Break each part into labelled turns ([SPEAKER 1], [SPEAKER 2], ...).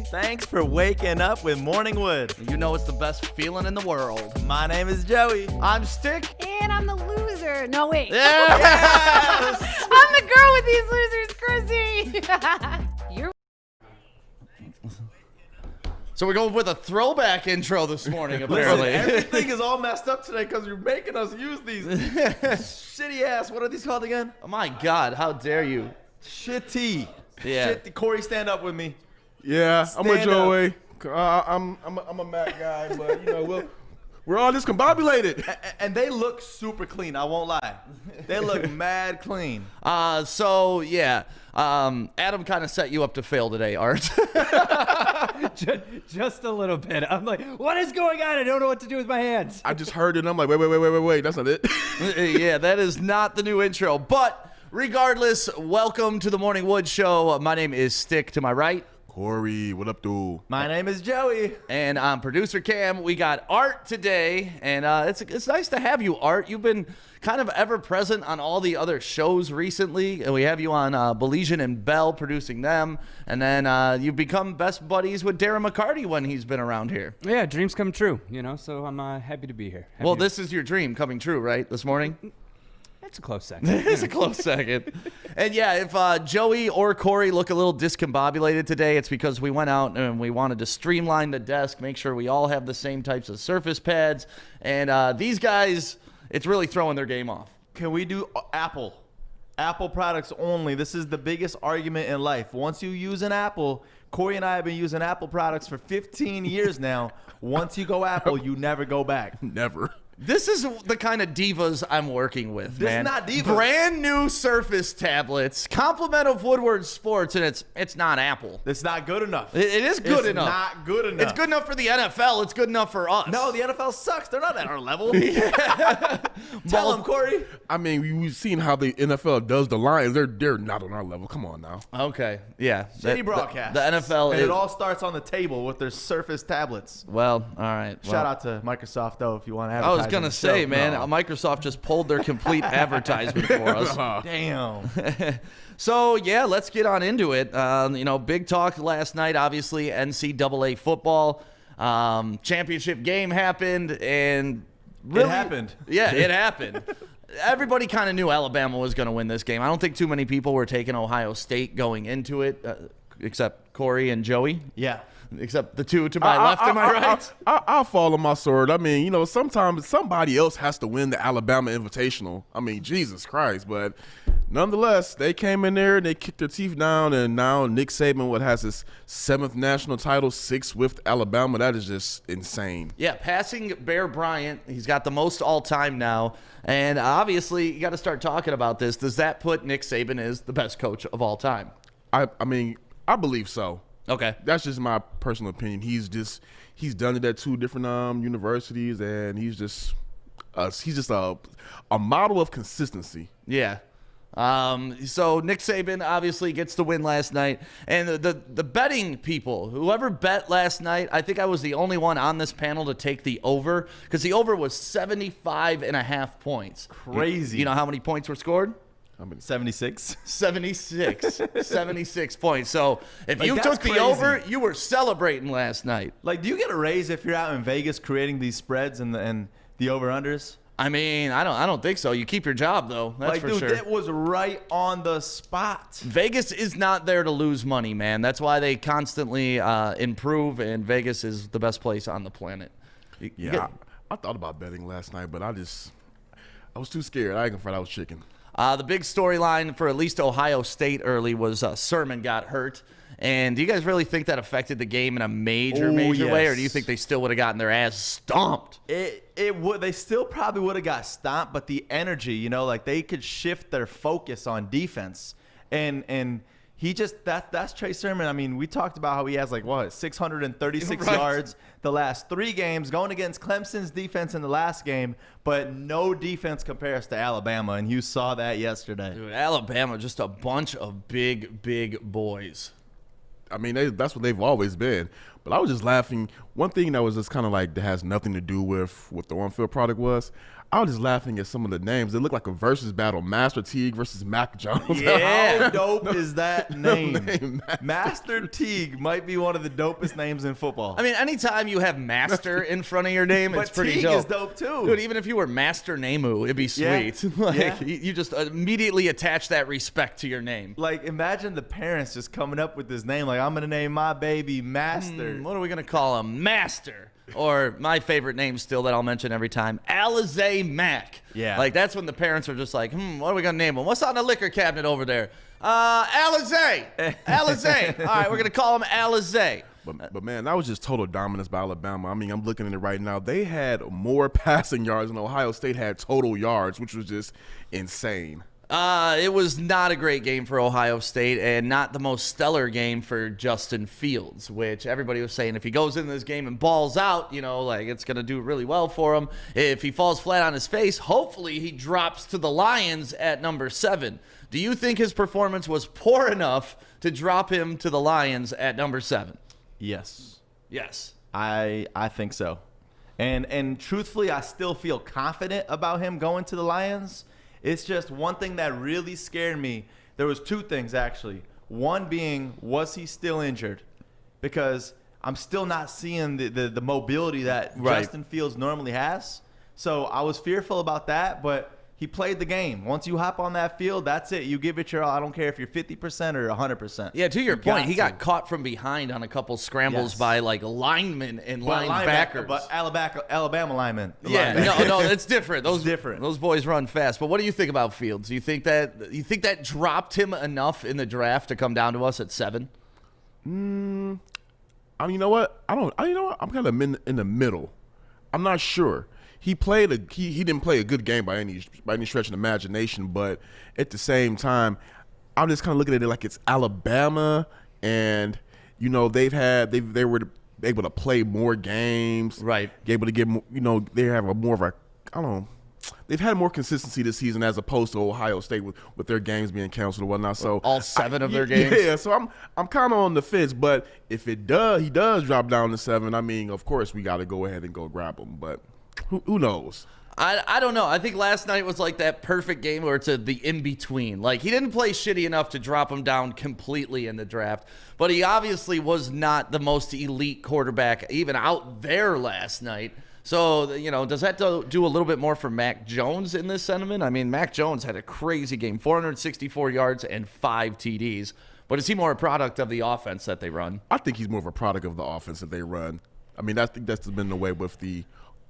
[SPEAKER 1] Thanks for waking up with Morning Wood.
[SPEAKER 2] You know it's the best feeling in the world.
[SPEAKER 1] My name is Joey.
[SPEAKER 2] I'm Stick.
[SPEAKER 3] And I'm the loser. No, wait.
[SPEAKER 1] Yes!
[SPEAKER 3] I'm the girl with these losers, Chrissy. You're
[SPEAKER 2] So we're going with a throwback intro this morning, apparently.
[SPEAKER 1] Everything is all messed up today because you're making us use these shitty ass. What are these called again?
[SPEAKER 2] Oh my God, how dare you?
[SPEAKER 1] Shitty.
[SPEAKER 2] Yeah.
[SPEAKER 1] Shitty. Corey, stand up with me.
[SPEAKER 4] Yeah, I'm with
[SPEAKER 1] Stand up.
[SPEAKER 4] Joey. I'm a Mac guy, but you know we're all discombobulated.
[SPEAKER 1] And they look super clean. I won't lie. They look mad clean.
[SPEAKER 2] So yeah, Adam kind of set you up to fail today, Art.
[SPEAKER 5] Just a little bit. I'm like, what is going on? I don't know what to do with my hands.
[SPEAKER 4] I just heard it and I'm like, wait, that's not it.
[SPEAKER 2] Yeah, that is not the new intro. But regardless, welcome to the Morning Wood Show. My name is Stick to my right.
[SPEAKER 4] Corey, what up, dude?
[SPEAKER 1] My name is Joey.
[SPEAKER 2] And I'm producer Cam. We got Art today, and it's nice to have you, Art. You've been kind of ever present on all the other shows recently, and we have you on Baligian and Bell producing them, and then you've become best buddies with Darren McCarty when he's been around here.
[SPEAKER 5] Yeah, dreams come true, so I'm happy to be here.
[SPEAKER 2] Well, this is your dream coming true, right? This morning.
[SPEAKER 5] It's a close second.
[SPEAKER 2] It's a close second. And yeah, if Joey or Corey look a little discombobulated today, it's because we went out and we wanted to streamline the desk, make sure we all have the same types of surface pads. And these guys, it's really throwing their game off.
[SPEAKER 1] Can we do Apple? Apple products only. This is the biggest argument in life. Once you use an Apple, Corey and I have been using Apple products for 15 years now. Once you go Apple, you never go back.
[SPEAKER 4] Never.
[SPEAKER 2] This is the kind of divas I'm working with, man.
[SPEAKER 1] This is not divas.
[SPEAKER 2] Brand new Surface tablets, compliment of Woodward Sports, and it's not Apple.
[SPEAKER 1] It's not good enough.
[SPEAKER 2] It is good
[SPEAKER 1] It's
[SPEAKER 2] enough.
[SPEAKER 1] not good enough.
[SPEAKER 2] It's good enough for the NFL. It's good enough for us.
[SPEAKER 1] No, the NFL sucks. They're not at our level. Tell them, Corey.
[SPEAKER 4] I mean, we've seen how the NFL does the Lions. They're not on our level. Come on now.
[SPEAKER 2] Okay, yeah.
[SPEAKER 1] Shitty broadcast.
[SPEAKER 2] The NFL
[SPEAKER 1] and
[SPEAKER 2] is.
[SPEAKER 1] it all starts on the table with their Surface tablets.
[SPEAKER 2] Well, all right.
[SPEAKER 1] Shout out to Microsoft, though, if you want to
[SPEAKER 2] I
[SPEAKER 1] advertise.
[SPEAKER 2] was gonna say, man, Microsoft just pulled their complete advertisement for us.
[SPEAKER 1] Damn.
[SPEAKER 2] So yeah, let's get on into it. Big talk last night. Obviously, NCAA football championship game happened, and really,
[SPEAKER 1] It happened.
[SPEAKER 2] Yeah, it happened. Everybody kind of knew Alabama was going to win this game. I don't think too many people were taking Ohio State going into it, except Corey and Joey.
[SPEAKER 1] Yeah.
[SPEAKER 2] Except the two to my left and my right.
[SPEAKER 4] I'll fall on my sword. I mean, sometimes somebody else has to win the Alabama Invitational. I mean, Jesus Christ. But nonetheless, they came in there and they kicked their teeth down, and now Nick Saban has his 7th national title, 6th with Alabama. That is just insane.
[SPEAKER 2] Yeah, passing Bear Bryant. He's got the most all-time now. And obviously, you got to start talking about this. Does that put Nick Saban as the best coach of all time?
[SPEAKER 4] I mean, I believe so.
[SPEAKER 2] Okay.
[SPEAKER 4] That's just my personal opinion. He's done it at 2 different universities, and he's just a model of consistency.
[SPEAKER 2] Yeah. So Nick Saban obviously gets the win last night, and the betting people, whoever bet last night, I think I was the only one on this panel to take the over, because the over was 75.5 points.
[SPEAKER 1] Crazy.
[SPEAKER 2] You know how many points were scored?
[SPEAKER 1] 76.
[SPEAKER 2] 76 points. So if you
[SPEAKER 1] that's
[SPEAKER 2] took the
[SPEAKER 1] crazy.
[SPEAKER 2] over, you were celebrating last night.
[SPEAKER 1] Like, do you get a raise if you're out in Vegas creating these spreads and the over-unders?
[SPEAKER 2] I mean, I don't think so. You keep your job, though. That's for
[SPEAKER 1] dude,
[SPEAKER 2] sure.
[SPEAKER 1] it was right on the spot.
[SPEAKER 2] Vegas is not there to lose money, man. That's why they constantly improve, and Vegas is the best place on the planet.
[SPEAKER 4] Yeah, I thought about betting last night, but I was too scared. I ain't gonna front. I was chicken.
[SPEAKER 2] The big storyline for at least Ohio State early was Sermon got hurt. And do you guys really think that affected the game in a major way, or do you think they still would have gotten their ass stomped?
[SPEAKER 1] It would. They still probably would have got stomped, but the energy, like they could shift their focus on defense, and he just that's Trey Sermon. I mean, we talked about how he has 636
[SPEAKER 2] Right.
[SPEAKER 1] yards the last 3 games, going against Clemson's defense in the last game, but no defense compares to Alabama, and you saw that yesterday.
[SPEAKER 2] Dude, Alabama, just a bunch of big boys.
[SPEAKER 4] I mean, that's what they've always been. But I was just laughing. One thing that was just kind of that has nothing to do with what the on-field product was, I was just laughing at some of the names. It looked like a versus battle: Master Teague versus Mac Jones.
[SPEAKER 2] Yeah.
[SPEAKER 1] How dope is that name? Master Teague might be one of the dopest names in football.
[SPEAKER 2] I mean, anytime you have Master in front of your name,
[SPEAKER 1] but
[SPEAKER 2] it's pretty
[SPEAKER 1] Teague
[SPEAKER 2] dope.
[SPEAKER 1] is dope too.
[SPEAKER 2] Dude, even if you were Master Namu, it'd be
[SPEAKER 1] Yeah.
[SPEAKER 2] sweet. Like,
[SPEAKER 1] Yeah.
[SPEAKER 2] you just immediately attach that respect to your name.
[SPEAKER 1] Like, imagine the parents just coming up with this name. Like, I'm gonna name my baby Master.
[SPEAKER 2] What are we going to call him? Master. Or my favorite name still that I'll mention every time, Alizé Mack.
[SPEAKER 1] Yeah.
[SPEAKER 2] Like, that's when the parents are just like, what are we going to name him? What's on the liquor cabinet over there? Alizé. Alizé. All right, we're going to call him Alizé.
[SPEAKER 4] But man, that was just total dominance by Alabama. I mean, I'm looking at it right now. They had more passing yards than Ohio State had total yards, which was just insane.
[SPEAKER 2] It was not a great game for Ohio State and not the most stellar game for Justin Fields, which everybody was saying if he goes into this game and balls out, like it's going to do really well for him. If he falls flat on his face, hopefully he drops to the Lions at number 7. Do you think his performance was poor enough to drop him to the Lions at number 7?
[SPEAKER 1] Yes.
[SPEAKER 2] Yes.
[SPEAKER 1] I think so. And truthfully, I still feel confident about him going to the Lions. It's just one thing that really scared me. There was 2 things, actually. One being, was he still injured? Because I'm still not seeing the mobility that Justin Fields normally has. So I was fearful about that, but he played the game. Once you hop on that field, that's it. You give it your all. I don't care if you're 50% or 100%.
[SPEAKER 2] Yeah, to your
[SPEAKER 1] You
[SPEAKER 2] point, he
[SPEAKER 1] to.
[SPEAKER 2] got caught from behind on a couple scrambles
[SPEAKER 1] Yes.
[SPEAKER 2] by like linemen and
[SPEAKER 1] But
[SPEAKER 2] linebackers.
[SPEAKER 1] But Alabama linemen.
[SPEAKER 2] Yeah, no, it's different. Those
[SPEAKER 1] different.
[SPEAKER 2] Those boys run fast. But what do you think about Fields? You think that dropped him enough in the draft to come down to us at 7?
[SPEAKER 4] I mean, you know what? You know what? I'm kind of in the middle. I'm not sure. He didn't play a good game by any stretch of the imagination, but at the same time, I'm just kind of looking at it like it's Alabama, and they were able to play more games,
[SPEAKER 2] Right?
[SPEAKER 4] Able to get they have more of a they've had more consistency this season as opposed to Ohio State with their games being canceled and whatnot. So
[SPEAKER 2] all 7 of their games.
[SPEAKER 4] Yeah, so I'm kind of on the fence, but if he does drop down to 7, I mean, of course we got to go ahead and go grab him, but. Who knows?
[SPEAKER 2] I don't know. I think last night was like that perfect game where it's the in-between. Like, he didn't play shitty enough to drop him down completely in the draft, but he obviously was not the most elite quarterback even out there last night. So, does that do a little bit more for Mac Jones in this sentiment? I mean, Mac Jones had a crazy game, 464 yards and 5 TDs. But is he more a product of the offense that they run?
[SPEAKER 4] I think he's more of a product of the offense that they run. I mean, I think that's been the way with the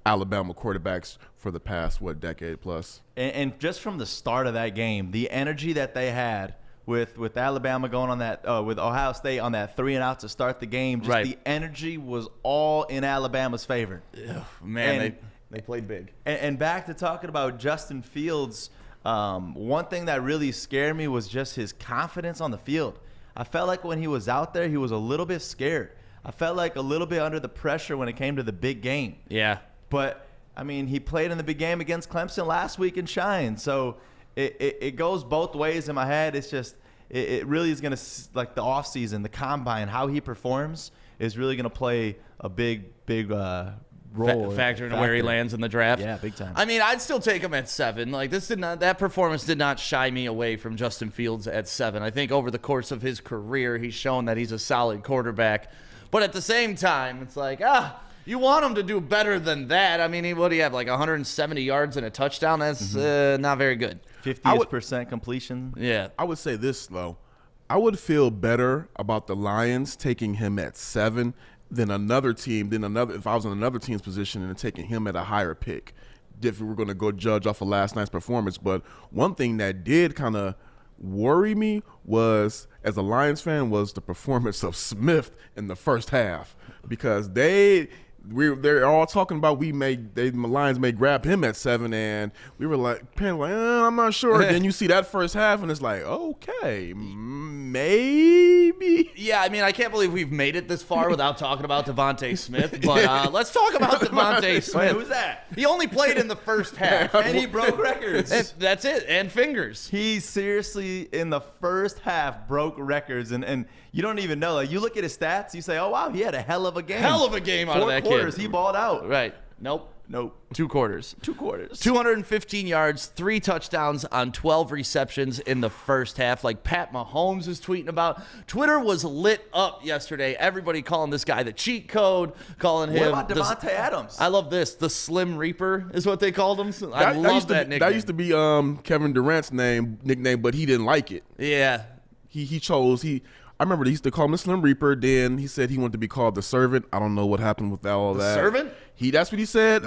[SPEAKER 4] Alabama quarterbacks for the past, decade plus.
[SPEAKER 1] And just from the start of that game, the energy that they had with Alabama going on that, with Ohio State on that 3-and-out to start the game, just the energy was all in Alabama's favor.
[SPEAKER 2] Man, they played big.
[SPEAKER 1] And back to talking about Justin Fields, one thing that really scared me was just his confidence on the field. I felt like when he was out there, he was a little bit scared. I felt like a little bit under the pressure when it came to the big game.
[SPEAKER 2] Yeah.
[SPEAKER 1] But, I mean, he played in the big game against Clemson last week and shined. So it goes both ways in my head. It's just it really is going to, like the offseason, the combine, how he performs is really going to play a big role.
[SPEAKER 2] Factor in where he lands in the draft.
[SPEAKER 1] Yeah, big time.
[SPEAKER 2] I mean, I'd still take him at 7. Like, that performance did not shy me away from Justin Fields at 7. I think over the course of his career, he's shown that he's a solid quarterback. But at the same time, it's like, you want him to do better than that. I mean, what do you have, like 170 yards and a touchdown? That's not very good.
[SPEAKER 1] 50% completion.
[SPEAKER 2] Yeah.
[SPEAKER 4] I would say this, though. I would feel better about the Lions taking him at 7 than another team, if I was in another team's position and taking him at a higher pick, if we were going to go judge off of last night's performance. But one thing that did kind of worry me was, as a Lions fan, was the performance of Smith in the first half, because they're all talking about the Lions may grab him at 7, and we were like, I'm not sure. Then you see that first half, and it's like, okay, maybe.
[SPEAKER 2] Yeah, I mean, I can't believe we've made it this far without talking about Devontae Smith. But let's talk about Devontae Smith.
[SPEAKER 1] Wait, who's that?
[SPEAKER 2] He only played in the first half.
[SPEAKER 1] And he broke records.
[SPEAKER 2] And that's it, and fingers.
[SPEAKER 1] He seriously, in the first half, broke records. And you don't even know. Like, you look at his stats, you say, oh, wow, he had a hell of a game.
[SPEAKER 2] Hell of a game out of that kid.
[SPEAKER 1] 4 quarters, he balled out.
[SPEAKER 2] Right. Nope.
[SPEAKER 1] Nope.
[SPEAKER 2] 2 quarters.
[SPEAKER 1] 2 quarters.
[SPEAKER 2] 215 yards, 3 touchdowns on 12 receptions in the first half, like Pat Mahomes is tweeting about. Twitter was lit up yesterday. Everybody calling this guy the cheat code, calling him.
[SPEAKER 1] What about Devontae Adams?
[SPEAKER 2] I love this. The Slim Reaper is what they called him. I love that nickname.
[SPEAKER 4] That used to be Kevin Durant's nickname, but he didn't like it.
[SPEAKER 2] Yeah.
[SPEAKER 4] He chose I remember they used to call him the Slim Reaper. Then he said he wanted to be called the Servant. I don't know what happened with all that.
[SPEAKER 2] Servant?
[SPEAKER 4] That's what he said.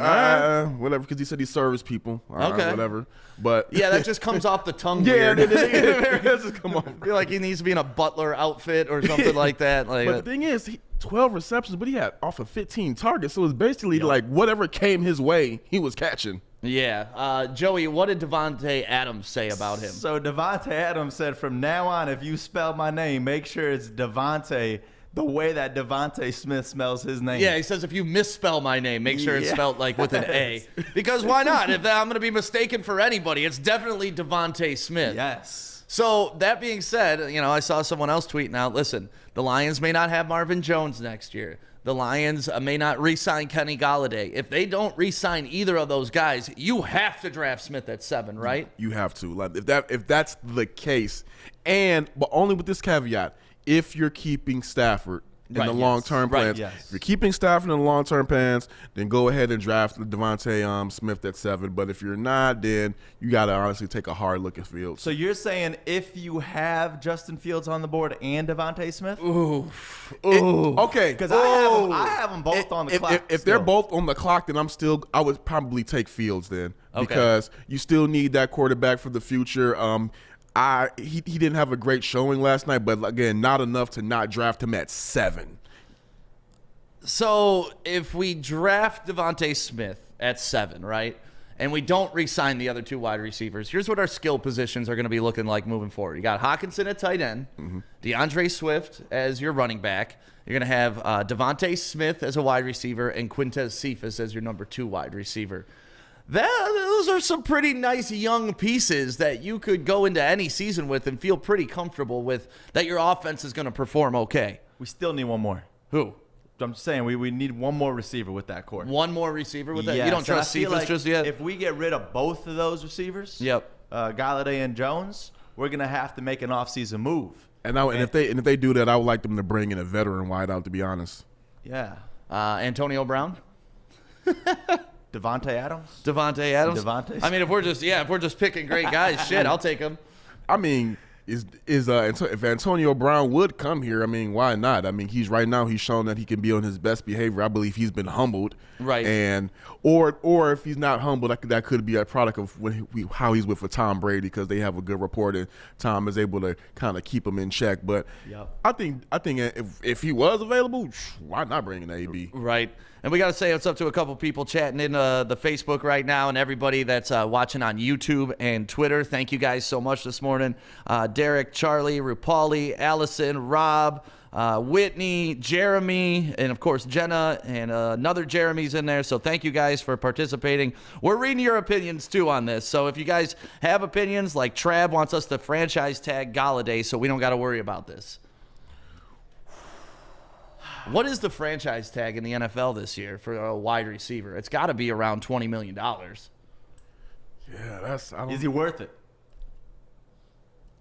[SPEAKER 4] Whatever, because he said he serves people.
[SPEAKER 2] Okay.
[SPEAKER 4] Whatever. But
[SPEAKER 2] yeah, that just comes off the tongue
[SPEAKER 4] yeah,
[SPEAKER 2] weird.
[SPEAKER 4] it just come off.
[SPEAKER 2] I feel like he needs to be in a butler outfit or something like that. Like,
[SPEAKER 4] but the thing is, 12 receptions, but he had off of 15 targets. So it was basically like whatever came his way, he was catching.
[SPEAKER 2] Yeah. Joey, what did Devontae Adams say about him?
[SPEAKER 1] So Devontae Adams said, from now on, if you spell my name, make sure it's Devontae the way that Devontae Smith spells his name.
[SPEAKER 2] Yeah, he says if you misspell my name, make sure it's spelled like with an A. Because why not? If I'm going to be mistaken for anybody, it's definitely Devontae Smith.
[SPEAKER 1] Yes.
[SPEAKER 2] So that being said, I saw someone else tweeting out, listen, the Lions may not have Marvin Jones next year. The Lions may not re-sign Kenny Golladay. If they don't re-sign either of those guys, you have to draft Smith at 7, right?
[SPEAKER 4] You have to. Like if that's the case, but only with this caveat, if you're keeping Stafford in the long-term plans.
[SPEAKER 1] Yes.
[SPEAKER 4] If you're keeping Stafford in the long-term plans, then go ahead and draft Devontae Smith at 7. But if you're not, then you got to honestly take a hard look at Fields.
[SPEAKER 1] So you're saying if you have Justin Fields on the board and Devontae Smith?
[SPEAKER 4] Okay.
[SPEAKER 1] Because I have them both on the clock.
[SPEAKER 4] If they're both on the clock, then I would probably take Fields then.
[SPEAKER 2] Okay.
[SPEAKER 4] Because you still need that quarterback for the future. He didn't have a great showing last night, but again, not enough to not draft him at 7.
[SPEAKER 2] So if we draft Devontae Smith at 7, right, and we don't re-sign the other 2 wide receivers, here's what our skill positions are going to be looking like moving forward. You got Hawkinson at tight end, DeAndre Swift as your running back. You're going to have Devontae Smith as a wide receiver and Quintez Cephas as your number 2 wide receiver. Those are some pretty nice young pieces that you could go into any season with and feel pretty comfortable with that your offense is going to perform okay.
[SPEAKER 1] We still need one more.
[SPEAKER 2] Who?
[SPEAKER 1] I'm just saying we need one more receiver with that core.
[SPEAKER 2] One more receiver with that?
[SPEAKER 1] Yes,
[SPEAKER 2] You don't trust
[SPEAKER 1] and I feel
[SPEAKER 2] Cephas
[SPEAKER 1] like
[SPEAKER 2] just yet?
[SPEAKER 1] If we get rid of both of those receivers, Golladay and Jones, we're going to have to make an offseason move.
[SPEAKER 4] And if they do that, I would like them to bring in a veteran wideout, to be honest.
[SPEAKER 1] Yeah.
[SPEAKER 2] Antonio Brown?
[SPEAKER 1] Devontae Adams?
[SPEAKER 2] Devontae Adams?
[SPEAKER 1] Devontae?
[SPEAKER 2] I mean, if we're just picking great guys, shit, I'll take them.
[SPEAKER 4] I mean, if Antonio Brown would come here, I mean, why not? I mean, he's shown that he can be on his best behavior. I believe he's been humbled,
[SPEAKER 2] right?
[SPEAKER 4] And or if he's not humbled, that could be a product of how he's with Tom Brady, because they have a good rapport and Tom is able to kind of keep him in check. But I think if he was available, why not bring in AB?
[SPEAKER 2] Right. And we got to say what's up to a couple people chatting in the Facebook right now, and everybody that's watching on YouTube and Twitter. Thank you guys so much this morning. Derek, Charlie, Rupali, Allison, Rob, Whitney, Jeremy, and of course Jenna, and another Jeremy's in there. So thank you guys for participating. We're reading your opinions too on this. So if you guys have opinions, like Trav wants us to franchise tag Golladay so we don't got to worry about this. What is the franchise tag in the NFL this year for a wide receiver? It's got to be around $20 million.
[SPEAKER 4] Yeah,
[SPEAKER 1] Is he worth it?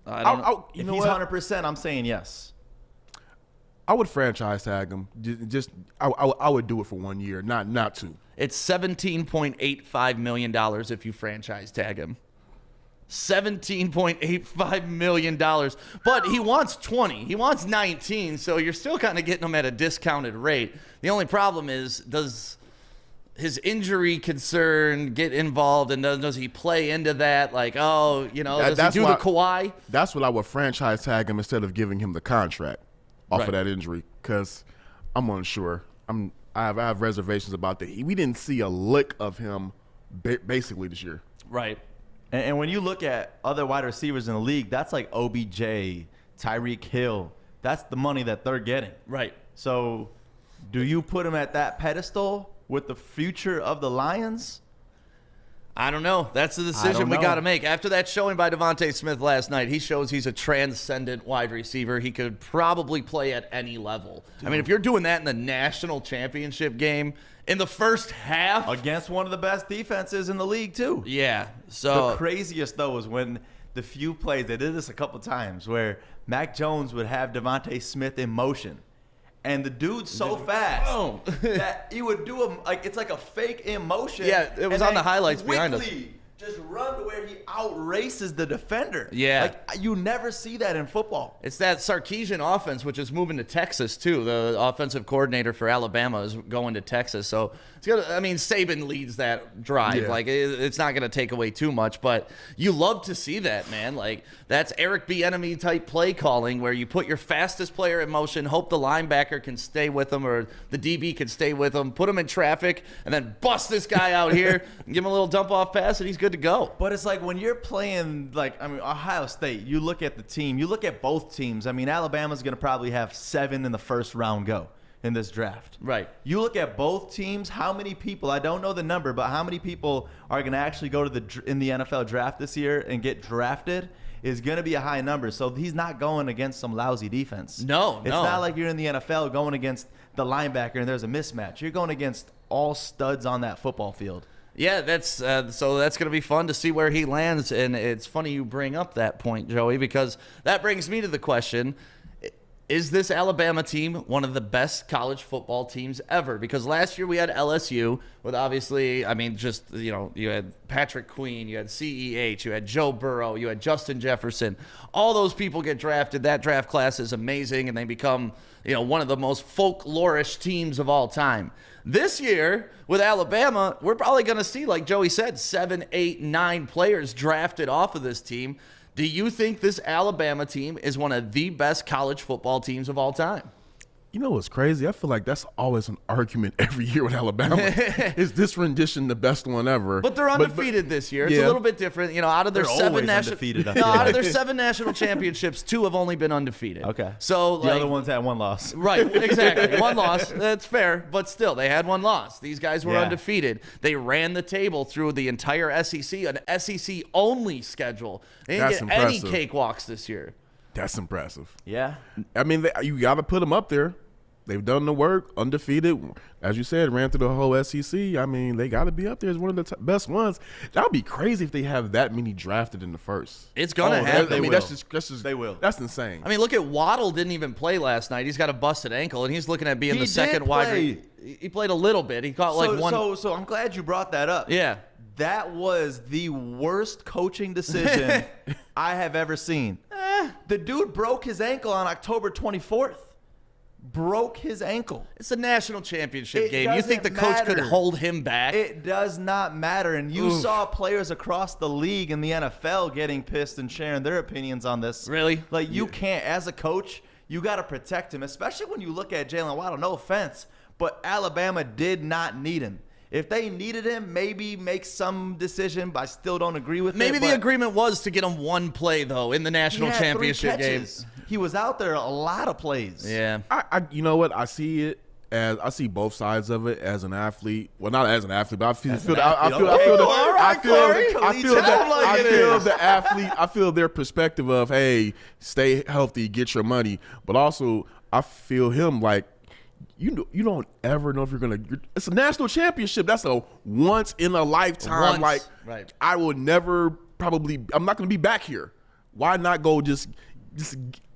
[SPEAKER 2] I don't know.
[SPEAKER 1] If he's 100%, I'm saying yes.
[SPEAKER 4] I would franchise tag him. I would do it for 1 year, not 2.
[SPEAKER 2] It's $17.85 million if you franchise tag him. $17.85 million. But he wants 20. He wants 19, so you're still kind of getting him at a discounted rate. The only problem is, does his injury concern get involved, and does he play into that? Like, does he do the Kawhi?
[SPEAKER 4] That's what I would franchise tag him instead of giving him the contract off of that injury, because I'm unsure. I have reservations about that. We didn't see a lick of him basically this year.
[SPEAKER 2] Right.
[SPEAKER 1] And when you look at other wide receivers in the league, that's like OBJ, Tyreek Hill. That's the money that they're getting.
[SPEAKER 2] Right.
[SPEAKER 1] So do you put him at that pedestal with the future of the Lions?
[SPEAKER 2] I don't know. That's the decision we got to make. After that showing by Devontae Smith last night, he shows he's a transcendent wide receiver. He could probably play at any level. Dude. I mean, if you're doing that in the national championship game in the first half.
[SPEAKER 1] Against one of the best defenses in the league, too.
[SPEAKER 2] Yeah. So
[SPEAKER 1] the craziest, though, was when the few plays, they did this a couple times, where Mac Jones would have Devontae Smith in motion. And the dude's so fast that he would do it's like a fake in motion.
[SPEAKER 2] Yeah, it was on the highlights behind us.
[SPEAKER 1] Just run to where he outraces the defender.
[SPEAKER 2] Yeah.
[SPEAKER 1] Like, you never see that in football.
[SPEAKER 2] It's that Sarkisian offense, which is moving to Texas, too. The offensive coordinator for Alabama is going to Texas. So, Saban leads that drive.
[SPEAKER 4] Yeah.
[SPEAKER 2] Like, it's not going to take away too much. But you love to see that, man. Like, that's Eric Bieniemy type play calling where you put your fastest player in motion, hope the linebacker can stay with him or the DB can stay with him, put him in traffic, and then bust this guy out here and give him a little dump-off pass, and he's good to go.
[SPEAKER 1] But it's like when you're playing, Ohio State, you look at the team, you look at both teams. I mean, Alabama's going to probably have 7 in the first round go in this draft.
[SPEAKER 2] Right.
[SPEAKER 1] You look at both teams, how many people, I don't know the number, but how many people are going to actually go to in the NFL draft this year and get drafted is going to be a high number. So he's not going against some lousy defense.
[SPEAKER 2] No.
[SPEAKER 1] It's not like you're in the NFL going against the linebacker and there's a mismatch. You're going against all studs on that football field.
[SPEAKER 2] Yeah, that's going to be fun to see where he lands. And it's funny you bring up that point, Joey, because that brings me to the question, is this Alabama team one of the best college football teams ever? Because last year we had LSU with obviously, you had Patrick Queen, you had CEH, you had Joe Burrow, you had Justin Jefferson. All those people get drafted. That draft class is amazing, and they become, one of the most folklorish teams of all time. This year, with Alabama, we're probably going to see, like Joey said, 7, 8, 9 players drafted off of this team. Do you think this Alabama team is one of the best college football teams of all time?
[SPEAKER 4] You know what's crazy? I feel like that's always an argument every year with Alabama. Is this rendition the best one ever?
[SPEAKER 2] But they're undefeated this year. It's a little bit different. Out of their
[SPEAKER 1] they're
[SPEAKER 2] 7 national championships, 2 have only been undefeated.
[SPEAKER 1] Okay.
[SPEAKER 2] So
[SPEAKER 1] the other ones had 1 loss.
[SPEAKER 2] Right, exactly. 1 loss. That's fair, but still, they had 1 loss. These guys were undefeated. They ran the table through the entire SEC, an SEC-only schedule. They didn't get any cakewalks this year.
[SPEAKER 4] That's impressive.
[SPEAKER 1] Yeah.
[SPEAKER 4] I mean, you got to put them up there. They've done the work, undefeated. As you said, ran through the whole SEC. I mean, they got to be up there as one of the best ones. That would be crazy if they have that many drafted in the first.
[SPEAKER 2] It's going to happen.
[SPEAKER 4] That's just
[SPEAKER 1] they will.
[SPEAKER 4] That's insane.
[SPEAKER 2] I mean, look at Waddle didn't even play last night. He's got a busted ankle, and he's looking at being the second wide. He played a little bit. He caught one.
[SPEAKER 1] So I'm glad you brought that up.
[SPEAKER 2] Yeah.
[SPEAKER 1] That was the worst coaching decision I have ever seen. The dude broke his ankle on October 24th. Broke his ankle.
[SPEAKER 2] It's a national championship game. You think the coach could hold him back?
[SPEAKER 1] It does not matter. And you saw players across the league in the NFL getting pissed and sharing their opinions on this.
[SPEAKER 2] Really?
[SPEAKER 1] Like, you can't, as a coach, you got to protect him, especially when you look at Jalen Waddle. No offense, but Alabama did not need him. If they needed him, maybe make some decision, but I still don't agree with it.
[SPEAKER 2] Maybe the agreement was to get him 1 play, though, in the national championship game.
[SPEAKER 1] He was out there a lot of plays.
[SPEAKER 2] Yeah.
[SPEAKER 4] You know what? I see both sides of it as an athlete. Well, not as an athlete, but I feel their perspective of, hey, stay healthy, get your money. But also, I feel him like, you don't ever know if you're gonna. It's a national championship. That's a once in a lifetime.
[SPEAKER 2] Right.
[SPEAKER 4] I will never I'm not gonna be back here. Why not go just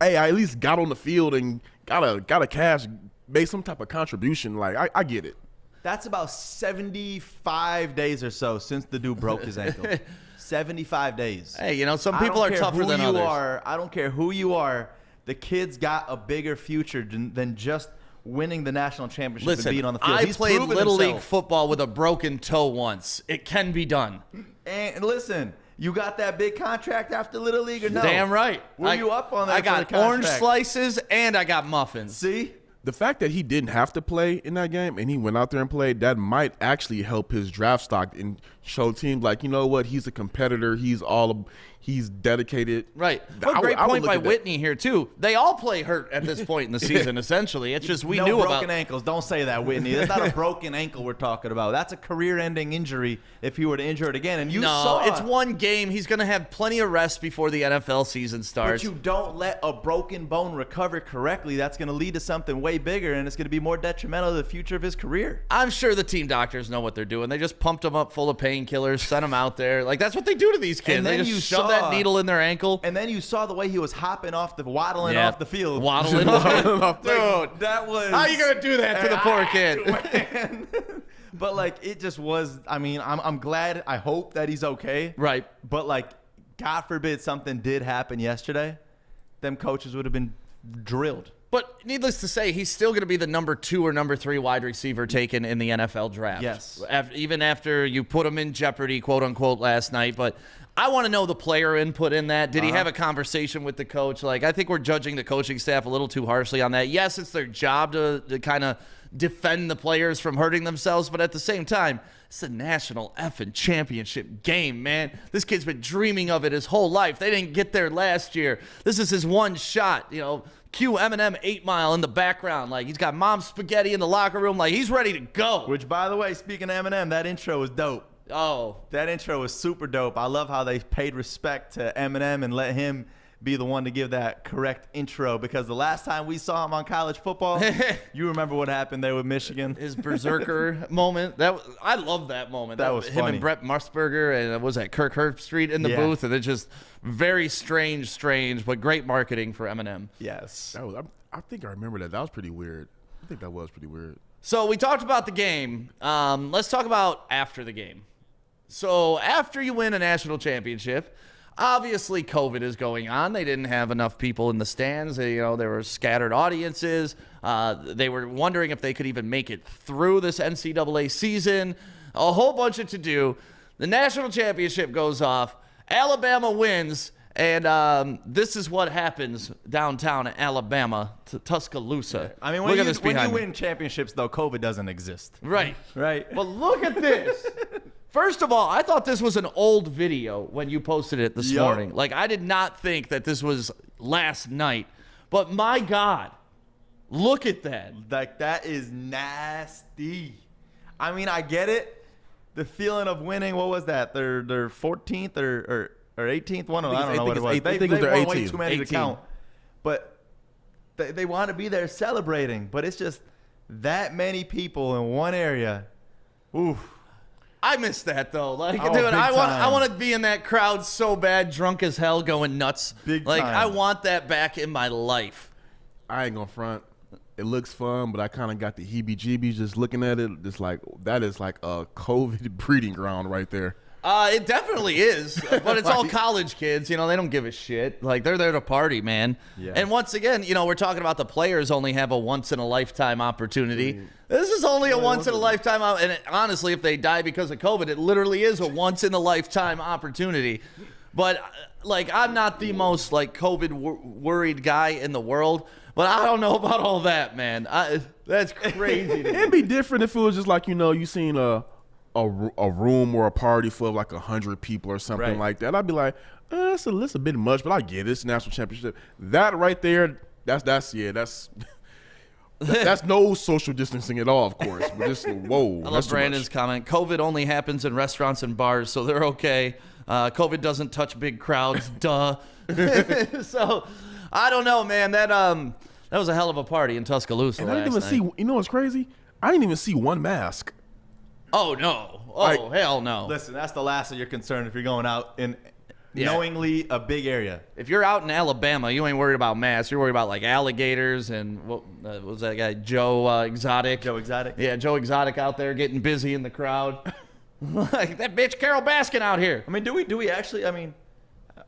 [SPEAKER 4] hey, I at least got on the field and got a cash, made some type of contribution. Like I get it.
[SPEAKER 1] That's about 75 days or so since the dude broke his ankle. 75 days.
[SPEAKER 2] Hey, some people are tougher than others.
[SPEAKER 1] I don't care who you are. The kid's got a bigger future than just winning the national championship and being on the field.
[SPEAKER 2] I played Little League football with a broken toe once. It can be done.
[SPEAKER 1] And listen, you got that big contract after Little League or no?
[SPEAKER 2] Damn right.
[SPEAKER 1] Were you up on that?
[SPEAKER 2] I got orange slices and I got muffins.
[SPEAKER 1] See?
[SPEAKER 4] The fact that he didn't have to play in that game and he went out there and played, that might actually help his draft stock and show teams like, you know what, he's a competitor. He's dedicated.
[SPEAKER 2] Right.
[SPEAKER 4] I
[SPEAKER 2] Well,
[SPEAKER 4] would-
[SPEAKER 2] great
[SPEAKER 4] I would
[SPEAKER 2] point
[SPEAKER 4] look
[SPEAKER 2] by
[SPEAKER 4] at that.
[SPEAKER 2] Whitney here, too. They all play hurt at this point in the season, essentially. It's just we
[SPEAKER 1] no
[SPEAKER 2] knew
[SPEAKER 1] broken
[SPEAKER 2] about
[SPEAKER 1] ankles. Don't say that, Whitney. That's not a broken ankle we're talking about. That's a career-ending injury if he were to injure it again. And you saw
[SPEAKER 2] it's one game. He's going to have plenty of rest before the NFL season starts.
[SPEAKER 1] But you don't let a broken bone recover correctly. That's going to lead to something way bigger, and it's going to be more detrimental to the future of his career.
[SPEAKER 2] I'm sure the team doctors know what they're doing. They just pumped him up full of painkillers, sent him out there. Like, that's what they do to these kids.
[SPEAKER 1] And
[SPEAKER 2] They
[SPEAKER 1] then
[SPEAKER 2] just
[SPEAKER 1] you
[SPEAKER 2] shove that needle in their ankle.
[SPEAKER 1] And then you saw the way he was waddling
[SPEAKER 2] Yeah.
[SPEAKER 1] off the field.
[SPEAKER 2] Waddling.
[SPEAKER 1] Dude, that was.
[SPEAKER 2] How you going to do that to the poor kid?
[SPEAKER 1] Man. But like, it just was. I mean, I'm glad. I hope that he's okay.
[SPEAKER 2] Right.
[SPEAKER 1] But like, God forbid something did happen yesterday, them coaches would have been drilled.
[SPEAKER 2] But needless to say, he's still going to be the number 2 or number 3 wide receiver taken in the NFL draft.
[SPEAKER 1] Yes.
[SPEAKER 2] Even after you put him in jeopardy, quote unquote, last night. But I want to know the player input in that. Did he have a conversation with the coach? Like, I think we're judging the coaching staff a little too harshly on that. Yes, it's their job to kind of defend the players from hurting themselves, but at the same time, it's a national effing championship game, man. This kid's been dreaming of it his whole life. They didn't get there last year. This is his one shot, you know. Cue Eminem 8 Mile in the background. Like, he's got mom's spaghetti in the locker room. Like, he's ready to go.
[SPEAKER 1] Which, by the way, speaking of Eminem, that intro was dope.
[SPEAKER 2] Oh.
[SPEAKER 1] That intro was super dope. I love how they paid respect to Eminem and let him be the one to give that correct intro, because the last time we saw him on college football, you remember what happened there with Michigan.
[SPEAKER 2] His berserker moment. I love that moment.
[SPEAKER 1] That was
[SPEAKER 2] him
[SPEAKER 1] funny.
[SPEAKER 2] and Brett Musburger and was that Kirk Herbstreit in the
[SPEAKER 1] Yeah.
[SPEAKER 2] booth, and it's just very strange, but great marketing for Eminem.
[SPEAKER 1] Yes.
[SPEAKER 4] I think I remember that. That was pretty weird. I think that was pretty weird.
[SPEAKER 2] So we talked about the game. Let's talk about after the game. So after you win a national championship, obviously COVID is going on. They didn't have enough people in the stands. There were scattered audiences. They were wondering if they could even make it through this NCAA season. A whole bunch of to-do. The national championship goes off. Alabama wins. And this is what happens downtown Alabama to Tuscaloosa.
[SPEAKER 1] I mean,
[SPEAKER 2] look
[SPEAKER 1] when
[SPEAKER 2] at
[SPEAKER 1] you,
[SPEAKER 2] this
[SPEAKER 1] when
[SPEAKER 2] behind
[SPEAKER 1] you
[SPEAKER 2] me.
[SPEAKER 1] win championships, though, COVID doesn't exist.
[SPEAKER 2] Right.
[SPEAKER 1] Right.
[SPEAKER 2] But look at this. First of all, I thought this was an old video when you posted it this
[SPEAKER 1] Yup.
[SPEAKER 2] morning. Like, I did not think that this was last night. But my God, look at that.
[SPEAKER 1] Like, that is nasty. I mean, I get it. The feeling of winning, what was that? Their 14th or 18th one? I don't know what it was.
[SPEAKER 4] I think it was
[SPEAKER 1] They
[SPEAKER 4] their
[SPEAKER 1] won way
[SPEAKER 4] 18th.
[SPEAKER 1] too many to
[SPEAKER 2] 18.
[SPEAKER 1] count. But they want to be there celebrating. But it's just that many people in one area. Oof.
[SPEAKER 2] I miss that though. Like,
[SPEAKER 1] Oh,
[SPEAKER 2] dude,
[SPEAKER 1] big
[SPEAKER 2] I
[SPEAKER 1] time.
[SPEAKER 2] want to be in that crowd so bad, drunk as hell, going nuts.
[SPEAKER 1] Big
[SPEAKER 2] like,
[SPEAKER 1] time.
[SPEAKER 2] I want that back in my life.
[SPEAKER 4] I ain't gonna front. It looks fun, but I kind of got the heebie-jeebies just looking at it. Just like, that is like a COVID breeding ground right there.
[SPEAKER 2] It definitely is, but it's all college kids. They don't give a shit. Like, they're there to party, man.
[SPEAKER 1] Yeah.
[SPEAKER 2] And once again, we're talking about the players only have a once-in-a-lifetime opportunity. This is only a once-in-a-lifetime. And honestly, if they die because of COVID, it literally is a once-in-a-lifetime opportunity. But, like, I'm not the most, like, COVID-worried guy in the world, but I don't know about all that, man. That's crazy to me.
[SPEAKER 4] It'd be different if it was just like, you seen a room or a party full of like 100 people or something
[SPEAKER 1] Right.
[SPEAKER 4] like that. I'd be like, it's a bit much, but I get it. It's a national championship. That right there, that's no social distancing at all, of course. But just whoa.
[SPEAKER 2] I love Brandon's comment. COVID only happens in restaurants and bars, so they're okay. COVID doesn't touch big crowds. Duh. So I don't know, man. That was a hell of a party in Tuscaloosa.
[SPEAKER 4] And I didn't even
[SPEAKER 2] last
[SPEAKER 4] see.
[SPEAKER 2] night.
[SPEAKER 4] You know what's crazy? I didn't even see one mask.
[SPEAKER 2] Oh no. Oh
[SPEAKER 4] Like-
[SPEAKER 2] hell no.
[SPEAKER 1] Listen, that's the last of your concern if you're going out in
[SPEAKER 2] Yeah.
[SPEAKER 1] knowingly a big area.
[SPEAKER 2] If you're out in Alabama, you ain't worried about masks. You're worried about like alligators and what was that guy Joe Exotic?
[SPEAKER 1] Joe Exotic?
[SPEAKER 2] Yeah, Joe Exotic out there getting busy in the crowd. Like that bitch Carol Baskin out here.
[SPEAKER 1] I mean, do we actually? I mean,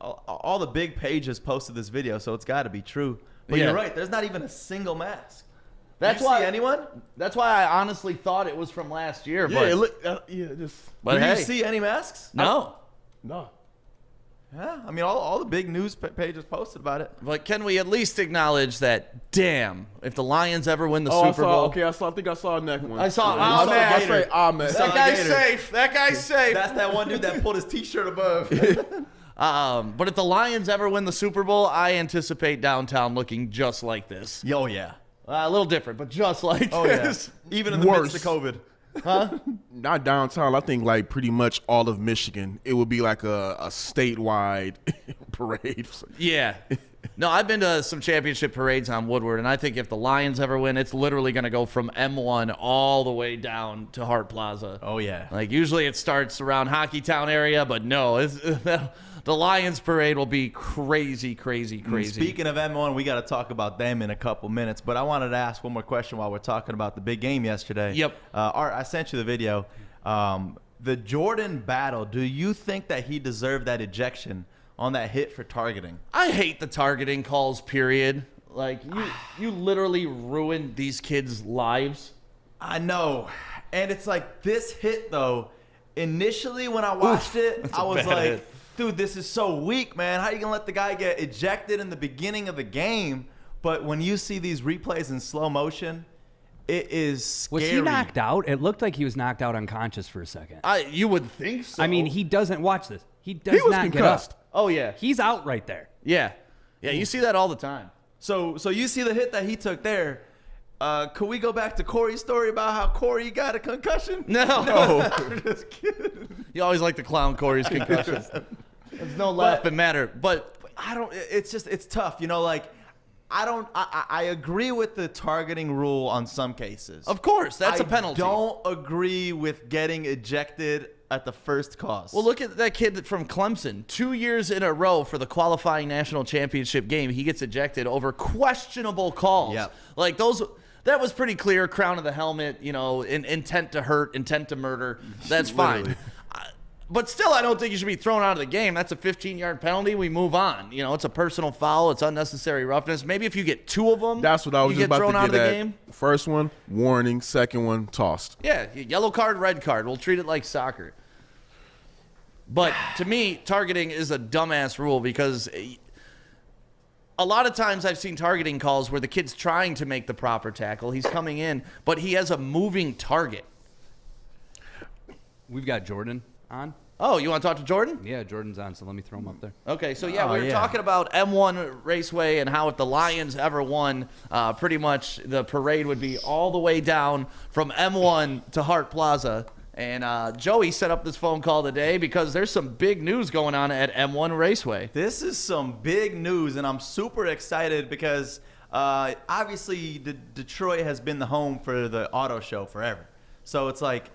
[SPEAKER 1] all the big pages posted this video, so it's got to be true. But
[SPEAKER 2] Yeah.
[SPEAKER 1] you're right. There's not even a single mask.
[SPEAKER 2] That's
[SPEAKER 1] Did you
[SPEAKER 2] why
[SPEAKER 1] see anyone?
[SPEAKER 2] That's why I honestly thought it was from last year.
[SPEAKER 4] Yeah,
[SPEAKER 2] but
[SPEAKER 4] it look, just
[SPEAKER 2] but
[SPEAKER 1] Did
[SPEAKER 2] hey,
[SPEAKER 1] you see any masks?
[SPEAKER 2] no.
[SPEAKER 4] no.
[SPEAKER 1] Yeah, I mean, all the big news pages posted about it.
[SPEAKER 2] But can we at least acknowledge that? Damn, if the Lions ever win the
[SPEAKER 4] Oh,
[SPEAKER 2] Super Bowl,
[SPEAKER 4] I think I saw a neck one.
[SPEAKER 2] I saw
[SPEAKER 1] I saw
[SPEAKER 2] Ahmed.
[SPEAKER 1] a gator.
[SPEAKER 4] Ahmed.
[SPEAKER 2] That guy's
[SPEAKER 1] Gator.
[SPEAKER 2] safe. That guy's safe.
[SPEAKER 1] That's that one dude that pulled his T-shirt above.
[SPEAKER 2] But if the Lions ever win the Super Bowl, I anticipate downtown looking just like this.
[SPEAKER 1] Oh, yeah.
[SPEAKER 2] A little different, but just like
[SPEAKER 1] Oh, yeah.
[SPEAKER 2] this.
[SPEAKER 1] Even in the
[SPEAKER 4] Worse.
[SPEAKER 1] midst of COVID.
[SPEAKER 4] Not downtown. I think like pretty much all of Michigan. It would be like a statewide parade.
[SPEAKER 2] Yeah. No, I've been to some championship parades on Woodward, and I think if the Lions ever win, it's literally going to go from M1 all the way down to Hart Plaza.
[SPEAKER 1] Oh, yeah.
[SPEAKER 2] Like, usually it starts around Hockeytown area, but no, the Lions parade will be crazy, crazy, crazy.
[SPEAKER 1] Speaking of M1, we got to talk about them in a couple minutes, but I wanted to ask one more question while we're talking about the big game yesterday.
[SPEAKER 2] Yep.
[SPEAKER 1] Art, I sent you the video. The Jordan battle, do you think that he deserved that ejection on that hit for targeting?
[SPEAKER 2] I hate the targeting calls, period. Like, you literally ruined these kids' lives.
[SPEAKER 1] I know. And it's like this hit, though, initially when I watched it, I was
[SPEAKER 2] bad
[SPEAKER 1] like,
[SPEAKER 2] hit.
[SPEAKER 1] dude, this is so weak, man. How are you going to let the guy get ejected in the beginning of the game? But when you see these replays in slow motion, it is scary.
[SPEAKER 5] Was he knocked out? It looked like he was knocked out unconscious for a second.
[SPEAKER 2] You would think so.
[SPEAKER 5] I mean, he doesn't watch this. He does
[SPEAKER 4] was
[SPEAKER 5] not
[SPEAKER 4] concussed.
[SPEAKER 5] get up.
[SPEAKER 2] Oh, yeah.
[SPEAKER 5] He's out right there.
[SPEAKER 2] Yeah. Yeah, you see that all the time.
[SPEAKER 1] So you see the hit that he took there. Could we go back to Corey's story about how Corey got a concussion?
[SPEAKER 2] No.
[SPEAKER 1] I'm just kidding.
[SPEAKER 2] You always like to clown Corey's concussion. There's no laughing matter. But
[SPEAKER 1] I don't. It's tough. You know, like I agree with the targeting rule on some cases.
[SPEAKER 2] of course, that's a penalty.
[SPEAKER 1] I don't agree with getting ejected at the first cause.
[SPEAKER 2] Well, look at that kid from Clemson. 2 years in a row for the qualifying national championship game, he gets ejected over questionable calls.
[SPEAKER 1] Yep.
[SPEAKER 2] Like those, that was pretty clear. Crown of the helmet, intent to hurt, intent to murder. That's fine.
[SPEAKER 1] Literally.
[SPEAKER 2] But still, I don't think you should be thrown out of the game. That's a 15-yard penalty. We move on. It's a personal foul. It's unnecessary roughness. Maybe if you get two of them,
[SPEAKER 4] That's what I was
[SPEAKER 2] you
[SPEAKER 4] just
[SPEAKER 2] get
[SPEAKER 4] about
[SPEAKER 2] thrown
[SPEAKER 4] to
[SPEAKER 2] out
[SPEAKER 4] get
[SPEAKER 2] of the
[SPEAKER 4] at.
[SPEAKER 2] game.
[SPEAKER 4] First one, warning. Second one, tossed.
[SPEAKER 2] Yeah, yellow card, red card. We'll treat it like soccer. But to me, targeting is a dumbass rule because a lot of times I've seen targeting calls where the kid's trying to make the proper tackle. He's coming in, but he has a moving target.
[SPEAKER 5] We've got Jordan on.
[SPEAKER 2] Oh, you want to talk to Jordan?
[SPEAKER 5] Yeah, Jordan's on, so let me throw him up there.
[SPEAKER 2] Okay, so yeah,
[SPEAKER 1] Oh,
[SPEAKER 2] we were
[SPEAKER 1] yeah.
[SPEAKER 2] talking about M1 Raceway and how if the Lions ever won, pretty much the parade would be all the way down from M1 to Hart Plaza. And Joey set up this phone call today because there's some big news going on at M1 Raceway.
[SPEAKER 1] This is some big news, and I'm super excited because obviously Detroit has been the home for the auto show forever. So it's like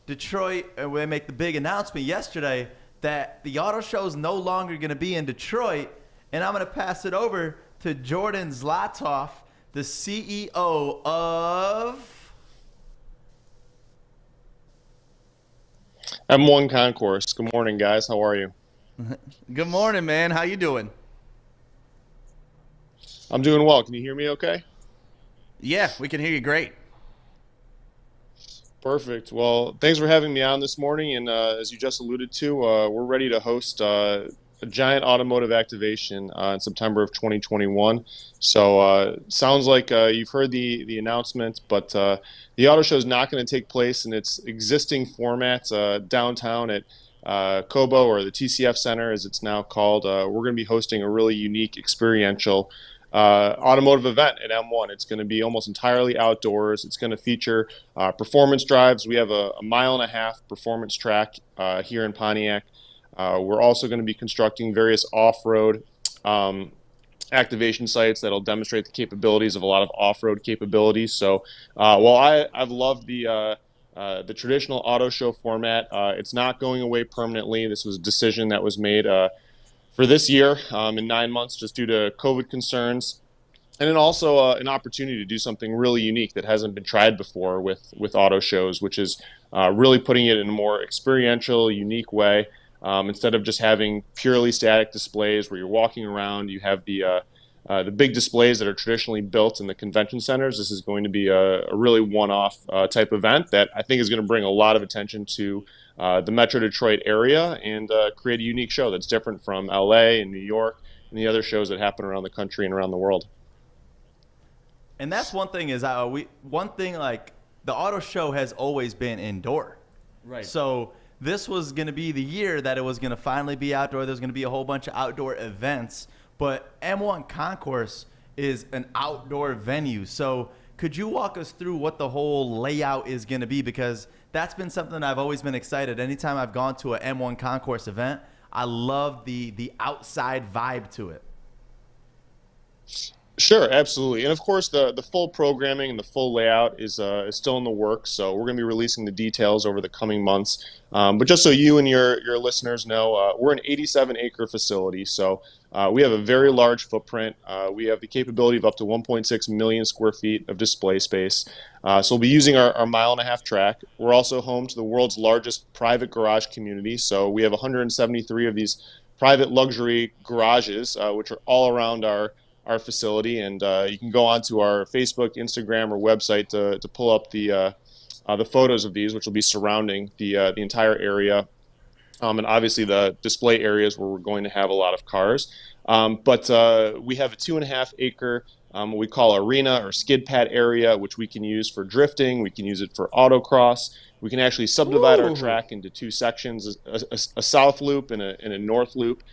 [SPEAKER 1] Detroit, we make the big announcement yesterday that the auto show is no longer going to be in Detroit, and I'm going to pass it over to Jordan Zlatoff, the CEO of...
[SPEAKER 6] M1 Concourse. Good morning, guys. How are you?
[SPEAKER 2] Good morning, man. How you doing?
[SPEAKER 6] I'm doing well. Can you hear me okay?
[SPEAKER 2] Yeah, we can hear you great.
[SPEAKER 6] Perfect. Well, thanks for having me on this morning. And as you just alluded to, we're ready to host a giant automotive activation in September of 2021. So sounds like you've heard the announcement, but the auto show is not going to take place in its existing format downtown at Kobo, or the TCF Center as it's now called. We're going to be hosting a really unique experiential automotive event at M1. It's going to be almost entirely outdoors. It's going to feature performance drives. We have a 1.5 mile performance track here in Pontiac. We're also going to be constructing various off-road activation sites that'll demonstrate the capabilities of a lot of off-road capabilities. So while I've loved the traditional auto show format, it's not going away permanently. This was a decision that was made for this year in 9 months just due to COVID concerns. And then also an opportunity to do something really unique that hasn't been tried before with auto shows, which is really putting it in a more experiential, unique way. Instead of just having purely static displays where you're walking around, you have the big displays that are traditionally built in the convention centers. This is going to be a really one-off type event that I think is going to bring a lot of attention to the Metro Detroit area and create a unique show that's different from LA and New York and the other shows that happen around the country and around the world.
[SPEAKER 1] And that's one thing is like the auto show has always been indoor.
[SPEAKER 2] Right.
[SPEAKER 1] So this was going to be the year that it was going to finally be outdoor. There's going to be a whole bunch of outdoor events. But M1 Concourse is an outdoor venue. So could you walk us through what the whole layout is going to be? Because that's been something I've always been excited. Anytime I've gone to an M1 Concourse event, I love the outside vibe to it.
[SPEAKER 6] Sure, absolutely. And of course, the full programming and the full layout is still in the works. So we're going to be releasing the details over the coming months. But just so you and your listeners know, we're an 87-acre facility. So we have a very large footprint. We have the capability of up to 1.6 million square feet of display space. So we'll be using our 1.5-mile track. We're also home to the world's largest private garage community. So we have 173 of these private luxury garages, which are all around our facility, and you can go onto our Facebook, Instagram, or website to pull up the photos of these, which will be surrounding the entire area, and obviously the display areas where we're going to have a lot of cars. But we have a 2.5-acre what we call arena or skid pad area, which we can use for drifting. We can use it for autocross. We can actually subdivide our track into two sections: a south loop and a north loop.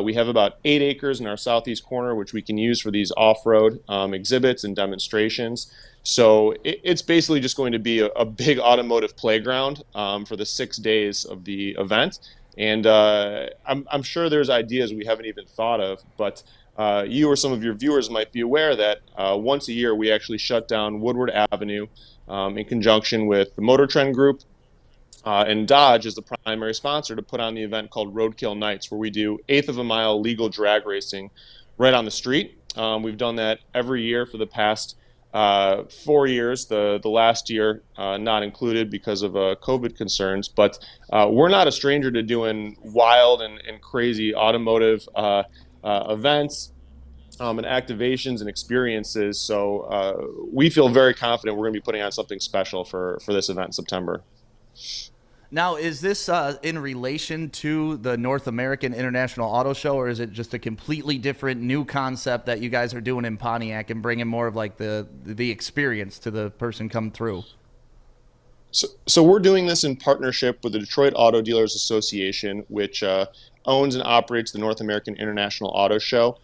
[SPEAKER 6] We have about 8 acres in our southeast corner, which we can use for these off-road exhibits and demonstrations. So it's basically just going to be a big automotive playground for the 6 days of the event. And I'm sure there's ideas we haven't even thought of, but you or some of your viewers might be aware that once a year we actually shut down Woodward Avenue in conjunction with the Motor Trend Group. And Dodge is the primary sponsor to put on the event called Roadkill Nights, where we do 1/8 of a mile legal drag racing right on the street. We've done that every year for the past 4 years, the last year not included because of COVID concerns. But we're not a stranger to doing wild and crazy automotive events and activations and experiences. So we feel very confident we're going to be putting on something special for this event in September.
[SPEAKER 2] Now, is this in relation to the North American International Auto Show, or is it just a completely different new concept that you guys are doing in Pontiac and bringing more of like the experience to the person come through?
[SPEAKER 6] So we're doing this in partnership with the Detroit Auto Dealers Association, which owns and operates the North American International Auto Show.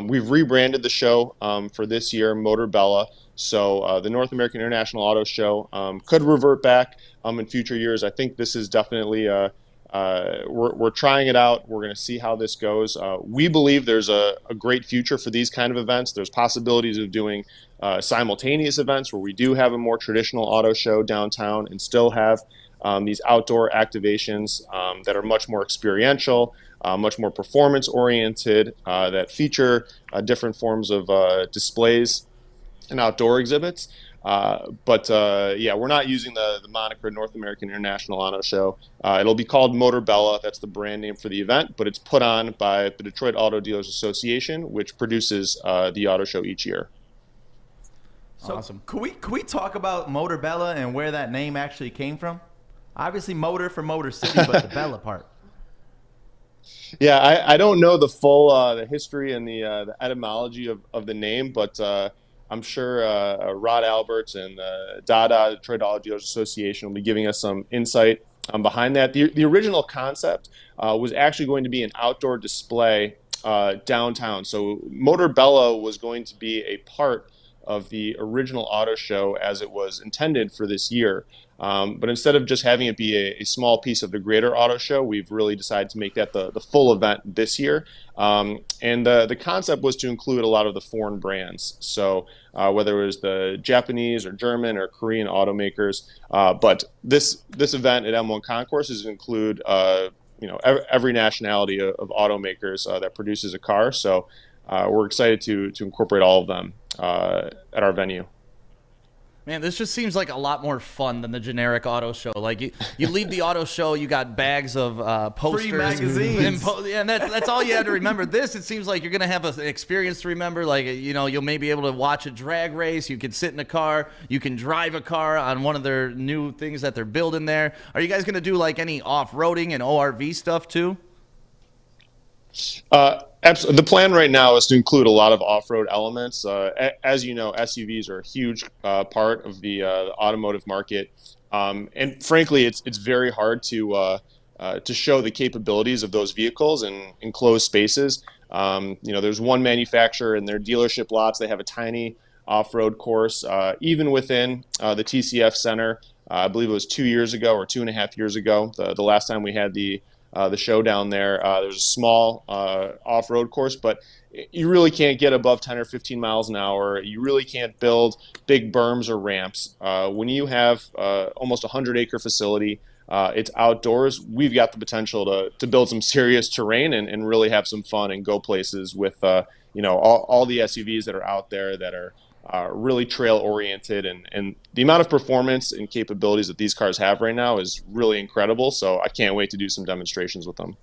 [SPEAKER 6] We've rebranded the show for this year, Motor Bella. So the North American International Auto Show could revert back in future years. I think this is definitely we're trying it out. We're going to see how this goes. We believe there's a great future for these kind of events. There's possibilities of doing simultaneous events where we do have a more traditional auto show downtown and still have these outdoor activations that are much more experiential, much more performance oriented, that feature different forms of displays and outdoor exhibits. But we're not using the moniker North American International Auto Show. It'll be called Motor Bella. That's the brand name for the event, but it's put on by the Detroit Auto Dealers Association, which produces the auto show each year.
[SPEAKER 1] So
[SPEAKER 2] Awesome.
[SPEAKER 1] Could we talk about Motor Bella and where that name actually came from? Obviously, motor for Motor City, but the Bella part.
[SPEAKER 6] Yeah, I don't know the full the history and the etymology of the name, but I'm sure Rod Alberts and DADA, Detroit Auto Dealers Association, will be giving us some insight behind that. The original concept was actually going to be an outdoor display downtown. So Motor Bella was going to be a part of the original auto show as it was intended for this year. But instead of just having it be a small piece of the greater auto show, we've really decided to make that the full event this year. And the concept was to include a lot of the foreign brands. So whether it was the Japanese or German or Korean automakers, but this event at M1 Concourse is to include every nationality of automakers that produces a car. So we're excited to incorporate all of them at our venue.
[SPEAKER 2] Man, this just seems like a lot more fun than the generic auto show. Like you leave the auto show, you got bags of posters,
[SPEAKER 1] Free magazines,
[SPEAKER 2] and that's all you had to remember. This, it seems like you're gonna have an experience to remember. Like you'll maybe be able to watch a drag race. You can sit in a car. You can drive a car on one of their new things that they're building there. Are you guys gonna do like any off-roading and ORV stuff too?
[SPEAKER 6] Absolutely. The plan right now is to include a lot of off-road elements. As you know, SUVs are a huge part of the automotive market, and frankly, it's very hard to to show the capabilities of those vehicles in enclosed spaces. There's one manufacturer in their dealership lots. They have a tiny off-road course, even within the TCF Center. I believe it was 2 years ago or 2.5 years ago, the last time we had the show down there. There's a small off-road course, but you really can't get above 10 or 15 miles an hour. You really can't build big berms or ramps. When you have almost a 100-acre facility, it's outdoors, we've got the potential to build some serious terrain and really have some fun and go places with all the SUVs that are out there that are really trail oriented, and the amount of performance and capabilities that these cars have right now is really incredible. So I can't wait to do some demonstrations with them.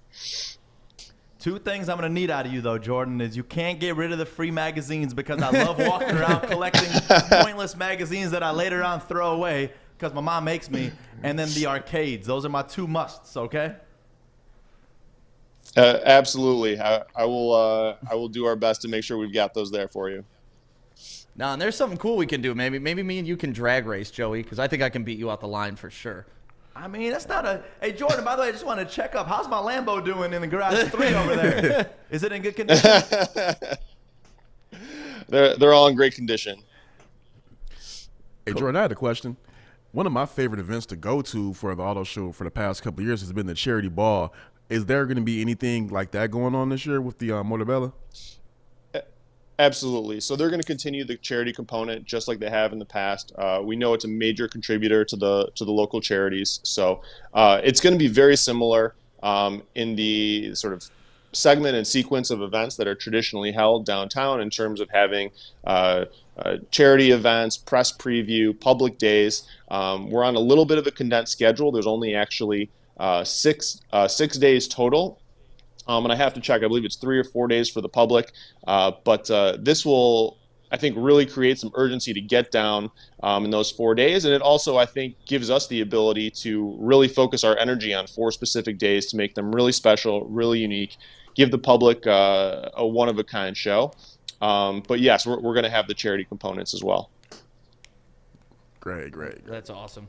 [SPEAKER 1] Two things I'm going to need out of you, though, Jordan, is you can't get rid of the free magazines, because I love walking around collecting pointless magazines that I later on throw away because my mom makes me. And then the arcades. Those are my two musts, okay?
[SPEAKER 6] Absolutely. I will do our best to make sure we've got those there for you.
[SPEAKER 2] Now, and there's something cool we can do. Maybe me and you can drag race, Joey, because I think I can beat you out the line for sure.
[SPEAKER 1] I mean, that's not a... Hey, Jordan, by the way, I just want to check up. How's my Lambo doing in the garage 3 over there? Is it in good condition?
[SPEAKER 6] They're all in great condition.
[SPEAKER 4] Hey, Jordan, I had a question. One of my favorite events to go to for the auto show for the past couple of years has been the charity ball. Is there going to be anything like that going on this year with the Motorbella?
[SPEAKER 6] Absolutely. So they're going to continue the charity component just like they have in the past. We know it's a major contributor to the local charities. So it's going to be very similar in the sort of segment and sequence of events that are traditionally held downtown, in terms of having charity events, press preview, public days. We're on a little bit of a condensed schedule. There's only actually 6 days total. And I have to check. I believe it's 3 or 4 days for the public. But this will, I think, really create some urgency to get down in those 4 days. And it also, I think, gives us the ability to really focus our energy on 4 specific days to make them really special, really unique, give the public a one-of-a-kind show. But yes, we're going to have the charity components as well.
[SPEAKER 4] Great.
[SPEAKER 2] That's awesome.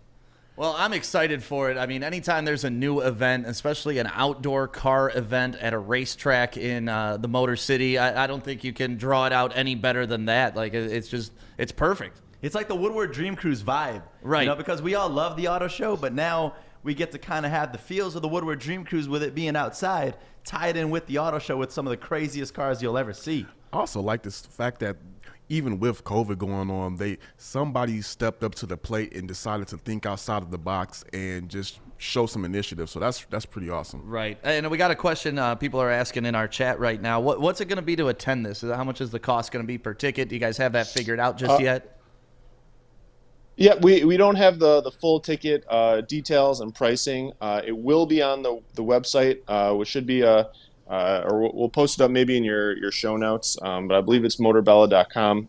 [SPEAKER 2] Well, I'm excited for it. I mean, anytime there's a new event, especially an outdoor car event at a racetrack in the Motor City, I don't think you can draw it out any better than that. Like, it's perfect.
[SPEAKER 1] It's like the Woodward Dream Cruise vibe.
[SPEAKER 2] Right.
[SPEAKER 1] Because we all love the auto show, but now we get to kind of have the feels of the Woodward Dream Cruise with it being outside, tied in with the auto show with some of the craziest cars you'll ever see.
[SPEAKER 4] I also like this fact that even with COVID going on, somebody stepped up to the plate and decided to think outside of the box and just show some initiative. So that's pretty awesome.
[SPEAKER 2] Right. And we got a question people are asking in our chat right now. What's it going to be to attend this? How much is the cost going to be per ticket? Do you guys have that figured out just yet?
[SPEAKER 6] Yeah, we don't have the full ticket details and pricing. It will be on the website, which should be or we'll post it up maybe in your show notes, but I believe it's motorbella.com.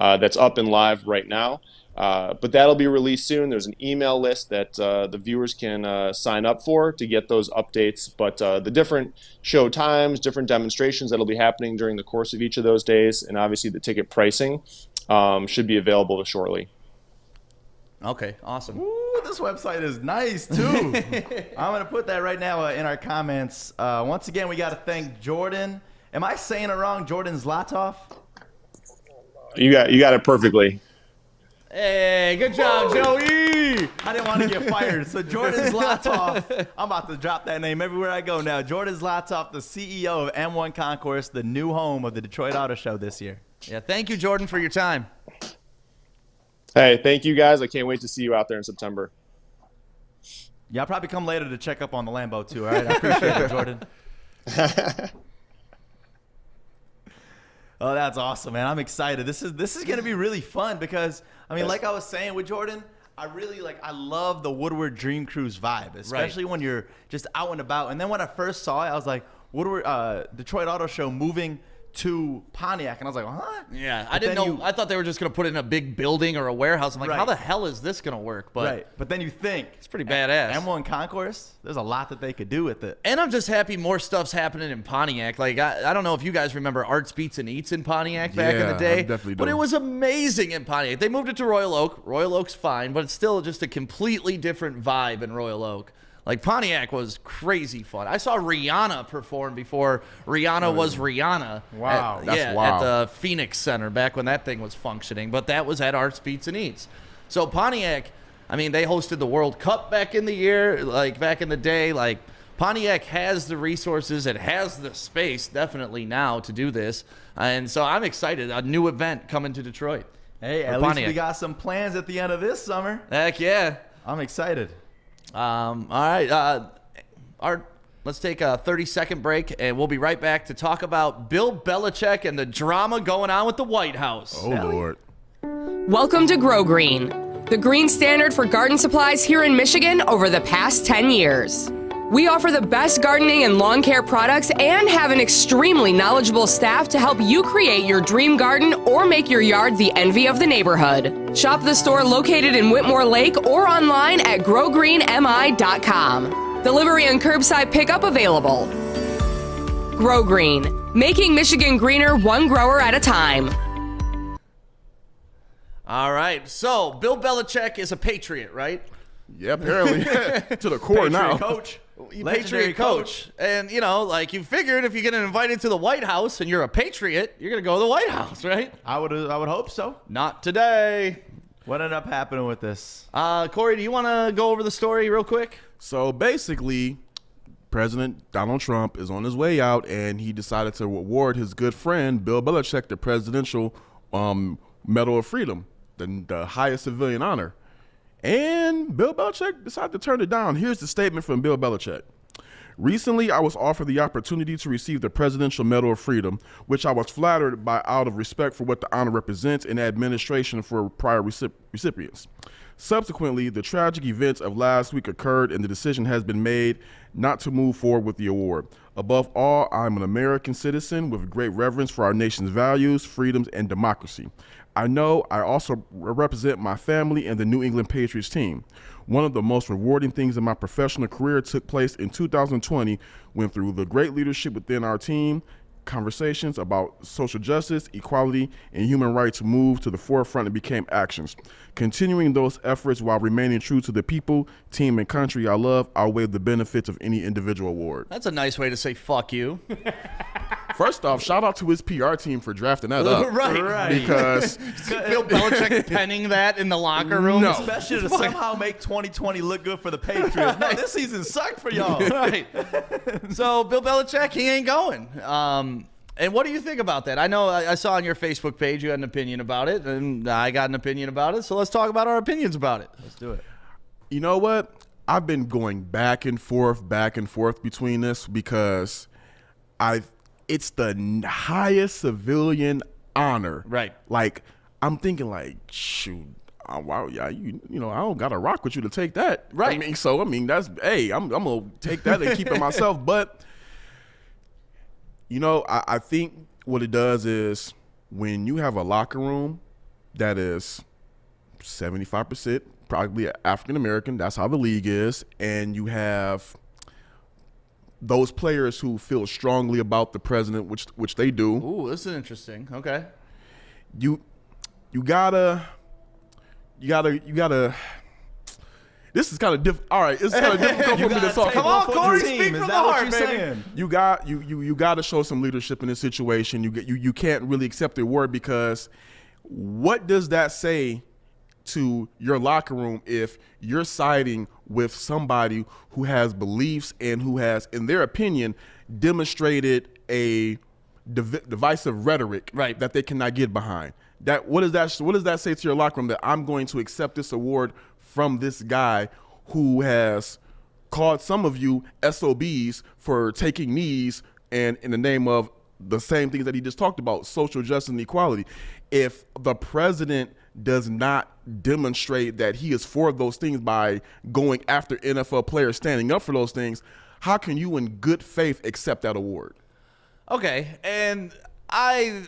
[SPEAKER 6] That's up and live right now, but that'll be released soon. There's an email list that the viewers can sign up for to get those updates, but the different show times, different demonstrations that'll be happening during the course of each of those days, and obviously the ticket pricing should be available shortly.
[SPEAKER 2] Okay, awesome.
[SPEAKER 1] Ooh, this website is nice, too. I'm going to put that right now in our comments. Once again, we got to thank Jordan. Am I saying it wrong? Jordan Zlatov?
[SPEAKER 6] You got it perfectly.
[SPEAKER 2] Hey, good job, Joey.
[SPEAKER 1] I didn't want to get fired. So Jordan Zlatov, I'm about to drop that name everywhere I go now. Jordan Zlatov, the CEO of M1 Concourse, the new home of the Detroit Auto Show this year.
[SPEAKER 2] Yeah, thank you, Jordan, for your time.
[SPEAKER 6] Hey, thank you guys. I can't wait to see you out there in September.
[SPEAKER 1] Yeah, I'll probably come later to check up on the Lambo too, all right? I appreciate it, Jordan. Oh, that's awesome, man. I'm excited. This is going to be really fun because, I mean, like I was saying with Jordan, I love the Woodward Dream Cruise vibe, especially when you're just out and about. And then when I first saw it, I was like, Woodward, Detroit Auto Show moving to Pontiac, and I was like, huh?
[SPEAKER 2] Yeah, I didn't know. I thought they were just going to put it in a big building or a warehouse. I'm like, how the hell is this going to work? But
[SPEAKER 1] but then you think
[SPEAKER 2] it's pretty badass.
[SPEAKER 1] M1 Concourse, there's a lot that they could do with it.
[SPEAKER 2] And I'm just happy more stuff's happening in Pontiac. Like, I don't know if you guys remember Arts Beats and Eats in Pontiac back in the day.
[SPEAKER 4] I definitely do.
[SPEAKER 2] But it was amazing in Pontiac. They moved it to Royal Oak. Royal Oak's fine, but it's still just a completely different vibe in Royal Oak. Like, Pontiac was crazy fun. I saw Rihanna perform before Rihanna was Rihanna.
[SPEAKER 1] Wow.
[SPEAKER 4] That's wild.
[SPEAKER 2] At the Phoenix Center back when that thing was functioning. But that was at Arts Beats and Eats. So Pontiac, I mean, they hosted the World Cup back in the year, like back in the day. Like, Pontiac has the resources. It has the space, definitely now, to do this. And so I'm excited. A new event coming to Detroit.
[SPEAKER 1] Hey, at least we got some plans at the end of this summer.
[SPEAKER 2] Heck yeah.
[SPEAKER 1] I'm excited.
[SPEAKER 2] All right. Art, let's take a 30-second break, and we'll be right back to talk about Bill Belichick and the drama going on with the White House.
[SPEAKER 4] Oh, Lord.
[SPEAKER 7] Welcome to Grow Green, the green standard for garden supplies here in Michigan over the past 10 years. We offer the best gardening and lawn care products and have an extremely knowledgeable staff to help you create your dream garden or make your yard the envy of the neighborhood. Shop the store located in Whitmore Lake or online at growgreenmi.com. Delivery and curbside pickup available. Grow Green, making Michigan greener one grower at a time.
[SPEAKER 2] All right. So Bill Belichick is a Patriot, right?
[SPEAKER 4] Yeah, apparently. To the core now.
[SPEAKER 1] Coach.
[SPEAKER 2] Patriot coach. And, you know, like, you figured if you get invited to the White House and you're a Patriot, you're going to go to the White House, right?
[SPEAKER 1] I would hope so.
[SPEAKER 2] Not today.
[SPEAKER 1] What ended up happening with this?
[SPEAKER 2] Corey, do you want to go over the story real quick?
[SPEAKER 4] So basically, President Donald Trump is on his way out, and he decided to award his good friend Bill Belichick the Presidential Medal of Freedom, the highest civilian honor. And Bill Belichick decided to turn it down. Here's the statement from Bill Belichick. Recently, I was offered the opportunity to receive the Presidential Medal of Freedom, which I was flattered by out of respect for what the honor represents in the administration for prior recipients. Subsequently, the tragic events of last week occurred, and the decision has been made not to move forward with the award. Above all, I'm an American citizen with great reverence for our nation's values, freedoms, and democracy. I know I also represent my family and the New England Patriots team. One of the most rewarding things in my professional career took place in 2020 when, through the great leadership within our team, conversations about social justice, equality, and human rights moved to the forefront and became actions. Continuing those efforts while remaining true to the people, team, and country I love outweigh the benefits of any individual award.
[SPEAKER 2] That's a nice way to say fuck you.
[SPEAKER 4] First off, shout out to his PR team for drafting that up.
[SPEAKER 2] Right.
[SPEAKER 4] Because
[SPEAKER 2] Bill Belichick penning that in the locker room.
[SPEAKER 4] No.
[SPEAKER 1] Especially to somehow make 2020 look good for the Patriots. No, this season sucked for y'all.
[SPEAKER 2] Right. So Bill Belichick, he ain't going. And what do you think about that? I know I saw on your Facebook page you had an opinion about it, and I got an opinion about it. So let's talk about our opinions about it.
[SPEAKER 1] Let's do it.
[SPEAKER 4] you know what? I've been going back and forth between this because it's the highest civilian honor.
[SPEAKER 2] Right.
[SPEAKER 4] Like, I'm thinking like, shoot, wow, yeah, you know, I don't gotta rock with you to take that.
[SPEAKER 2] Right.
[SPEAKER 4] I mean, that's, hey, I'm gonna take that and keep it myself. But, you know, I think what it does is when you have a locker room that is 75% probably African American, that's how the league is, and you have those players who feel strongly about the president, which they do.
[SPEAKER 2] Ooh, this is interesting. Okay.
[SPEAKER 4] You gotta. This is kind of all right. It's kind of difficult for me to talk.
[SPEAKER 2] Come on, Corey, speak from the heart, baby.
[SPEAKER 4] You got to show some leadership in this situation. You can't really accept the award because what does that say to your locker room if you're siding with somebody who has beliefs and who has, in their opinion, demonstrated a divisive rhetoric
[SPEAKER 2] right.
[SPEAKER 4] that they cannot get behind? What does that say to your locker room, that I'm going to accept this award from this guy who has called some of you SOBs for taking knees and in the name of the same things that he just talked about, social justice and equality? If the president does not demonstrate that he is for those things by going after NFL players, standing up for those things, how can you in good faith accept that award?
[SPEAKER 2] Okay, and I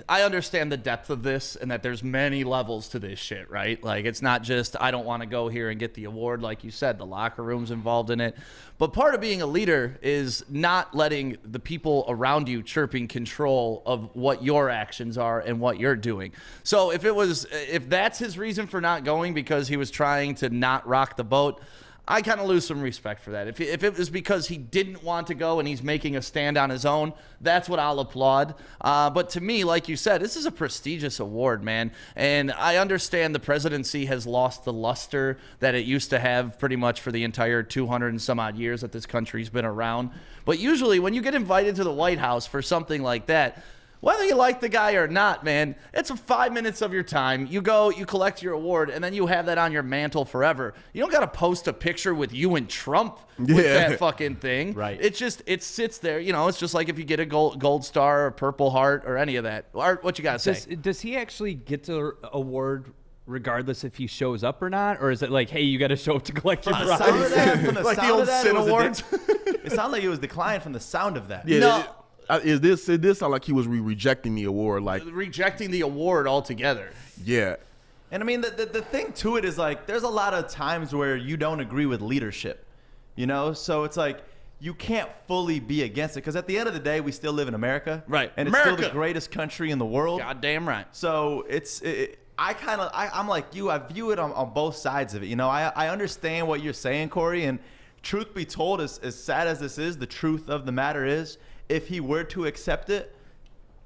[SPEAKER 2] understand the depth of this and that there's many levels to this shit, right? Like, it's not just I don't want to go here and get the award, like you said, the locker room's involved in it. But part of being a leader is not letting the people around you chirping control of what your actions are and what you're doing. So if that's his reason for not going, because he was trying to not rock the boat, I kind of lose some respect for that. If it was because he didn't want to go and he's making a stand on his own, that's what I'll applaud. But to me, like you said, this is a prestigious award, man. And I understand the presidency has lost the luster that it used to have pretty much for the entire 200 and some odd years that this country's been around. But usually when you get invited to the White House for something like that, whether you like the guy or not, man, it's 5 minutes of your time. You go, you collect your award, and then you have that on your mantle forever. You don't got to post a picture with you and Trump with that fucking thing.
[SPEAKER 1] Right.
[SPEAKER 2] It sits there. You know, it's just like if you get a gold star or Purple Heart or any of that. Art, what you got to say?
[SPEAKER 5] Does he actually get the award regardless if he shows up or not? Or is it like, hey, you got to show up to collect your prize?
[SPEAKER 2] Like the old Sin Awards?
[SPEAKER 1] It sounded like it was declined from the sound of that.
[SPEAKER 4] Yeah,
[SPEAKER 2] No.
[SPEAKER 4] It did sound like he was rejecting the award. Like,
[SPEAKER 2] Rejecting the award altogether.
[SPEAKER 4] yeah.
[SPEAKER 1] And I mean, the thing to it is like, there's a lot of times where you don't agree with leadership, you know? So it's like, you can't fully be against it because at the end of the day, we still live in America.
[SPEAKER 2] Right.
[SPEAKER 1] And it's still the greatest country in the world.
[SPEAKER 2] Goddamn right.
[SPEAKER 1] So I'm like you. I view it on both sides of it. You know, I understand what you're saying, Corey. And truth be told, as sad as this is, the truth of the matter is, if he were to accept it,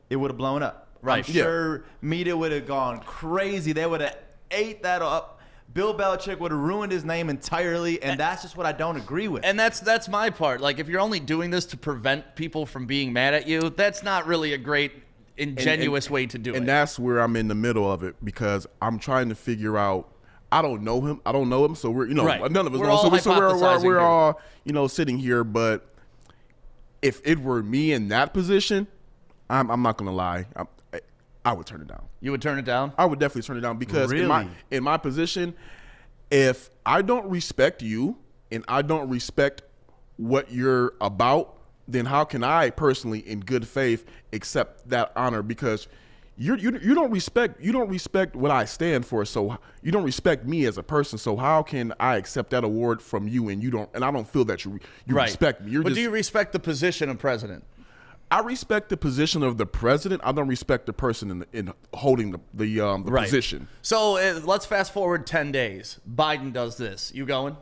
[SPEAKER 1] it would have blown up.
[SPEAKER 2] Right.
[SPEAKER 1] I'm sure media would have gone crazy. They would have ate that up. Bill Belichick would have ruined his name entirely, and that's just what I don't agree with.
[SPEAKER 2] And that's my part. Like, if you're only doing this to prevent people from being mad at you, that's not really a great, ingenuous way to do it.
[SPEAKER 4] And that's where I'm in the middle of it because I'm trying to figure out. I don't know him. So we're,
[SPEAKER 2] Right.
[SPEAKER 4] none of us
[SPEAKER 2] We're
[SPEAKER 4] know.
[SPEAKER 2] all
[SPEAKER 4] So we're
[SPEAKER 2] hypothesizing
[SPEAKER 4] all, sitting here. But if it were me in that position, I'm not gonna lie. I would turn it down.
[SPEAKER 2] You would turn it down?
[SPEAKER 4] I would definitely turn it down because
[SPEAKER 1] Really?
[SPEAKER 4] in my position, if I don't respect you and I don't respect what you're about, then how can I personally, in good faith, accept that honor? Because you don't respect what I stand for, so you don't respect me as a person. So how can I accept that award from you and you don't? And I don't feel that you
[SPEAKER 2] Right.
[SPEAKER 4] respect me.
[SPEAKER 2] But do you respect the position of president?
[SPEAKER 4] I respect the position of the president. I don't respect the person in holding the
[SPEAKER 2] Right.
[SPEAKER 4] position.
[SPEAKER 2] So let's fast forward 10 days. Biden does this. You going?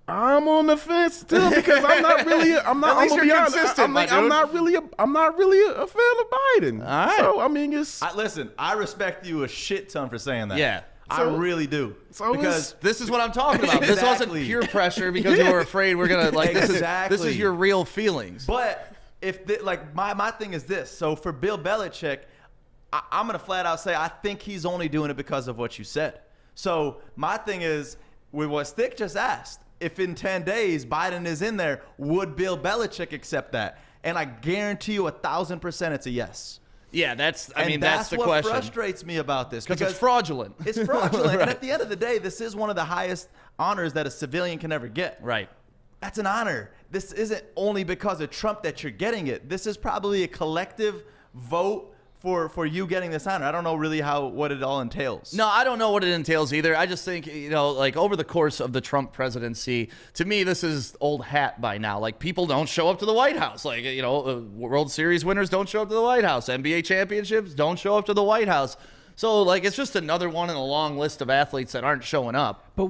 [SPEAKER 4] I'm on the fence still because I'm not really. I'm not.
[SPEAKER 2] At least
[SPEAKER 4] I'm gonna
[SPEAKER 2] you're
[SPEAKER 4] be honest.
[SPEAKER 2] consistent, my
[SPEAKER 4] I'm
[SPEAKER 2] dude.
[SPEAKER 4] not really. I'm not really a fan of Biden.
[SPEAKER 2] All right.
[SPEAKER 4] So I mean, it's.
[SPEAKER 1] Listen, I respect you a shit ton for saying that.
[SPEAKER 2] Yeah.
[SPEAKER 1] I
[SPEAKER 4] So-
[SPEAKER 1] really do.
[SPEAKER 4] so
[SPEAKER 1] because
[SPEAKER 2] This is what I'm talking about. This wasn't
[SPEAKER 1] Exactly.
[SPEAKER 2] peer pressure because you were afraid we're going to, like, this is
[SPEAKER 1] Exactly.
[SPEAKER 2] your real feelings.
[SPEAKER 1] But my thing is this. So for Bill Belichick, I'm gonna flat out say I think he's only doing it because of what you said. So my thing is with what Stick just asked. If in 10 days Biden is in there, would Bill Belichick accept that? And I guarantee you 1,000% it's a yes.
[SPEAKER 2] Yeah, that's the
[SPEAKER 1] what
[SPEAKER 2] question.
[SPEAKER 1] frustrates me about this
[SPEAKER 2] Because it's fraudulent.
[SPEAKER 1] It's fraudulent.
[SPEAKER 2] Right.
[SPEAKER 1] And at the end of the day, this is one of the highest honors that a civilian can ever get.
[SPEAKER 2] Right.
[SPEAKER 1] That's an honor. This isn't only because of Trump that you're getting it. This is probably a collective vote for you getting this honor. I don't know really what it all entails.
[SPEAKER 2] No, I don't know what it entails either. I just think, like over the course of the Trump presidency, to me, this is old hat by now. Like, people don't show up to the White House. Like, World Series winners don't show up to the White House. NBA championships don't show up to the White House. So, like, it's just another one in a long list of athletes that aren't showing up.
[SPEAKER 5] But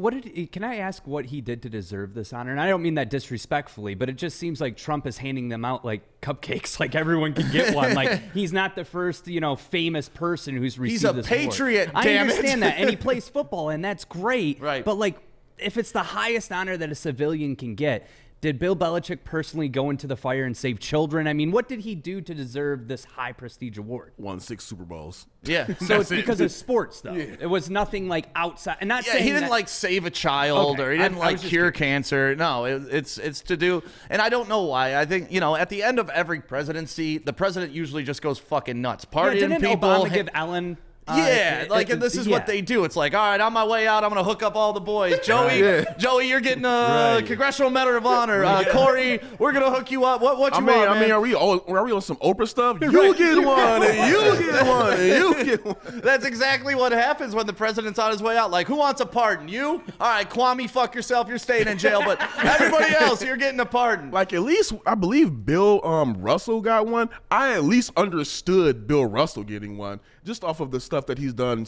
[SPEAKER 5] can I ask what he did to deserve this honor? And I don't mean that disrespectfully, but it just seems like Trump is handing them out like cupcakes, like everyone can get one. Like, he's not the first, famous person who's received
[SPEAKER 2] He's a
[SPEAKER 5] this
[SPEAKER 2] patriot,
[SPEAKER 5] award.
[SPEAKER 2] damn
[SPEAKER 5] I
[SPEAKER 2] it.
[SPEAKER 5] understand that, and he plays football, and that's great.
[SPEAKER 2] Right.
[SPEAKER 5] But like, if it's the highest honor that a civilian can get, did Bill Belichick personally go into the fire and save children? I mean, what did he do to deserve this high prestige award?
[SPEAKER 4] Won 6 Super Bowls.
[SPEAKER 2] Yeah.
[SPEAKER 5] So it's because of sports, though. Yeah. It was nothing like outside. And not
[SPEAKER 2] Yeah,
[SPEAKER 5] saying
[SPEAKER 2] he didn't
[SPEAKER 5] that,
[SPEAKER 2] like save a child
[SPEAKER 5] Okay,
[SPEAKER 2] or he didn't
[SPEAKER 5] I
[SPEAKER 2] like
[SPEAKER 5] was just
[SPEAKER 2] cure
[SPEAKER 5] curious.
[SPEAKER 2] cancer. No, it's to do, and I don't know why. I think at the end of every presidency, the president usually just goes fucking nuts, partying
[SPEAKER 5] didn't
[SPEAKER 2] people.
[SPEAKER 5] Obama give Ellen?
[SPEAKER 2] And this is what they do. It's like, all right, on my way out, I'm gonna hook up all the boys. Joey, you're getting a Congressional Medal of Honor. Corey, we're gonna hook you up. What you want, man?
[SPEAKER 4] are we on some Oprah stuff? You get one, and you get one, and you get one.
[SPEAKER 2] That's exactly what happens when the president's on his way out. Like, who wants a pardon? You? All right, Kwame, fuck yourself. You're staying in jail. But everybody else, you're getting a pardon.
[SPEAKER 4] Like, at least I believe Bill Russell got one. I at least understood Bill Russell getting one just off of the stuff stuff that he's done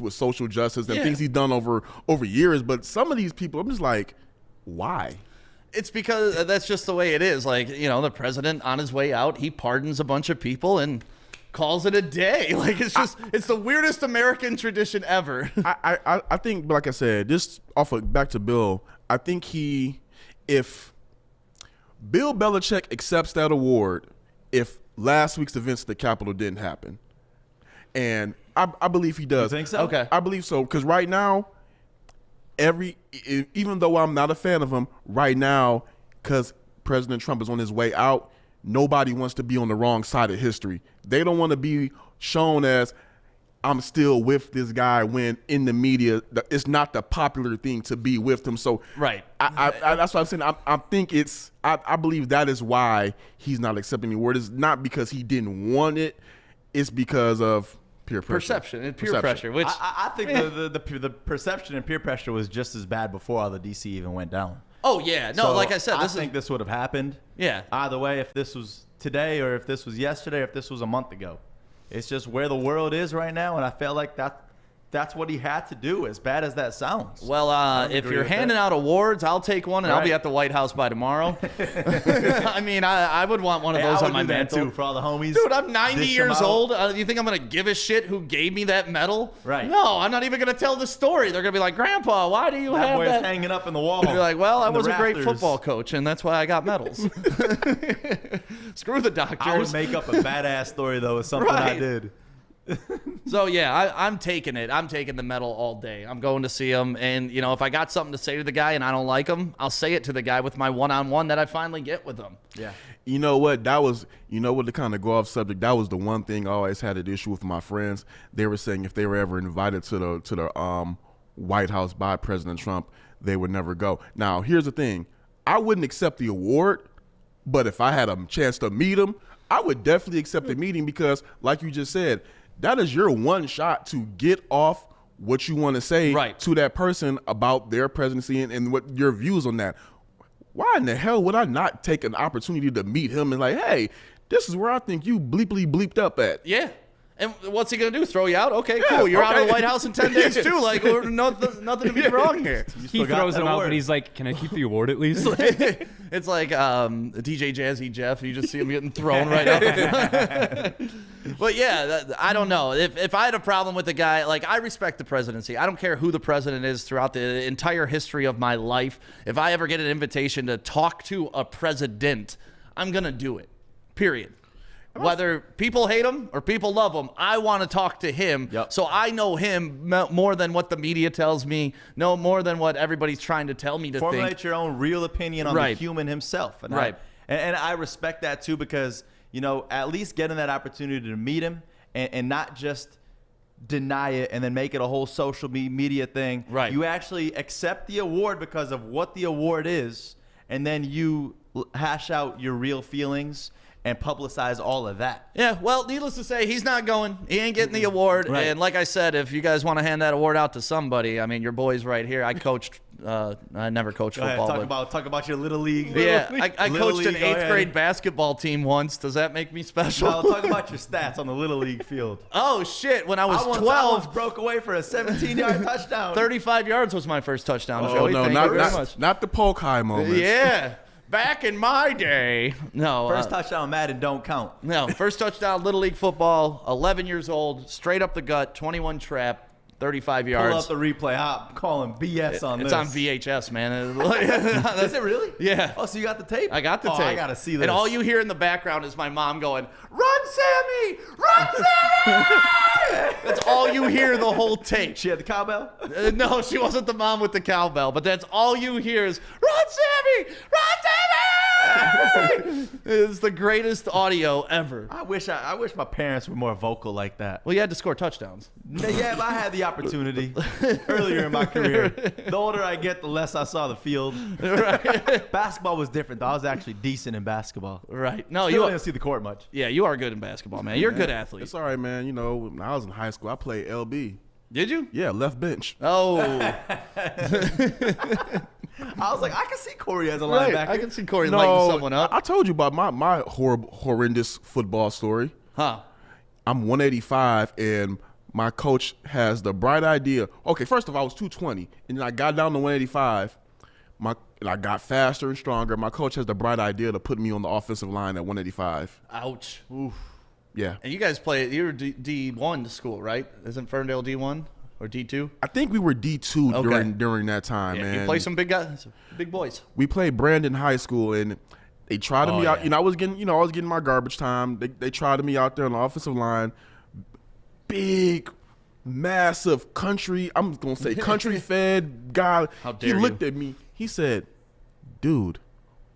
[SPEAKER 4] with social justice and things he's done over years. But some of these people, I'm just like, why?
[SPEAKER 2] It's because that's just the way it is. Like, you know, the president on his way out, he pardons a bunch of people and calls it a day. Like, it's just, it's the weirdest American tradition ever.
[SPEAKER 4] I think, like I said, just back to Bill, I think if Bill Belichick accepts that award, if last week's events at the Capitol didn't happen, and I believe he does.
[SPEAKER 1] You think so?
[SPEAKER 2] Okay.
[SPEAKER 4] I believe so, because right now, even though I'm not a fan of him, right now, because President Trump is on his way out, nobody wants to be on the wrong side of history. They don't want to be shown as I'm still with this guy when in the media it's not the popular thing to be with him. So
[SPEAKER 2] Right.
[SPEAKER 4] that's what I'm saying. I believe that is why he's not accepting the award. It's not because he didn't want it. It's because of peer pressure.
[SPEAKER 2] Perception and peer pressure, which
[SPEAKER 1] I think the perception and peer pressure was just as bad before all the DC even went down.
[SPEAKER 2] oh yeah, no,
[SPEAKER 1] So
[SPEAKER 2] like I said,
[SPEAKER 1] I think this would have happened.
[SPEAKER 2] Yeah.
[SPEAKER 1] Either way, if this was today or if this was yesterday or if this was a month ago. It's just where the world is right now, and I felt like that's what he had to do, as bad as that sounds.
[SPEAKER 2] Well, if
[SPEAKER 1] agree
[SPEAKER 2] you're
[SPEAKER 1] with
[SPEAKER 2] handing
[SPEAKER 1] that.
[SPEAKER 2] out awards, I'll take one, and I'll be
[SPEAKER 1] Right.
[SPEAKER 2] at the White House by tomorrow. I mean, I would want one of
[SPEAKER 1] Hey,
[SPEAKER 2] those
[SPEAKER 1] I
[SPEAKER 2] on
[SPEAKER 1] would
[SPEAKER 2] my
[SPEAKER 1] do that
[SPEAKER 2] mantle.
[SPEAKER 1] too for all the homies.
[SPEAKER 2] Dude, I'm 90
[SPEAKER 1] Dish 'em
[SPEAKER 2] years
[SPEAKER 1] out.
[SPEAKER 2] old. You think I'm going to give a shit who gave me that medal?
[SPEAKER 1] Right.
[SPEAKER 2] No, I'm not even going to tell the story. They're going to be like, Grandpa, why do you
[SPEAKER 1] That
[SPEAKER 2] have
[SPEAKER 1] boy's
[SPEAKER 2] that?
[SPEAKER 1] hanging up in the wall.
[SPEAKER 2] You're like, well, I
[SPEAKER 1] in the
[SPEAKER 2] was a great
[SPEAKER 1] rafters.
[SPEAKER 2] football coach, and that's why I got medals. Screw the
[SPEAKER 1] I would
[SPEAKER 2] doctors.
[SPEAKER 1] make up a badass story though with something I
[SPEAKER 2] Right.
[SPEAKER 1] did.
[SPEAKER 2] So yeah, I'm taking it. I'm taking the medal all day. I'm going to see him, and you know, if I got something to say to the guy and I don't like him, I'll say it to the guy with my one-on-one that I finally get with him.
[SPEAKER 1] Yeah.
[SPEAKER 4] You know what? To kind of go off subject, that was the one thing I always had an issue with my friends. They were saying if they were ever invited to the White House by President Trump, they would never go. Now, here's the thing. I wouldn't accept the award, but if I had a chance to meet him, I would definitely accept the meeting because, like you just said, that is your one shot to get off what you want to say
[SPEAKER 2] Right.
[SPEAKER 4] to that person about their presidency and what your views on that. Why in the hell would I not take an opportunity to meet him and like, hey, this is where I think you bleeped up at?
[SPEAKER 2] Yeah. And what's he going to do? Throw you out? Okay,
[SPEAKER 4] Yeah,
[SPEAKER 2] cool. You're out of
[SPEAKER 4] okay.
[SPEAKER 2] the White House in 10 days, too. Like, nothing to be wrong here.
[SPEAKER 5] He
[SPEAKER 1] forgot
[SPEAKER 5] throws
[SPEAKER 1] that
[SPEAKER 5] him out,
[SPEAKER 1] award.
[SPEAKER 5] but he's like, "Can I keep the award at least?"
[SPEAKER 2] It's like DJ Jazzy Jeff. You just see him getting thrown right up. But yeah, I don't know. If I had a problem with the guy, like, I respect the presidency. I don't care who the president is throughout the entire history of my life. If I ever get an invitation to talk to a president, I'm going to do it. Period. Whether people hate him or people love him, I want to talk to him.
[SPEAKER 1] Yep.
[SPEAKER 2] So I know him more than what the media tells me, no more than what everybody's trying to tell me to
[SPEAKER 1] Formulate
[SPEAKER 2] think.
[SPEAKER 1] your own real opinion on
[SPEAKER 2] Right.
[SPEAKER 1] the human himself. And
[SPEAKER 2] Right.
[SPEAKER 1] and I respect that too because, you know, at least getting that opportunity to meet him and not just deny it and then make it a whole social media thing.
[SPEAKER 2] Right.
[SPEAKER 1] You actually accept the award because of what the award is, and then you hash out your real feelings and publicize all of that.
[SPEAKER 2] Yeah, well, needless to say, he's not going. He ain't getting the award.
[SPEAKER 1] Right.
[SPEAKER 2] And like I said, if you guys want to hand that award out to somebody, I mean, your boy's right here. I coached. I never coached
[SPEAKER 1] Go ahead,
[SPEAKER 2] football.
[SPEAKER 1] talk about your little league.
[SPEAKER 2] Yeah, I
[SPEAKER 1] Little
[SPEAKER 2] coached an
[SPEAKER 1] league, go
[SPEAKER 2] 8th
[SPEAKER 1] ahead.
[SPEAKER 2] grade basketball team once. Does that make me special?
[SPEAKER 1] No, talk about your stats on the little league field.
[SPEAKER 2] Oh, shit. When I was
[SPEAKER 1] I once
[SPEAKER 2] 12,
[SPEAKER 1] broke away for a 17-yard touchdown.
[SPEAKER 2] 35 yards was my first touchdown,
[SPEAKER 4] Oh
[SPEAKER 2] Joey.
[SPEAKER 4] no,
[SPEAKER 2] Thank you very much.
[SPEAKER 4] not the poke high moments.
[SPEAKER 2] Yeah. Back in my day. No.
[SPEAKER 1] First touchdown, Madden don't count.
[SPEAKER 2] No, first touchdown, Little League football, 11 years old, straight up the gut, 21 trap, 35
[SPEAKER 1] Pull
[SPEAKER 2] yards.
[SPEAKER 1] up the replay. I'm calling BS on
[SPEAKER 2] It's
[SPEAKER 1] this.
[SPEAKER 2] on VHS, man.
[SPEAKER 1] Is it really?
[SPEAKER 2] Yeah.
[SPEAKER 1] Oh, so you got the tape?
[SPEAKER 2] I got the tape.
[SPEAKER 1] I gotta see this.
[SPEAKER 2] And all you hear in the background is my mom going, "Run, Sammy! Run, Sammy!" That's all you hear the whole tape.
[SPEAKER 1] She had the cowbell?
[SPEAKER 2] No, she wasn't the mom with the cowbell, but that's all you hear is, "Run, Sammy! Run, Sammy!" It's the greatest audio ever.
[SPEAKER 1] I wish my parents were more vocal like that.
[SPEAKER 2] Well, you had to score touchdowns.
[SPEAKER 1] Yeah, but I had the opportunity earlier in my career. The older I get, the less I saw the field. Basketball was different, though. I was actually decent in basketball.
[SPEAKER 2] Right. No,
[SPEAKER 1] Still
[SPEAKER 2] you
[SPEAKER 1] didn't see the court much.
[SPEAKER 2] Yeah, you are good in basketball, man. You're a good athlete.
[SPEAKER 4] It's all right, man. You know, when I was in high school, I played LB.
[SPEAKER 2] Did you?
[SPEAKER 4] Yeah, left bench.
[SPEAKER 2] Oh,
[SPEAKER 1] I was like, I can see Corey as a
[SPEAKER 2] right.
[SPEAKER 1] linebacker.
[SPEAKER 2] I can see Corey lighting someone up.
[SPEAKER 4] I told you about my horrendous football story.
[SPEAKER 2] Huh.
[SPEAKER 4] I'm 185 and my coach has the bright idea. Okay, first of all, I was 220, and then I got down to 185. And I got faster and stronger. My coach has the bright idea to put me on the offensive line at 185.
[SPEAKER 2] Ouch. Oof.
[SPEAKER 4] Yeah.
[SPEAKER 2] And you guys play, you're D1 school, right? Isn't Ferndale D1 or D2?
[SPEAKER 4] I think we were D2 during that time,
[SPEAKER 2] Yeah,
[SPEAKER 4] man.
[SPEAKER 2] you play some big guys, big boys.
[SPEAKER 4] We played Brandon High School, and they tried me out. I was getting my garbage time. They tried me out there on the offensive line. Big, massive country. I'm gonna say country fed guy.
[SPEAKER 2] How dare
[SPEAKER 4] he looked at me. He said, "Dude,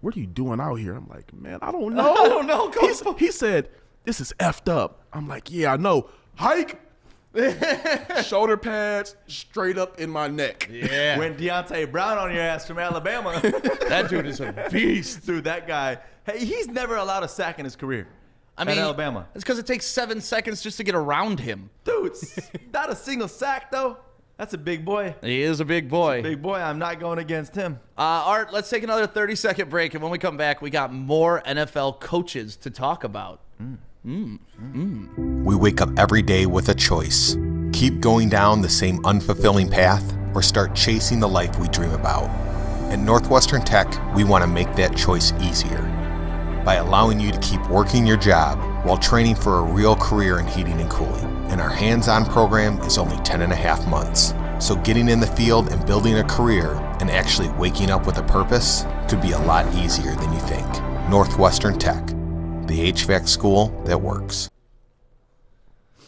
[SPEAKER 4] what are you doing out here?" I'm like, "Man, I don't know."
[SPEAKER 2] I don't know, Coach.
[SPEAKER 4] He said, "This is effed up." I'm like, "Yeah, I know." Hike. Shoulder pads straight up in my neck.
[SPEAKER 2] Yeah.
[SPEAKER 1] Went Deontay Brown on your ass from Alabama.
[SPEAKER 2] That dude is a beast.
[SPEAKER 1] Dude, that guy. Hey, he's never allowed a sack in his career.
[SPEAKER 2] I mean,
[SPEAKER 1] at Alabama.
[SPEAKER 2] It's because it takes 7 seconds just to get around him.
[SPEAKER 1] Dude, not a single sack, though. That's a big boy.
[SPEAKER 2] He is a big boy.
[SPEAKER 1] Big boy. I'm not going against him.
[SPEAKER 2] Art, let's take another 30-second break, and when we come back, we got more NFL coaches to talk about.
[SPEAKER 8] We wake up every day with a choice. Keep going down the same unfulfilling path or start chasing the life we dream about. At Northwestern Tech, we want to make that choice easier by allowing you to keep working your job while training for a real career in heating and cooling. And our hands-on program is only 10.5 months. So getting in the field and building a career and actually waking up with a purpose could be a lot easier than you think. Northwestern Tech, the HVAC school that works.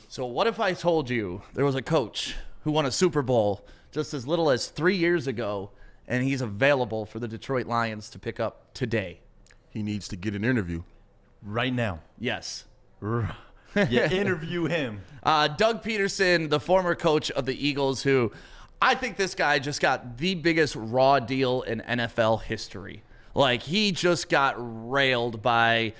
[SPEAKER 2] So what if I told you there was a coach who won a Super Bowl just as little as 3 years ago, and he's available for the Detroit Lions to pick up today?
[SPEAKER 4] He needs to get an interview.
[SPEAKER 1] Right now.
[SPEAKER 2] Yes.
[SPEAKER 1] Yeah, interview him.
[SPEAKER 2] Doug Peterson, the former coach of the Eagles, who I think this guy just got the biggest raw deal in NFL history. Like, he just got railed by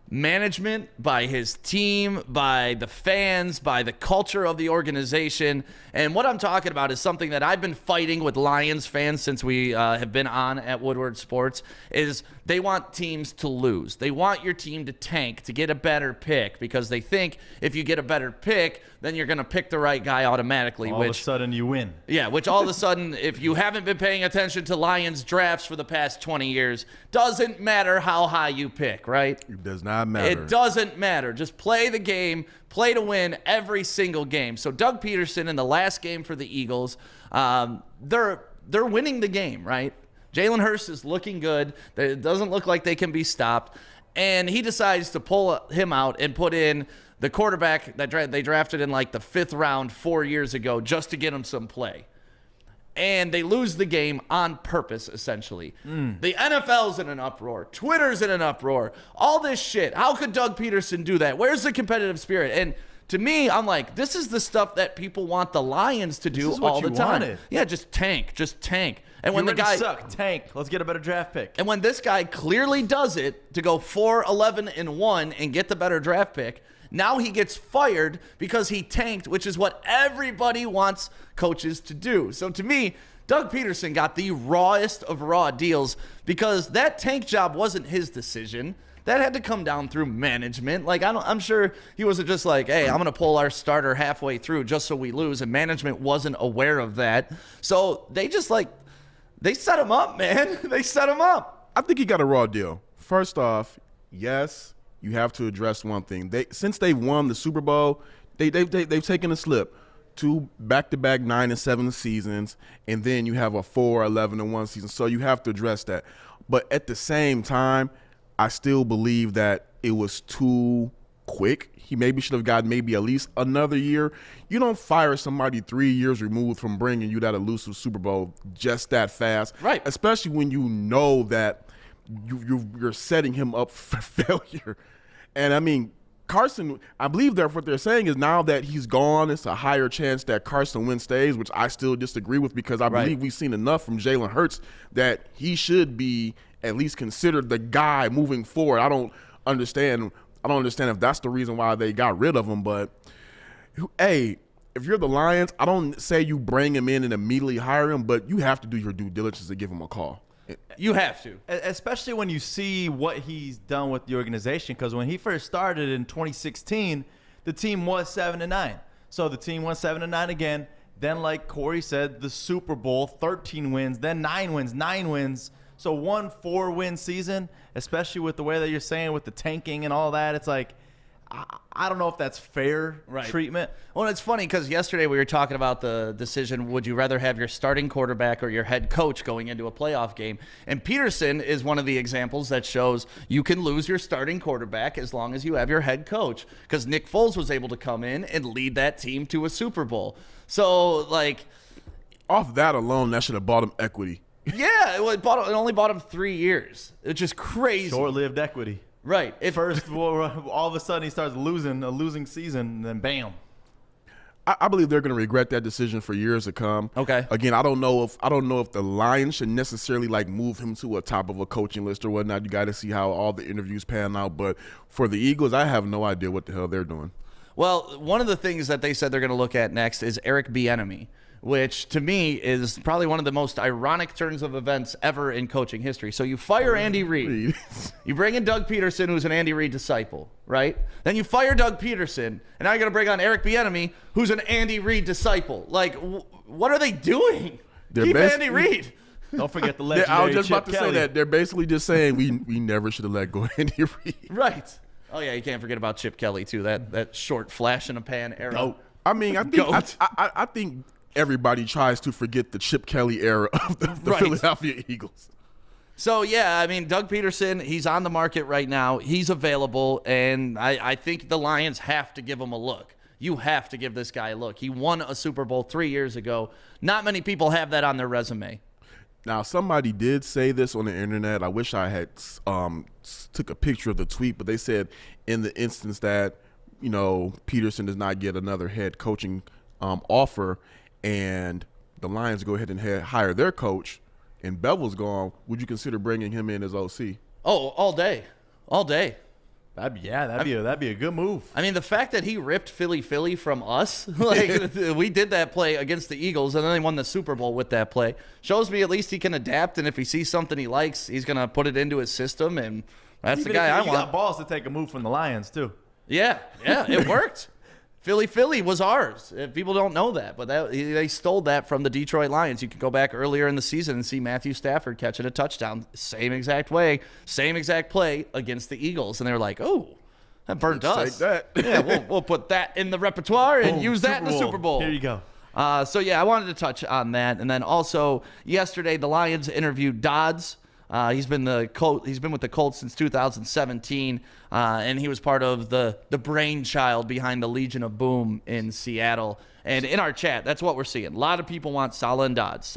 [SPEAKER 2] management, by his team, by the fans, by the culture of the organization. And what I'm talking about is something that I've been fighting with Lions fans since we have been on at Woodward Sports, is they want teams to lose. They want your team to tank, to get a better pick, because they think if you get a better pick, then you're going to pick the right guy automatically.
[SPEAKER 1] All of a sudden you win.
[SPEAKER 2] Yeah, which all of a sudden, if you haven't been paying attention to Lions drafts for the past 20 years, doesn't matter how high you pick, right?
[SPEAKER 4] It does not matter.
[SPEAKER 2] It doesn't matter. Just play the game, play to win every single game. So Doug Peterson in the last game for the Eagles, they're winning the game, right? Jalen Hurts is looking good. It doesn't look like they can be stopped. And he decides to pull him out and put in the quarterback that they drafted in like the 5th round 4 years ago just to get him some play. And they lose the game on purpose, essentially. The NFL's in an uproar. Twitter's in an uproar. All this shit. How could Doug Peterson do that? Where's the competitive spirit? And to me, I'm like, this is the stuff that people want the Lions to do all the time.
[SPEAKER 1] Wanted.
[SPEAKER 2] Yeah, just tank. And when
[SPEAKER 1] You
[SPEAKER 2] the guy
[SPEAKER 1] suck, tank. Let's get a better draft pick.
[SPEAKER 2] and when this guy clearly does it to go 4-11-1 and get the better draft pick, now he gets fired because he tanked, which is what everybody wants coaches to do. So to me, Doug Peterson got the rawest of raw deals because that tank job wasn't his decision. That had to come down through management. Like, I'm sure he wasn't just like, hey, I'm going to pull our starter halfway through just so we lose, and management wasn't aware of that. So they just they set him up, man. They set him up.
[SPEAKER 4] I think he got a raw deal. First off, yes, you have to address one thing. Since they won the Super Bowl, they've taken a slip. 2 back-to-back 9-7 seasons, and then you have a 4-11-1 season. So you have to address that. But at the same time, I still believe that it was too quick. He maybe should have gotten maybe at least another year. You don't fire somebody 3 years removed from bringing you that elusive Super Bowl just that fast.
[SPEAKER 2] Right.
[SPEAKER 4] Especially when you know that you're setting him up for failure. And, I mean, Carson, I believe that what they're saying is now that he's gone, it's a higher chance that Carson Wentz stays, which I still disagree with because I believe we've seen enough from Jalen Hurts that he should be at least considered the guy moving forward. I don't understand if that's the reason why they got rid of him. But, hey, if you're the Lions, I don't say you bring him in and immediately hire him, but you have to do your due diligence to give him a call.
[SPEAKER 2] You have to.
[SPEAKER 1] Especially when you see what he's done with the organization. Because when he first started in 2016, the team was 7-9. So the team went 7-9 again. Then, like Corey said, the Super Bowl, 13 wins, then 9 wins. So 1 4-win season, especially with the way that you're saying with the tanking and all that. It's like, I don't know if that's fair treatment.
[SPEAKER 2] Well, it's funny because yesterday we were talking about the decision, would you rather have your starting quarterback or your head coach going into a playoff game? And Peterson is one of the examples that shows you can lose your starting quarterback as long as you have your head coach, because Nick Foles was able to come in and lead that team to a Super Bowl. So, like,
[SPEAKER 4] off that alone, that should have bought him equity.
[SPEAKER 2] Yeah, it only bought him 3 years. It's just crazy.
[SPEAKER 1] Short-lived equity.
[SPEAKER 2] Right.
[SPEAKER 1] First, all of a sudden he starts losing a losing season, and then bam.
[SPEAKER 4] I believe they're going to regret that decision for years to come.
[SPEAKER 2] Okay.
[SPEAKER 4] Again, I don't know if the Lions should necessarily like move him to a top of a coaching list or whatnot. You got to see how all the interviews pan out. But for the Eagles, I have no idea what the hell they're doing.
[SPEAKER 2] Well, one of the things that they said they're going to look at next is Eric Bieniemy, which to me is probably one of the most ironic turns of events ever in coaching history. So you fire Andy Reid. You bring in Doug Peterson, who's an Andy Reid disciple, right? Then you fire Doug Peterson, and now you're going to bring on Eric Bieniemy, who's an Andy Reid disciple. Like, what are they doing? Keep Andy Reid.
[SPEAKER 1] Don't forget the legendary
[SPEAKER 4] I was just
[SPEAKER 1] Chip
[SPEAKER 4] about to
[SPEAKER 1] Kelly.
[SPEAKER 4] say that. They're basically just saying we never should have let go of Andy Reid.
[SPEAKER 2] Right. Oh, yeah, you can't forget about Chip Kelly, too, that short flash-in-a-pan era.
[SPEAKER 4] I mean, I think everybody tries to forget the Chip Kelly era of the Philadelphia Eagles.
[SPEAKER 2] So, yeah, I mean, Doug Peterson, he's on the market right now. He's available, and I think the Lions have to give him a look. You have to give this guy a look. He won a Super Bowl 3 years ago. Not many people have that on their resume.
[SPEAKER 4] Now, somebody did say this on the internet. I wish I had took a picture of the tweet, but they said in the instance that, Peterson does not get another head coaching offer and the Lions go ahead and hire their coach and Bevel's gone, would you consider bringing him in as OC?
[SPEAKER 2] Oh, all day. All day.
[SPEAKER 1] That'd be a good move.
[SPEAKER 2] I mean, the fact that he ripped Philly from us, like we did that play against the Eagles, and then they won the Super Bowl with that play, shows me at least he can adapt, and if he sees something he likes, he's going to put it into his system, and that's the guy I want.
[SPEAKER 1] You got balls to take a move from the Lions, too.
[SPEAKER 2] Yeah, it worked. Philly was ours. People don't know that, but they stole that from the Detroit Lions. You can go back earlier in the season and see Matthew Stafford catching a touchdown, same exact way, same exact play against the Eagles, and they're like, "Oh, that burnt us."
[SPEAKER 4] That.
[SPEAKER 2] Yeah, we'll put that in the repetoire and use that in the Super Bowl.
[SPEAKER 1] Here you go.
[SPEAKER 2] So yeah, I wanted to touch on that, and then also yesterday the Lions interviewed Dodds. He's been with the Colts since 2017, and he was part of the brainchild behind the Legion of Boom in Seattle. And in our chat, that's what we're seeing. A lot of people want Saleh and Dodds.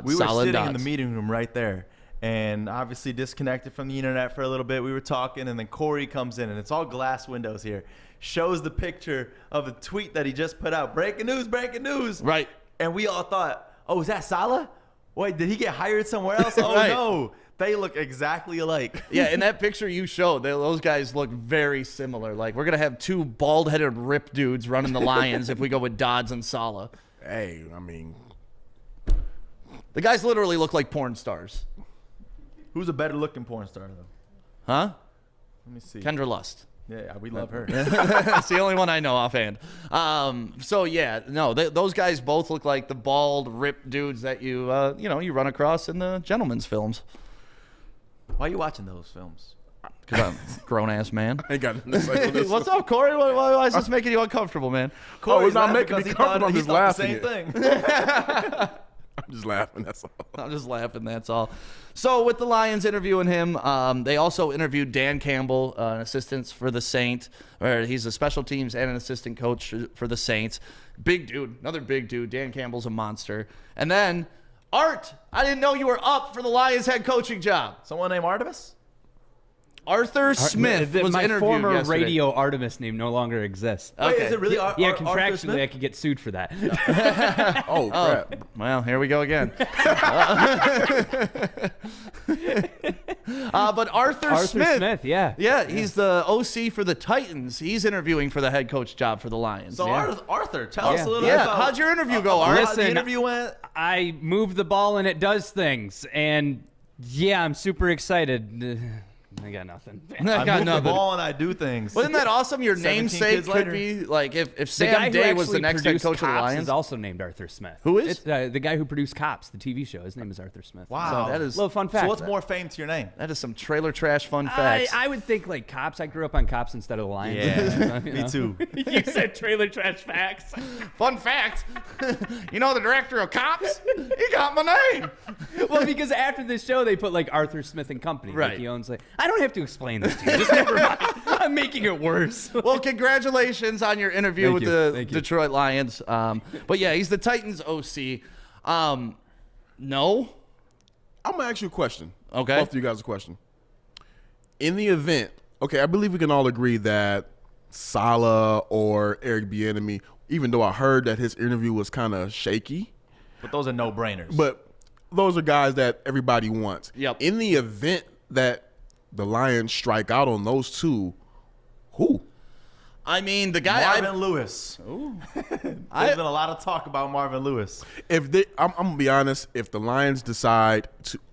[SPEAKER 1] We were sitting in the meeting room right there, and obviously disconnected from the internet for a little bit. We were talking, and then Corey comes in, and it's all glass windows here. Shows the picture of a tweet that he just put out. Breaking news.
[SPEAKER 2] Right.
[SPEAKER 1] And we all thought, oh, is that Saleh? Wait, did he get hired somewhere else? Oh,
[SPEAKER 2] Right.
[SPEAKER 1] no. They look exactly alike.
[SPEAKER 2] Yeah, in that picture you showed, those guys look very similar. Like, we're going to have two bald-headed rip dudes running the Lions if we go with Dodds and Saleh.
[SPEAKER 4] Hey, I mean,
[SPEAKER 2] The guys literally look like porn stars.
[SPEAKER 1] Who's a better-looking porn star, though?
[SPEAKER 2] Huh?
[SPEAKER 1] Let me see.
[SPEAKER 2] Kendra Lust.
[SPEAKER 1] Yeah, we love her.
[SPEAKER 2] That's the only one I know offhand. So yeah, no, those guys both look like the bald, ripped dudes that you run across in the gentleman's films.
[SPEAKER 1] Why are you watching those films?
[SPEAKER 2] Because I'm a grown-ass man.
[SPEAKER 4] I ain't got nothing to say on this.
[SPEAKER 2] What's up, Corey? Why is this making you uncomfortable, man?
[SPEAKER 1] Corey's
[SPEAKER 4] it's not
[SPEAKER 1] laughing
[SPEAKER 4] making me
[SPEAKER 1] because he thought-
[SPEAKER 4] comfortable, I'm
[SPEAKER 1] he
[SPEAKER 4] just
[SPEAKER 1] thought the
[SPEAKER 4] laughing
[SPEAKER 1] same thing.
[SPEAKER 4] I'm just laughing, that's all.
[SPEAKER 2] I'm just laughing, that's all. So with the Lions interviewing him, they also interviewed Dan Campbell, an assistant for the Saints. Or he's a special teams and an assistant coach for the Saints. Big dude, another big dude. Dan Campbell's a monster. And then, Art, I didn't know you were up for the Lions head coaching job.
[SPEAKER 1] Someone named Artemis?
[SPEAKER 2] Arthur Smith was
[SPEAKER 5] my
[SPEAKER 2] interviewed
[SPEAKER 5] former
[SPEAKER 2] yesterday.
[SPEAKER 5] radio Artemis name no longer exists.
[SPEAKER 1] Wait,
[SPEAKER 2] Okay.
[SPEAKER 1] is it really
[SPEAKER 5] Yeah,
[SPEAKER 1] Arthur
[SPEAKER 5] contractually
[SPEAKER 1] Smith?
[SPEAKER 5] I could get sued for that.
[SPEAKER 4] Oh, crap.
[SPEAKER 2] Well, here we go again. But Arthur Smith.
[SPEAKER 5] yeah.
[SPEAKER 2] Yeah, he's the OC for the Titans. He's interviewing for the head coach job for the Lions.
[SPEAKER 1] So
[SPEAKER 2] yeah.
[SPEAKER 1] Arthur, tell us a little bit
[SPEAKER 2] Yeah,
[SPEAKER 1] about
[SPEAKER 2] how'd your interview go, Art?
[SPEAKER 1] how the
[SPEAKER 5] Listen,
[SPEAKER 1] interview went.
[SPEAKER 5] I moved the ball and it does things. And yeah, I'm super excited. I got nothing.
[SPEAKER 2] I
[SPEAKER 1] I
[SPEAKER 2] got
[SPEAKER 1] move the
[SPEAKER 2] nothing.
[SPEAKER 1] ball and I do things.
[SPEAKER 2] Wasn't that awesome? Your
[SPEAKER 1] 17
[SPEAKER 2] namesake
[SPEAKER 1] kids
[SPEAKER 2] could
[SPEAKER 1] later.
[SPEAKER 2] be like if
[SPEAKER 5] The
[SPEAKER 2] Sam
[SPEAKER 5] guy who
[SPEAKER 2] Day was the
[SPEAKER 5] actually
[SPEAKER 2] next head
[SPEAKER 5] produced
[SPEAKER 2] coach of the
[SPEAKER 5] Cops
[SPEAKER 2] Lions.
[SPEAKER 5] is also named Arthur Smith.
[SPEAKER 2] Who is?
[SPEAKER 5] It's, the guy who produced Cops, the TV show. His name is Arthur Smith.
[SPEAKER 1] Wow.
[SPEAKER 5] So
[SPEAKER 2] that is-
[SPEAKER 5] a little fun fact.
[SPEAKER 1] So what's more fame to your name?
[SPEAKER 2] That is some trailer trash fun facts.
[SPEAKER 5] I would think like Cops. I grew up on Cops instead of the Lions.
[SPEAKER 1] Yeah,
[SPEAKER 5] You
[SPEAKER 1] me
[SPEAKER 5] know?
[SPEAKER 1] too.
[SPEAKER 5] You said trailer trash facts.
[SPEAKER 2] Fun fact. You know the director of Cops? He got my name.
[SPEAKER 5] Well, because after this show, they put like Arthur Smith and Company.
[SPEAKER 2] Right.
[SPEAKER 5] Like, he owns like. I don't have to explain this to you. Just never mind. I'm making it worse.
[SPEAKER 2] Well, congratulations on your interview
[SPEAKER 5] Thank
[SPEAKER 2] with
[SPEAKER 5] you.
[SPEAKER 2] the
[SPEAKER 5] Thank you.
[SPEAKER 2] Detroit Lions. But yeah, he's the Titans OC. No.
[SPEAKER 4] I'm gonna ask you a question.
[SPEAKER 2] Okay.
[SPEAKER 4] Both of you guys a question. In the event, okay, I believe we can all agree that Saleh or Eric Bieniemy, even though I heard that his interview was kind of shaky,
[SPEAKER 1] But those are no-brainers.
[SPEAKER 4] but those are guys that everybody wants.
[SPEAKER 2] Yep.
[SPEAKER 4] In the event that the Lions strike out on those two, who?
[SPEAKER 2] I mean, the guy
[SPEAKER 1] Marvin Lewis. There's been a lot of talk about Marvin Lewis.
[SPEAKER 4] If they, I'm gonna be honest. If the Lions decide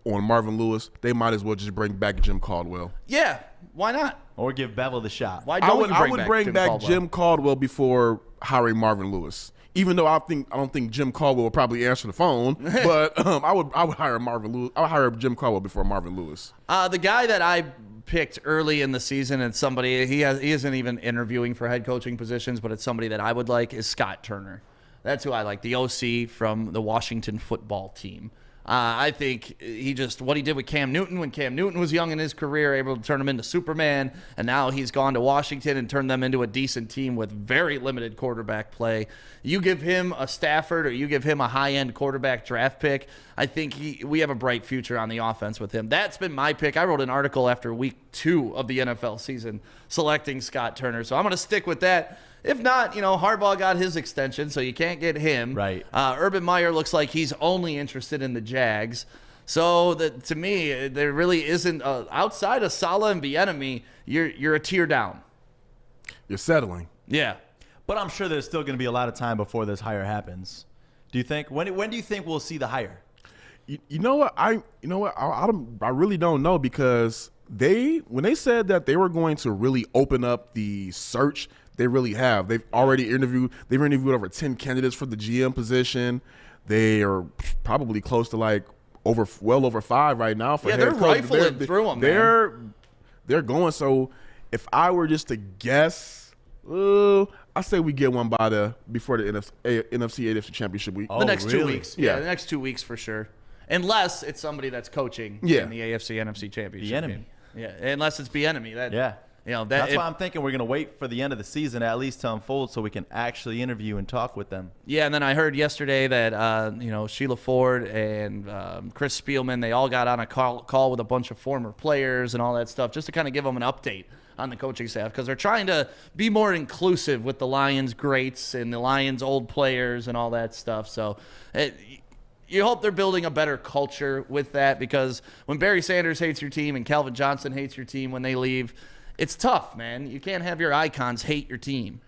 [SPEAKER 4] on Marvin Lewis, they might as well just bring back Jim Caldwell.
[SPEAKER 2] Yeah, why not?
[SPEAKER 1] Or give Bevel the shot.
[SPEAKER 2] Why
[SPEAKER 4] I
[SPEAKER 2] don't
[SPEAKER 4] would,
[SPEAKER 2] you
[SPEAKER 4] I would bring back
[SPEAKER 2] Caldwell?
[SPEAKER 4] Jim Caldwell before hiring Marvin Lewis. Even though I don't think Jim Caldwell will probably answer the phone, but I would hire Marvin Lewis. I would hire Jim Caldwell before Marvin Lewis.
[SPEAKER 2] The guy that I picked early in the season, and somebody he isn't even interviewing for head coaching positions, but it's somebody that I would like, is Scott Turner. That's who I like, the OC from the Washington football team. I think what he did with Cam Newton when Cam Newton was young in his career, able to turn him into Superman, and now he's gone to Washington and turned them into a decent team with very limited quarterback play. You give him a Stafford or you give him a high-end quarterback draft pick, I think we have a bright future on the offense with him. That's been my pick. I wrote an article after week 2 of the NFL season selecting Scott Turner, so I'm going to stick with that. If not, Harbaugh got his extension, so you can't get him.
[SPEAKER 1] Right.
[SPEAKER 2] Urban Meyer looks like he's only interested in the Jags. So to me, there really isn't outside of Saleh and Bieniemy, you're a tier down.
[SPEAKER 4] You're settling.
[SPEAKER 2] Yeah.
[SPEAKER 1] But I'm sure there's still going to be a lot of time before this hire happens. Do you think? When do you think we'll see the hire?
[SPEAKER 4] You know what? I really don't know, because when they said that they were going to really open up the search, they really have. They've interviewed over 10 candidates for the GM position. They are probably close to well over 5 right now for
[SPEAKER 2] Yeah,
[SPEAKER 4] head
[SPEAKER 2] they're
[SPEAKER 4] coach.
[SPEAKER 2] rifling through them, man.
[SPEAKER 4] They're going. So if I were just to guess, I say we get one before the NFC AFC Championship week.
[SPEAKER 2] The next 2
[SPEAKER 1] really?
[SPEAKER 2] weeks.
[SPEAKER 4] Yeah.
[SPEAKER 2] The next 2 weeks for sure. Unless it's somebody that's coaching
[SPEAKER 4] Yeah.
[SPEAKER 2] in the AFC NFC Championship.
[SPEAKER 1] Bieniemy.
[SPEAKER 2] game. Yeah, unless it's Bieniemy.
[SPEAKER 1] Yeah. That's
[SPEAKER 2] If-
[SPEAKER 1] why I'm thinking we're going to wait for the end of the season at least to unfold so we can actually interview and talk with them.
[SPEAKER 2] Yeah, and then I heard yesterday that Sheila Ford and Chris Spielman, they all got on a call with a bunch of former players and all that stuff, just to kind of give them an update on the coaching staff, because they're trying to be more inclusive with the Lions greats and the Lions old players and all that stuff. So you hope they're building a better culture with that, because when Barry Sanders hates your team and Calvin Johnson hates your team when they leave, it's tough, man. You can't have your icons hate your team.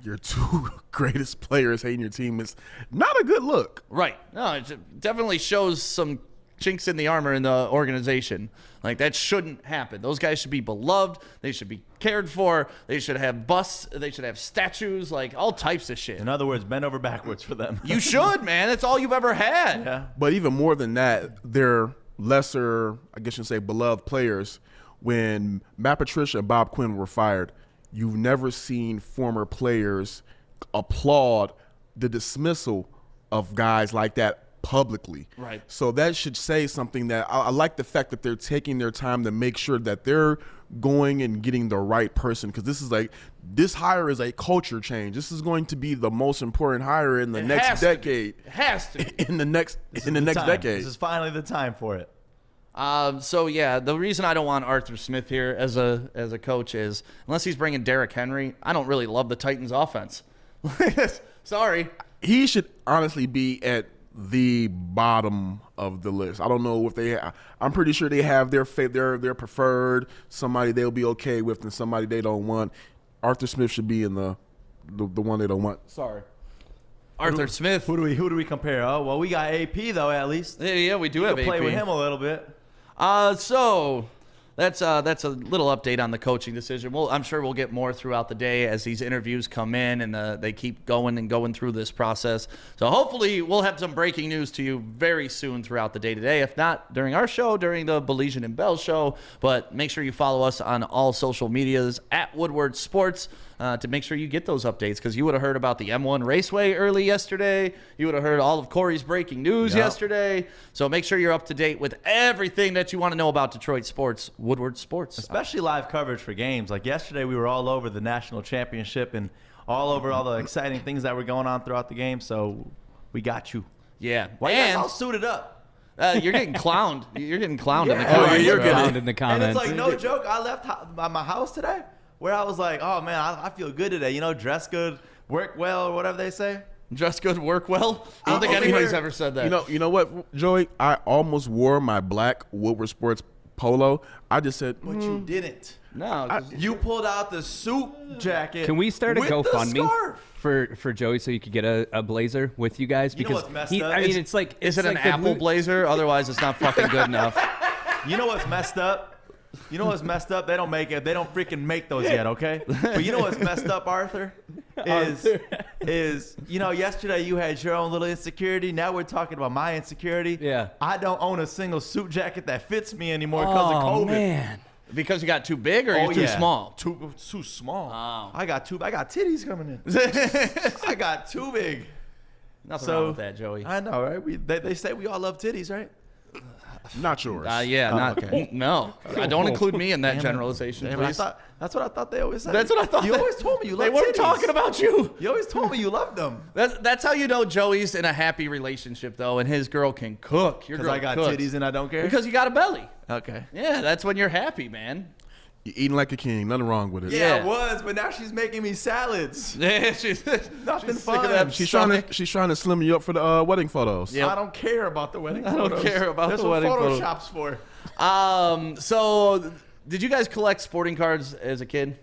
[SPEAKER 4] Your 2 greatest players hating your team is not a good look.
[SPEAKER 2] Right. No, it definitely shows some chinks in the armor in the organization. Like, that shouldn't happen. Those guys should be beloved. They should be cared for. They should have busts. They should have statues, like all types of shit.
[SPEAKER 1] In other words, bend over backwards for them.
[SPEAKER 2] You should, man. That's all you've ever had.
[SPEAKER 1] Yeah.
[SPEAKER 4] But even more than that, they're lesser, I guess you'd say, beloved players. When Matt Patricia and Bob Quinn were fired, you've never seen former players applaud the dismissal of guys like that publicly.
[SPEAKER 2] Right.
[SPEAKER 4] So that should say something. That I like the fact that they're taking their time to make sure that they're going and getting the right person, because this hire is a culture change. This is going to be the most important hire in the next decade.
[SPEAKER 2] It has to be.
[SPEAKER 4] In the next
[SPEAKER 1] Time.
[SPEAKER 4] decade.
[SPEAKER 1] This is finally the time for it.
[SPEAKER 2] So yeah, the reason I don't want Arthur Smith here as a coach is, unless he's bringing Derrick Henry, I don't really love the Titans offense. Sorry.
[SPEAKER 4] He should honestly be at the bottom of the list. I don't know if I'm pretty sure they have their preferred, somebody they'll be okay with, and somebody they don't want. Arthur Smith should be in the one they don't want. Sorry.
[SPEAKER 2] Arthur Smith.
[SPEAKER 1] Who do we compare? Oh, well, we got AP though, at least.
[SPEAKER 2] Yeah, we do
[SPEAKER 1] You
[SPEAKER 2] have
[SPEAKER 1] can play
[SPEAKER 2] AP.
[SPEAKER 1] with him a little bit.
[SPEAKER 2] So That's a little update on the coaching decision. I'm sure we'll get more throughout the day as these interviews come in and they keep going through this process. So hopefully we'll have some breaking news to you very soon throughout the day today. If not during our show, during the Baligian and Bell show. But make sure you follow us on all social medias at Woodward Sports to make sure you get those updates, because you would have heard about the M1 Raceway early yesterday. You would have heard all of Corey's breaking news yesterday. So make sure you're up to date with everything that you want to know about Detroit sports, Woodward Sports.
[SPEAKER 1] Especially live coverage for games. Like yesterday, we were all over the national championship and all over all the exciting things that were going on throughout the game. So we got you.
[SPEAKER 2] Yeah.
[SPEAKER 1] Why you guys all suited up?
[SPEAKER 2] You're getting clowned. You're getting clowned in the
[SPEAKER 1] Yeah.
[SPEAKER 2] comments.
[SPEAKER 5] You're
[SPEAKER 2] bro.
[SPEAKER 5] clowned in the comments.
[SPEAKER 1] And it's like, no joke, I left my house today where I was like, oh, man, I feel good today. You know, dress good, work well, or whatever they say.
[SPEAKER 2] Dress good, work well. I don't think
[SPEAKER 1] over
[SPEAKER 2] anybody's
[SPEAKER 1] here-
[SPEAKER 2] ever said that.
[SPEAKER 4] You know what, Joey? I almost wore my black Woodward Sports polo. I just said,
[SPEAKER 1] But you didn't.
[SPEAKER 2] No.
[SPEAKER 1] You pulled out the suit jacket.
[SPEAKER 5] Can we start a
[SPEAKER 1] with the
[SPEAKER 5] GoFundMe
[SPEAKER 1] scarf.
[SPEAKER 5] for Joey so you could get a blazer with you guys?
[SPEAKER 1] You know
[SPEAKER 5] Because
[SPEAKER 1] what's messed up?
[SPEAKER 5] I mean, it's like
[SPEAKER 2] Is
[SPEAKER 5] it's
[SPEAKER 2] it an
[SPEAKER 5] like the
[SPEAKER 2] apple blazer? Otherwise, it's not fucking good enough.
[SPEAKER 1] You know what's messed up? You know what's messed up? They don't make it. They don't freaking make those yet, okay? But you know what's messed up, Arthur? Is you know, yesterday you had your own little insecurity. Now we're talking about my insecurity.
[SPEAKER 5] Yeah.
[SPEAKER 1] I don't own a single suit jacket that fits me anymore because of
[SPEAKER 5] Oh
[SPEAKER 1] COVID.
[SPEAKER 5] man.
[SPEAKER 2] Because you got too big or you're too small?
[SPEAKER 1] Too small.
[SPEAKER 2] Oh.
[SPEAKER 1] I got titties coming in. I got too big.
[SPEAKER 2] Nothing wrong with that, Joey.
[SPEAKER 1] I know, right? They say we all love titties, right?
[SPEAKER 4] not yours.
[SPEAKER 2] Yeah, not
[SPEAKER 1] okay.
[SPEAKER 2] No. Don't include me in that generalization,
[SPEAKER 1] Damn, I
[SPEAKER 2] please.
[SPEAKER 1] thought, that's what I thought they always said.
[SPEAKER 2] That's what I thought.
[SPEAKER 1] You always told me you
[SPEAKER 2] They
[SPEAKER 1] loved
[SPEAKER 2] weren't
[SPEAKER 1] titties.
[SPEAKER 2] talking about you.
[SPEAKER 1] You always told me you loved them.
[SPEAKER 2] That's how you know Joey's in a happy relationship, though, and his girl can cook. Your
[SPEAKER 1] Because
[SPEAKER 2] girl
[SPEAKER 1] I got
[SPEAKER 2] cooks.
[SPEAKER 1] titties and I don't care?
[SPEAKER 2] Because you got a belly.
[SPEAKER 1] Okay.
[SPEAKER 2] Yeah, that's when you're happy, man.
[SPEAKER 4] You're eating like a king. Nothing wrong with it.
[SPEAKER 1] Yeah,
[SPEAKER 2] Yeah.
[SPEAKER 1] it was, but now she's making me salads.
[SPEAKER 2] Yeah, she's
[SPEAKER 1] Nothing
[SPEAKER 2] sick of
[SPEAKER 1] fun.
[SPEAKER 2] that
[SPEAKER 4] She's
[SPEAKER 2] stomach.
[SPEAKER 4] trying to slim you up for the wedding photos.
[SPEAKER 2] Yeah.
[SPEAKER 1] I don't care about the wedding
[SPEAKER 2] I don't
[SPEAKER 1] photos.
[SPEAKER 2] care about
[SPEAKER 1] That's
[SPEAKER 2] the
[SPEAKER 1] what
[SPEAKER 2] wedding photos.
[SPEAKER 1] Photoshop's for.
[SPEAKER 2] So, did you guys collect sporting cards as a kid?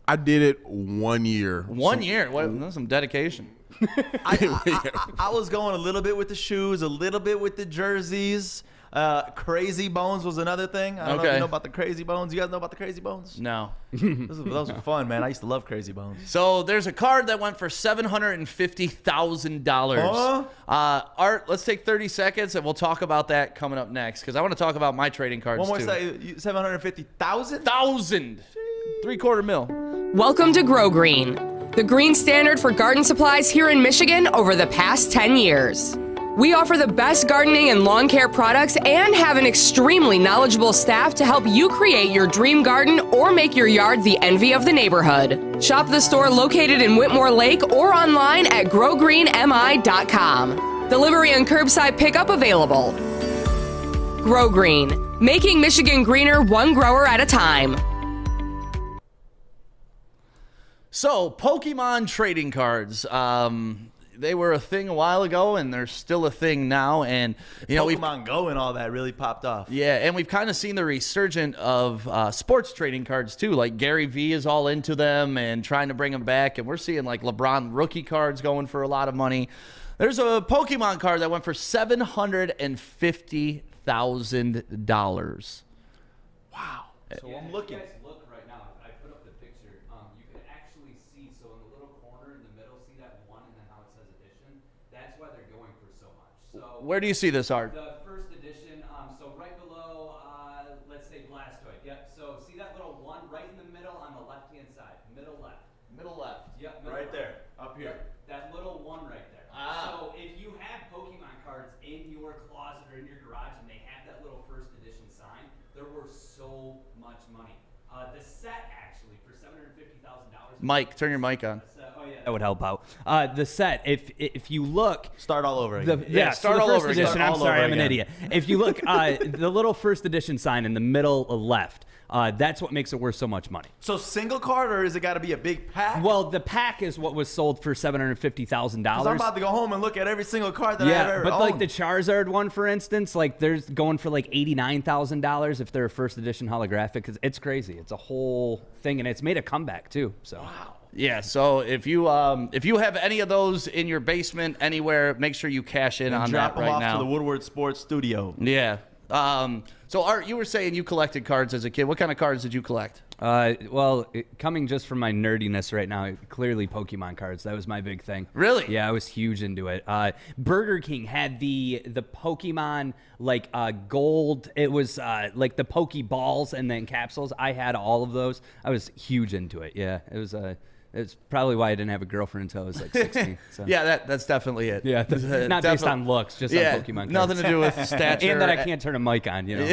[SPEAKER 4] I did it 1 year.
[SPEAKER 2] 1 year. What? That's some dedication.
[SPEAKER 1] I was going a little bit with the shoes, a little bit with the jerseys. Crazy Bones was another thing. I don't know if
[SPEAKER 2] Okay.
[SPEAKER 1] you know about the Crazy Bones. You guys know about the Crazy Bones?
[SPEAKER 2] No.
[SPEAKER 1] Those were fun, man. I used to love Crazy Bones.
[SPEAKER 2] So there's a card that went for $750,000. Art, let's take 30 seconds and we'll talk about that coming up next because I want to talk about my trading cards
[SPEAKER 1] One more
[SPEAKER 2] too.
[SPEAKER 1] say, 750,000?
[SPEAKER 2] 1,000. $750,000 mil.
[SPEAKER 7] Welcome to Grow Green, the green standard for garden supplies here in Michigan over the past 10 years. We offer the best gardening and lawn care products and have an extremely knowledgeable staff to help you create your dream garden or make your yard the envy of the neighborhood. Shop the store located in Whitmore Lake or online at growgreenmi.com. Delivery and curbside pickup available. Grow Green, making Michigan greener one grower at a time.
[SPEAKER 2] So, Pokemon trading cards. They were a thing a while ago, and they're still a thing now. And you know,
[SPEAKER 1] Pokemon Go and all that really popped off.
[SPEAKER 2] and we've kind of seen the resurgence of sports trading cards too. Like Gary Vee is all into them and trying to bring them back, and we're seeing like LeBron rookie cards going for a lot of money. There's a Pokemon card that went for $750,000.
[SPEAKER 1] Wow. So I'm looking.
[SPEAKER 5] Look right now. I put up the picture. You can actually see. So in the little corner in the middle, see that one, and then how it says edition. That's why they're going for so much. So
[SPEAKER 2] Where do you see this, Art?
[SPEAKER 5] the first edition. So right below, let's say Blastoise. Yep. So see that little one right in the middle on the left-hand side, middle left.
[SPEAKER 2] Middle left.
[SPEAKER 5] Yep. Middle
[SPEAKER 1] Right
[SPEAKER 5] left.
[SPEAKER 1] there, up here.
[SPEAKER 5] Yep, that little one right there. So if you have Pokemon cards in your closet or in your garage and they have that little first edition sign, they're worth so much money. The set actually for $750,000.
[SPEAKER 2] Mike, turn your mic on.
[SPEAKER 5] Oh yeah, that would help out. The set, if you look,
[SPEAKER 1] Start all over again.
[SPEAKER 2] start
[SPEAKER 5] the
[SPEAKER 2] all
[SPEAKER 5] first
[SPEAKER 2] over again.
[SPEAKER 5] edition.
[SPEAKER 1] Start
[SPEAKER 5] I'm
[SPEAKER 1] all
[SPEAKER 5] sorry,
[SPEAKER 1] over
[SPEAKER 5] I'm an
[SPEAKER 1] again.
[SPEAKER 5] idiot. If you look, the little first edition sign in the middle left, that's what makes it worth so much money.
[SPEAKER 1] So single card, or is it got to be a big pack?
[SPEAKER 5] Well, the pack is what was sold for $750,000.
[SPEAKER 1] Because I'm about to go home and look at every single card that I've ever
[SPEAKER 5] but
[SPEAKER 1] owned.
[SPEAKER 5] like the Charizard one, for instance, like there's going for like $89,000 if they're a first edition holographic. It's crazy. It's a whole thing, and it's made a comeback too. So. Wow.
[SPEAKER 2] Yeah, so if you have any of those in your basement anywhere, make sure you cash in on
[SPEAKER 1] drop
[SPEAKER 2] that
[SPEAKER 1] them
[SPEAKER 2] right
[SPEAKER 1] off
[SPEAKER 2] now.
[SPEAKER 1] to the Woodward Sports Studio.
[SPEAKER 2] Yeah. So Art, you were saying you collected cards as a kid. What kind of cards did you collect?
[SPEAKER 5] Coming just from my nerdiness right now, clearly Pokemon cards. That was my big thing.
[SPEAKER 2] Really?
[SPEAKER 5] Yeah, I was huge into it. Burger King had the Pokemon gold. It was like the Pokeballs and then capsules. I had all of those. I was huge into it. Yeah, it was. It's probably why I didn't have a girlfriend until I was like 16. So.
[SPEAKER 2] Yeah, that's definitely it.
[SPEAKER 5] Yeah, not based on looks, just on Pokemon cards.
[SPEAKER 2] Nothing to do with stature.
[SPEAKER 5] And that I can't turn a mic on, you know.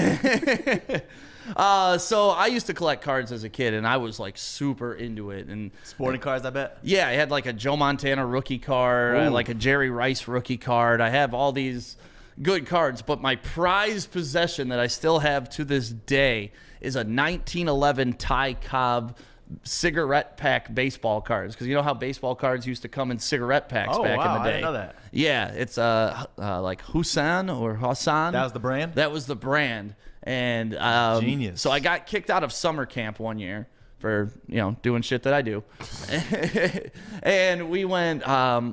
[SPEAKER 2] So I used to collect cards as a kid, and I was like super into it. And
[SPEAKER 1] Sporting cards, I bet.
[SPEAKER 2] yeah, I had like a Joe Montana rookie card, I had like a Jerry Rice rookie card. I have all these good cards, but my prized possession that I still have to this day is a 1911 Ty Cobb cigarette pack baseball cards, because you know how baseball cards used to come in cigarette packs back in the day.
[SPEAKER 1] I didn't know that.
[SPEAKER 2] Yeah, it's like Hassan or Hassan.
[SPEAKER 1] That was the brand?
[SPEAKER 2] That was the brand. And
[SPEAKER 1] Genius.
[SPEAKER 2] So I got kicked out of summer camp one year for doing shit that I do. And we went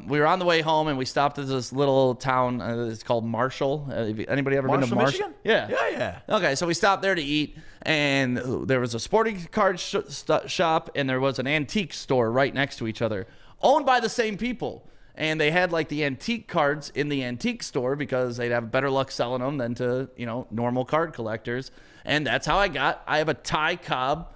[SPEAKER 2] we were on the way home, and we stopped at this little town, it's called Marshall. Anybody ever been to Marshall?
[SPEAKER 1] Michigan?
[SPEAKER 2] Yeah. Okay, so we stopped there to eat, and there was a sporting card shop, and there was an antique store right next to each other, owned by the same people. And they had like the antique cards in the antique store because they'd have better luck selling them than to normal card collectors. And that's how I have a Ty Cobb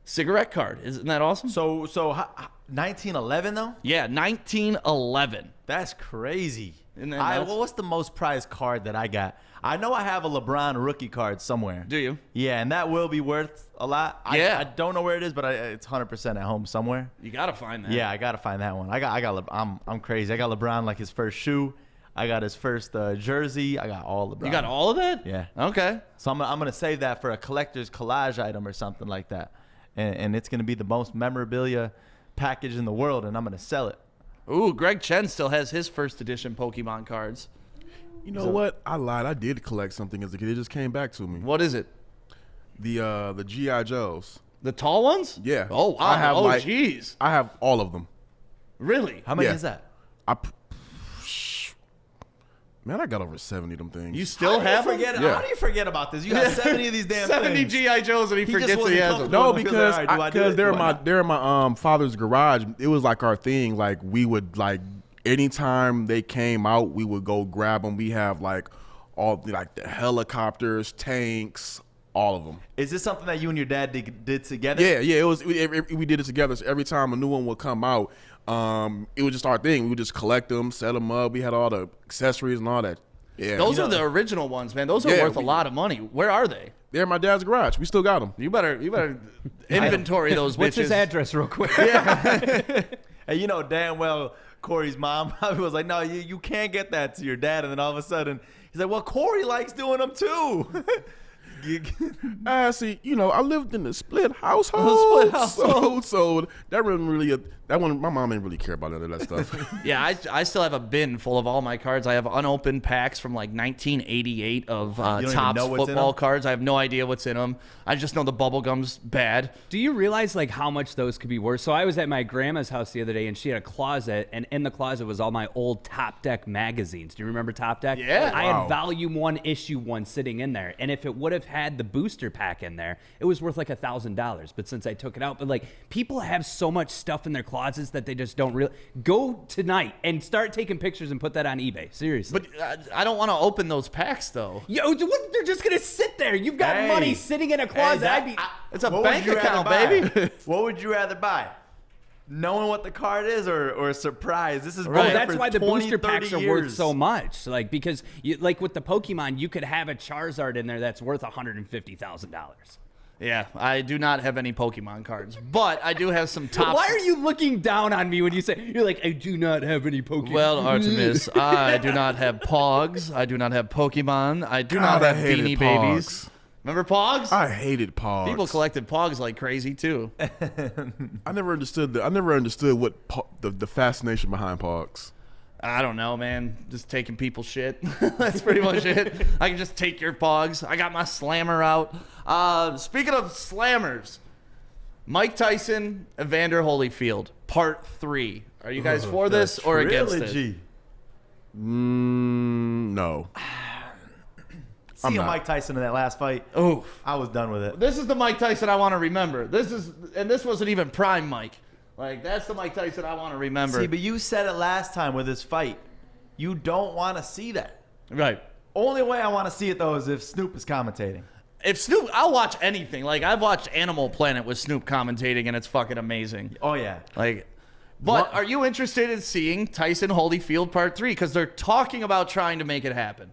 [SPEAKER 2] cigarette card. Isn't that awesome?
[SPEAKER 1] So 1911 though?
[SPEAKER 2] Yeah, 1911.
[SPEAKER 1] That's crazy.
[SPEAKER 2] Isn't that nuts?
[SPEAKER 1] Well, what's the most prized card that I got? I know I have a LeBron rookie card somewhere.
[SPEAKER 2] Do you?
[SPEAKER 1] Yeah, and that will be worth a lot.
[SPEAKER 2] Yeah.
[SPEAKER 1] I don't know where it is, but it's 100% at home somewhere.
[SPEAKER 2] You gotta find that.
[SPEAKER 1] Yeah, I gotta find that one. I'm crazy. I got LeBron like his first shoe. I got his first jersey. I got all LeBron.
[SPEAKER 2] You got all of that?
[SPEAKER 1] Yeah.
[SPEAKER 2] Okay.
[SPEAKER 1] So I'm gonna save that for a collector's collage item or something like that, and it's gonna be the most memorabilia package in the world, and I'm gonna sell it.
[SPEAKER 2] Ooh, Greg Chen still has his first edition Pokemon cards.
[SPEAKER 4] You know what? I lied. I did collect something as a kid. It just came back to me.
[SPEAKER 2] What is it?
[SPEAKER 4] The G.I. Joes.
[SPEAKER 2] The tall ones?
[SPEAKER 4] Yeah.
[SPEAKER 2] Oh, wow. Jeez.
[SPEAKER 4] I have all of them.
[SPEAKER 2] Really?
[SPEAKER 1] How many
[SPEAKER 4] Yeah.
[SPEAKER 1] is that?
[SPEAKER 4] Man, I got over 70 of them things.
[SPEAKER 2] You still have them?
[SPEAKER 1] Forget it.
[SPEAKER 4] Yeah.
[SPEAKER 1] How do you forget about this? You got 70 of these damn
[SPEAKER 2] 70
[SPEAKER 1] things.
[SPEAKER 2] G.I. Joes, and he
[SPEAKER 1] just
[SPEAKER 2] forgets that
[SPEAKER 1] wasn't
[SPEAKER 2] he has them.
[SPEAKER 1] comfortable.
[SPEAKER 4] No,
[SPEAKER 1] Feels
[SPEAKER 4] because
[SPEAKER 1] like, all right, do I do it?
[SPEAKER 4] they're
[SPEAKER 1] Do I not?
[SPEAKER 4] they're in my father's garage. It was like our thing. Like we would like anytime they came out, we would go grab them. We have like all like the helicopters, tanks, all of them.
[SPEAKER 1] Is this something that you and your dad did together?
[SPEAKER 4] Yeah. It was. We did it together. So every time a new one would come out, it was just our thing. We would just collect them, set them up. We had all the accessories and all that. Yeah.
[SPEAKER 2] Those are the original ones, man. Those are worth a lot of money. Where are they?
[SPEAKER 4] They're in my dad's garage. We still got them.
[SPEAKER 2] You better inventory those bitches.
[SPEAKER 5] What's his address, real quick?
[SPEAKER 1] And you know damn well Corey's mom probably was like, no, you can't get that to your dad. And then all of a sudden, he's like, well, Corey likes doing them too.
[SPEAKER 4] See, I lived in a split household. So that wasn't really my mom didn't really care about none of that stuff.
[SPEAKER 2] Yeah, I still have a bin full of all my cards. I have unopened packs from like 1988 of
[SPEAKER 1] even
[SPEAKER 2] Topps
[SPEAKER 1] know what's in
[SPEAKER 2] football
[SPEAKER 1] them?
[SPEAKER 2] cards. I have no idea what's in them. I just know the bubble gum's bad.
[SPEAKER 5] Do you realize like how much those could be worth? So I was at my grandma's house the other day, and she had a closet, and in the closet was all my old Top Deck magazines. Do you remember Top Deck?
[SPEAKER 2] Yeah.
[SPEAKER 5] I
[SPEAKER 4] Wow.
[SPEAKER 5] had Volume 1, Issue 1 sitting in there, and if it would have had the booster pack in there, it was worth like $1,000. But since I took it out, but like people have so much stuff in their closets that they just don't really go tonight and start taking pictures and put that on eBay. Seriously.
[SPEAKER 2] But I don't want to open those packs though.
[SPEAKER 5] Yo, they're just gonna sit there. You've got
[SPEAKER 1] Hey.
[SPEAKER 5] money sitting in a closet.
[SPEAKER 2] It's a
[SPEAKER 1] What
[SPEAKER 2] bank
[SPEAKER 1] would you rather
[SPEAKER 2] account,
[SPEAKER 1] buy?
[SPEAKER 2] baby.
[SPEAKER 1] What would you rather buy? Knowing what the card is or a surprise? This is
[SPEAKER 5] Well,
[SPEAKER 1] been
[SPEAKER 5] that's
[SPEAKER 1] for
[SPEAKER 5] why the
[SPEAKER 1] 20,
[SPEAKER 5] booster
[SPEAKER 1] 30
[SPEAKER 5] packs are
[SPEAKER 1] years.
[SPEAKER 5] worth so much. Like because like with the Pokemon, you could have a Charizard in there that's worth $150,000.
[SPEAKER 2] Yeah, I do not have any Pokemon cards, but I do have some Topps.
[SPEAKER 5] Why are you looking down on me when you say you're like I do not have any Pokemon?
[SPEAKER 2] Well, Artemis, I do not have Pogs. I do not have Pokemon. I do not
[SPEAKER 4] God, I
[SPEAKER 2] have
[SPEAKER 4] hated
[SPEAKER 2] Beanie
[SPEAKER 4] Pogs.
[SPEAKER 2] Babies. Remember Pogs?
[SPEAKER 4] I hated Pogs.
[SPEAKER 2] People collected Pogs like crazy too.
[SPEAKER 4] I never understood what the fascination behind Pogs.
[SPEAKER 2] I don't know, man. Just taking people's shit. That's pretty much it. I can just take your Pogs. I got my Slammer out. Speaking of Slammers, Mike Tyson, Evander Holyfield, Part 3. Are you guys for this or against it?
[SPEAKER 1] Trilogy.
[SPEAKER 4] No.
[SPEAKER 1] Seeing Mike Tyson in that last fight, I was done with it.
[SPEAKER 2] This is the Mike Tyson I want to remember. This wasn't even prime Mike. Like, that's the Mike Tyson I want to remember.
[SPEAKER 1] See, but you said it last time with this fight. You don't want to see that.
[SPEAKER 2] Right.
[SPEAKER 1] Only way I want to see it, though, is if Snoop is commentating.
[SPEAKER 2] If Snoop, I'll watch anything. Like, I've watched Animal Planet with Snoop commentating, and it's fucking amazing.
[SPEAKER 1] Oh, yeah.
[SPEAKER 2] Like, but are you interested in seeing Tyson Holyfield Part 3? Because they're talking about trying to make it happen.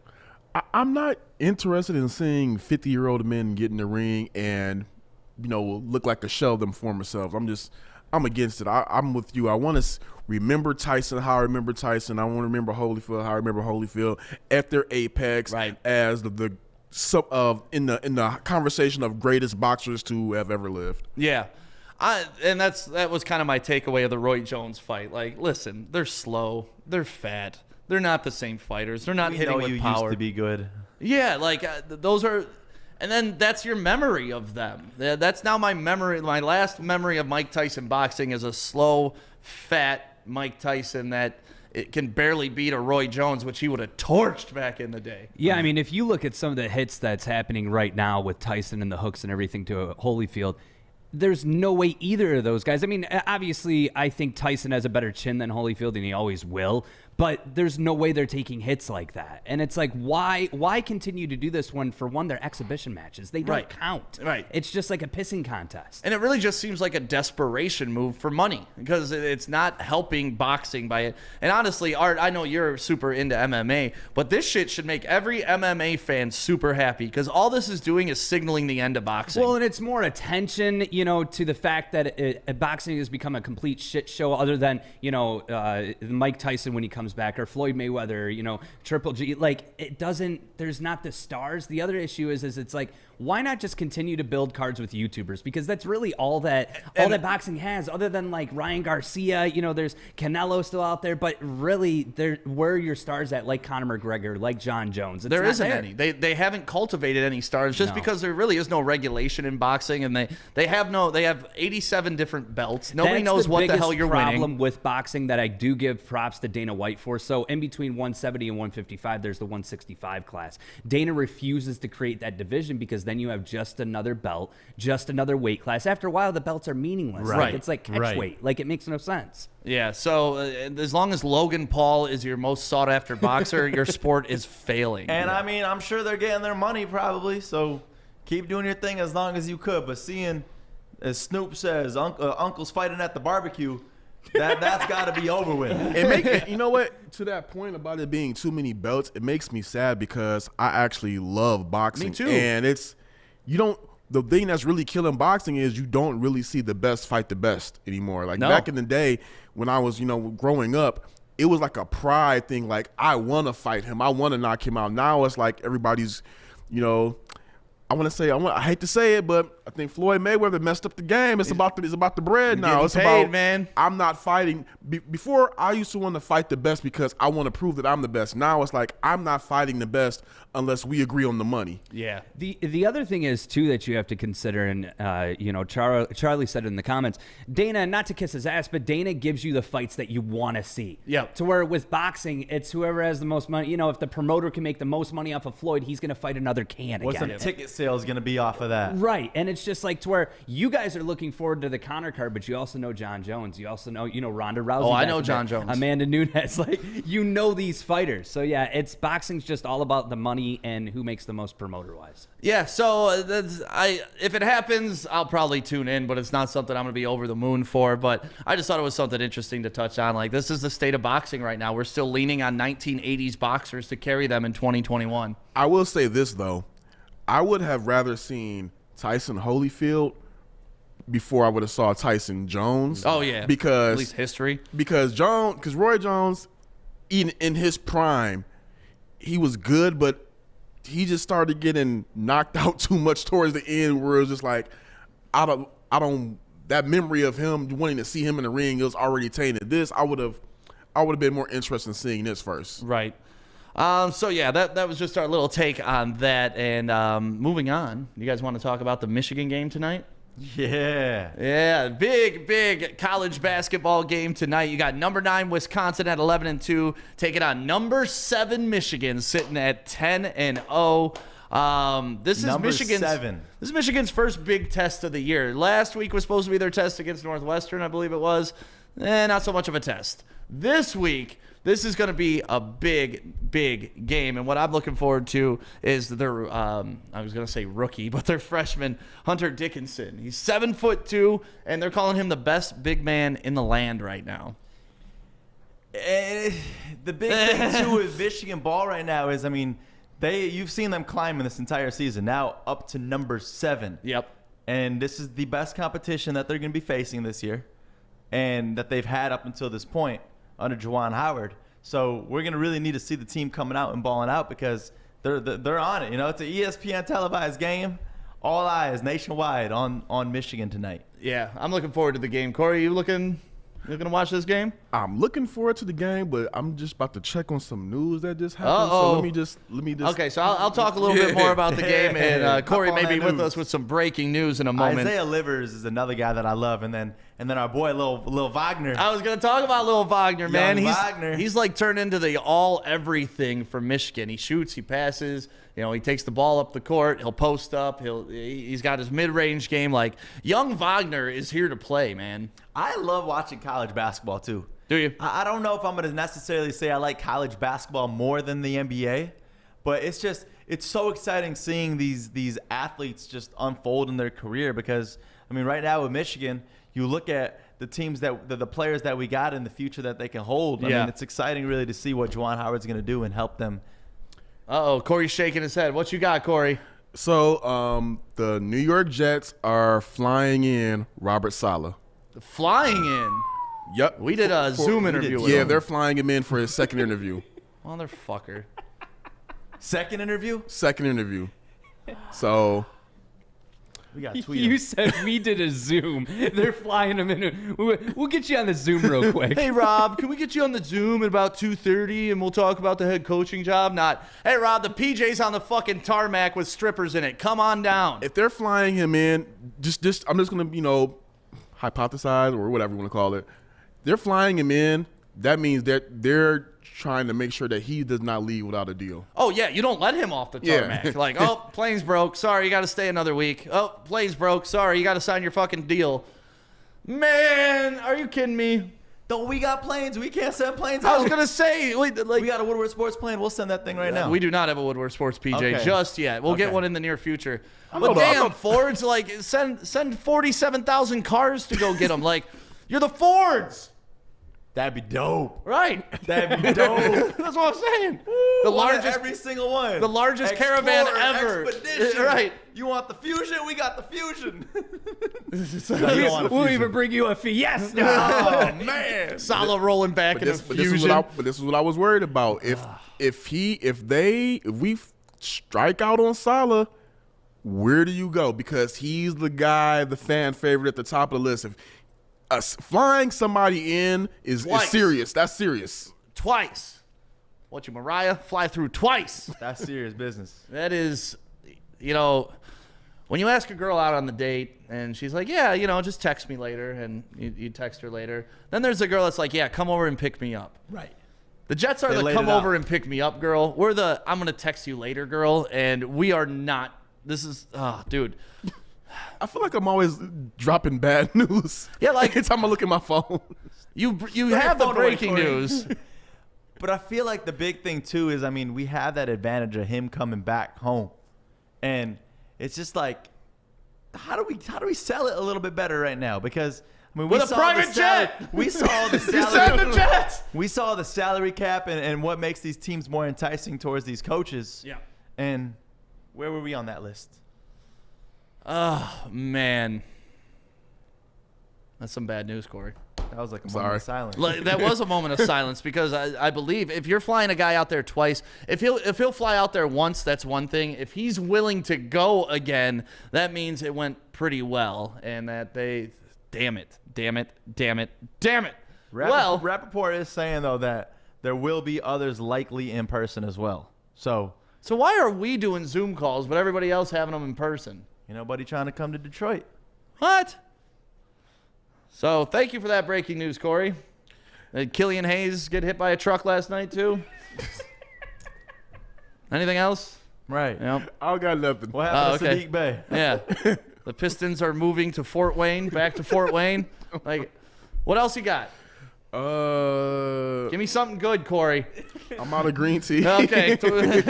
[SPEAKER 4] I'm not interested in seeing 50-year-old men get in the ring and, look like a shell of them former selves. I'm against it. I'm with you. I want to remember Tyson how I remember Tyson. I want to remember Holyfield how I remember Holyfield at their apex,
[SPEAKER 2] right,
[SPEAKER 4] as in the conversation of greatest boxers to have ever lived.
[SPEAKER 2] Yeah. And that was kind of my takeaway of the Roy Jones fight. Like, listen, they're slow, they're fat, they're not the same fighters, they're not hitting with power.
[SPEAKER 1] Used to be good.
[SPEAKER 2] Yeah, like those are, and then that's your memory of them. That's now my memory. My last memory of Mike Tyson boxing is a slow, fat Mike Tyson that it can barely beat a Roy Jones, which he would have torched back in the day.
[SPEAKER 5] Yeah, I mean, if you look at some of the hits that's happening right now with Tyson and the hooks and everything to Holyfield, there's no way either of those guys. I mean, obviously, I think Tyson has a better chin than Holyfield, and he always will. But there's no way they're taking hits like that. And it's like, why continue to do this when, for one, they're exhibition matches? They don't count.
[SPEAKER 2] Right.
[SPEAKER 5] It's just like a pissing contest.
[SPEAKER 2] And it really just seems like a desperation move for money because it's not helping boxing by it. And honestly, Art, I know you're super into MMA, but this shit should make every MMA fan super happy because all this is doing is signaling the end of boxing.
[SPEAKER 5] Well, and it's more attention, to the fact that boxing has become a complete shit show other than, Mike Tyson when he comes back, or Floyd Mayweather, Triple G. Like, it doesn't, there's not the stars. The other issue is it's like, why not just continue to build cards with YouTubers? Because that's really all that boxing has, other than like Ryan Garcia, there's Canelo still out there, but really, where are your stars at, like Conor McGregor, like John Jones? There
[SPEAKER 2] isn't any. They haven't cultivated any stars just because there really is no regulation in boxing, and they have 87 different belts. Nobody knows what the hell you're winning.
[SPEAKER 5] That's the problem with boxing that I do give props to Dana White for. So in between 170 and 155, there's the 165 class. Dana refuses to create that division because then you have just another belt, just another weight class. After a while, the belts are meaningless.
[SPEAKER 2] Right.
[SPEAKER 5] Like, it's like catch weight. Like, it makes no sense.
[SPEAKER 2] Yeah, so as long as Logan Paul is your most sought-after boxer, your sport is failing.
[SPEAKER 1] And, I mean, I'm sure they're getting their money probably, so keep doing your thing as long as you could. But seeing, as Snoop says, uncle's fighting at the barbecue, that's got to be over with.
[SPEAKER 4] You know what? To that point about it being too many belts, it makes me sad because I actually love boxing.
[SPEAKER 2] Me too.
[SPEAKER 4] And the thing that's really killing boxing is you don't really see the best fight the best anymore. Like back in the day when I was, growing up, it was like a pride thing. Like, I want to fight him. I want to knock him out. Now it's like everybody's, I hate to say it, but I think Floyd Mayweather messed up the game. It's about the bread now. It's about,
[SPEAKER 2] man.
[SPEAKER 4] I'm not fighting. Before, I used to want to fight the best because I want to prove that I'm the best. Now it's like, I'm not fighting the best unless we agree on the money.
[SPEAKER 2] Yeah.
[SPEAKER 5] The other thing is, too, that you have to consider, and, Charlie said it in the comments, Dana, not to kiss his ass, but Dana gives you the fights that you want to see.
[SPEAKER 2] Yeah.
[SPEAKER 5] To where with boxing, it's whoever has the most money. If the promoter can make the most money off of Floyd, he's going to fight another can
[SPEAKER 1] What's
[SPEAKER 5] again.
[SPEAKER 1] the ticket sales going to be off of that?
[SPEAKER 5] Right. And it's just like to where you guys are looking forward to the Conor card, but you also know John Jones. You also know, Ronda Rousey.
[SPEAKER 2] Oh, I know John Jones.
[SPEAKER 5] Amanda Nunes. Like, these fighters. So, yeah, boxing's just all about the money and who makes the most promoter-wise.
[SPEAKER 2] Yeah, so if it happens, I'll probably tune in, but it's not something I'm going to be over the moon for. But I just thought it was something interesting to touch on. Like, this is the state of boxing right now. We're still leaning on 1980s boxers to carry them in 2021.
[SPEAKER 4] I will say this, though. I would have rather seen Tyson Holyfield before I would have saw Tyson Jones.
[SPEAKER 2] Oh, yeah.
[SPEAKER 4] Because
[SPEAKER 2] at least history.
[SPEAKER 4] Because Roy Jones, in his prime, he was good, but he just started getting knocked out too much towards the end, where it was just like, that memory of him wanting to see him in the ring, it was already tainted. I would have been more interested in seeing this first.
[SPEAKER 2] Right. So yeah, that was just our little take on that. And moving on, you guys want to talk about the Michigan game tonight? Yeah, big college basketball game tonight. You got number 9 Wisconsin at 11-2 taking on number 7 Michigan sitting at 10-0. This is
[SPEAKER 1] Number
[SPEAKER 2] Michigan's
[SPEAKER 1] 7.
[SPEAKER 2] This is Michigan's first big test of the year. Last week was supposed to be their test against Northwestern, I believe it was. Not so much of a test. This week, this is going to be a big, big game. And what I'm looking forward to is their, I was going to say rookie, but their freshman, Hunter Dickinson. He's 7'2", and they're calling him the best big man in the land right now.
[SPEAKER 1] The big thing, too, with Michigan ball right now is, I mean, you've seen them climb in this entire season. Now up to number 7.
[SPEAKER 2] Yep.
[SPEAKER 1] And this is the best competition that they're going to be facing this year and that they've had up until this point under Juwan Howard. So we're going to really need to see the team coming out and balling out because they're on it. You know, it's an ESPN televised game. All eyes nationwide on Michigan tonight.
[SPEAKER 2] Yeah, I'm looking forward to the game. Corey, you looking to watch this game?
[SPEAKER 4] I'm looking forward to the game, but I'm just about to check on some news that just happened.
[SPEAKER 2] Uh-oh.
[SPEAKER 4] So let me just.
[SPEAKER 2] Okay, so I'll talk a little bit more about the game, and Corey may be with us with some breaking news in a moment.
[SPEAKER 1] Isaiah Livers is another guy that I love, and then our boy Lil Wagner.
[SPEAKER 2] I was gonna talk about Lil Wagner, man.
[SPEAKER 1] Wagner.
[SPEAKER 2] He's like turned into the all everything for Michigan. He shoots, he passes. You know, he takes the ball up the court. He'll post up. He's got his mid-range game. Like, young Wagner is here to play, man.
[SPEAKER 1] I love watching college basketball too.
[SPEAKER 2] Do you?
[SPEAKER 1] I don't know if I'm going to necessarily say I like college basketball more than the NBA, but it's so exciting seeing these athletes just unfold in their career because, I mean, right now with Michigan, you look at the teams the players that we got in the future that they can hold. I mean, it's exciting really to see what Juwan Howard's going to do and help them.
[SPEAKER 2] Uh-oh, Corey's shaking his head. What you got, Corey?
[SPEAKER 4] So the New York Jets are flying in Robert Saleh.
[SPEAKER 2] Flying in?
[SPEAKER 4] Yep.
[SPEAKER 2] We did a Zoom interview with
[SPEAKER 4] Yeah,
[SPEAKER 2] him.
[SPEAKER 4] they're flying him in for his second interview.
[SPEAKER 2] Motherfucker.
[SPEAKER 1] Second interview?
[SPEAKER 4] Second interview. So
[SPEAKER 1] We got to tweet
[SPEAKER 5] You
[SPEAKER 1] him.
[SPEAKER 5] said we did a Zoom. They're flying them in. We'll get you on the Zoom real quick.
[SPEAKER 2] Hey, Rob, can we get you on the Zoom at about 2:30 and we'll talk about the head coaching job? Not, hey, Rob, the PJ's on the fucking tarmac with strippers in it. Come on down.
[SPEAKER 4] if they're flying him in, I'm just gonna hypothesize or whatever you want to call it. They're flying him in. That means they're trying to make sure that he does not leave without a deal.
[SPEAKER 2] Oh, yeah, you don't let him off the tarmac.
[SPEAKER 4] Yeah.
[SPEAKER 2] Like, oh, plane's broke. Sorry, you got to stay another week. Oh, plane's broke. Sorry, you got to sign your fucking deal. Man, are you kidding me?
[SPEAKER 1] Don't we got planes? We can't send planes
[SPEAKER 2] I
[SPEAKER 1] out.
[SPEAKER 2] was going to say,
[SPEAKER 1] we got a Woodward Sports plane. We'll send that thing right now.
[SPEAKER 2] we do not have a Woodward Sports PJ
[SPEAKER 1] Okay.
[SPEAKER 2] just yet. We'll get
[SPEAKER 1] Okay.
[SPEAKER 2] one in the near future. But
[SPEAKER 4] Hold on,
[SPEAKER 2] damn, Fords, like, send 47,000 cars to go get them. Like, you're the Fords.
[SPEAKER 1] That'd be dope.
[SPEAKER 2] Right.
[SPEAKER 1] That'd be dope.
[SPEAKER 2] That's what I'm saying. The largest
[SPEAKER 1] every single one.
[SPEAKER 2] the largest caravan ever.
[SPEAKER 1] Expedition.
[SPEAKER 2] Right.
[SPEAKER 1] You want the Fusion? We got the Fusion.
[SPEAKER 5] We'll even bring you a Fiesta.
[SPEAKER 1] Oh man.
[SPEAKER 2] Saleh rolling back in a
[SPEAKER 4] But this
[SPEAKER 2] Fusion.
[SPEAKER 4] is what I was worried about. If we strike out on Saleh, where do you go? Because he's the guy, the fan favorite at the top of the list. If flying somebody in is
[SPEAKER 2] Twice.
[SPEAKER 4] serious. That's serious.
[SPEAKER 2] Twice. What, you Mariah? Fly through twice.
[SPEAKER 1] That's serious business.
[SPEAKER 2] That is, when you ask a girl out on the date and she's like, yeah, just text me later, and you text her later. Then there's a girl that's like, yeah, come over and pick me up.
[SPEAKER 1] Right.
[SPEAKER 2] The Jets are
[SPEAKER 1] They
[SPEAKER 2] the
[SPEAKER 1] laid
[SPEAKER 2] come
[SPEAKER 1] it out.
[SPEAKER 2] over and pick me up girl. We're the I'm going to text you later girl, and we are not. This is, dude.
[SPEAKER 4] I feel like I'm always dropping bad news.
[SPEAKER 2] Yeah, like-
[SPEAKER 4] every time I look at my phone.
[SPEAKER 2] You have the
[SPEAKER 1] phone away,
[SPEAKER 2] breaking
[SPEAKER 1] Corey.
[SPEAKER 2] news.
[SPEAKER 1] But I feel like the big thing too is, I mean, we have that advantage of him coming back home, and it's just like, how do we sell it a little bit better right now? Because I mean,
[SPEAKER 2] With a private jet.
[SPEAKER 1] We saw the
[SPEAKER 2] You said the Jets.
[SPEAKER 1] We saw the salary cap and what makes these teams more enticing towards these coaches.
[SPEAKER 2] Yeah.
[SPEAKER 1] And where were we on that list?
[SPEAKER 2] Oh, man. That's some bad news, Corey.
[SPEAKER 1] That was like a moment of silence.
[SPEAKER 2] Like, that was a moment of silence because I believe if you're flying a guy out there twice, if he'll fly out there once, that's one thing. If he's willing to go again, that means it went pretty well, and that they, damn it. Well,
[SPEAKER 1] Rappaport is saying though that there will be others likely in person as well. So
[SPEAKER 2] why are we doing Zoom calls but everybody else having them in person?
[SPEAKER 1] nobody trying to come to Detroit.
[SPEAKER 2] What? So thank you for that breaking news, Corey. Did Killian Hayes get hit by a truck last night too? Anything else?
[SPEAKER 1] Right.
[SPEAKER 2] Yep.
[SPEAKER 4] I don't got nothing.
[SPEAKER 1] What happened to
[SPEAKER 2] okay.
[SPEAKER 1] Sadiq Bey?
[SPEAKER 2] Yeah. The Pistons are moving to Fort Wayne, back to Fort Wayne. Like, what else you got? Give me something good, Corey.
[SPEAKER 4] I'm out of green tea.
[SPEAKER 2] Okay.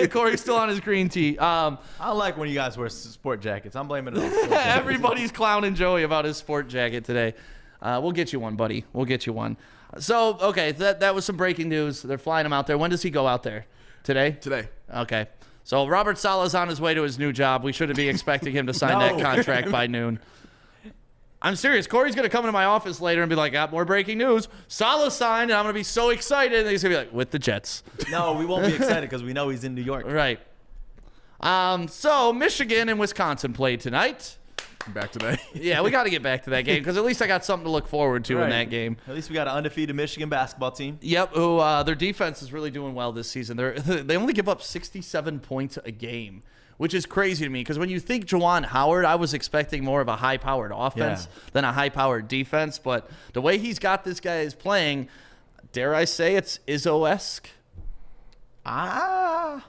[SPEAKER 2] Corey's still on his green tea.
[SPEAKER 1] I don't like when you guys wear sport jackets. I'm blaming it on sport jackets.
[SPEAKER 2] Everybody's clowning Joey about his sport jacket today. We'll get you one, buddy. We'll get you one. So, okay, that was some breaking news. They're flying him out there. When does he go out there? Today?
[SPEAKER 4] Today.
[SPEAKER 2] Okay. So Robert Saleh's on his way to his new job. We shouldn't be expecting him to sign that contract by noon. I'm serious. Corey's going to come into my office later and be like, got more breaking news. Saleh signed, and I'm going to be so excited. And he's going to be like, with the Jets.
[SPEAKER 1] No, we won't be excited because we know he's in New York.
[SPEAKER 2] Right. So Michigan and Wisconsin played tonight.
[SPEAKER 4] Back today.
[SPEAKER 2] Yeah, we got to get back to that game because at least I got something to look forward to in that game.
[SPEAKER 1] At least we got an undefeated Michigan basketball team.
[SPEAKER 2] Yep, who their defense is really doing well this season. They only give up 67 points a game, which is crazy to me because when you think Juwan Howard, I was expecting more of a high-powered offense than a high-powered defense. But the way he's got this guy is playing, dare I say it's Izzo-esque?
[SPEAKER 1] I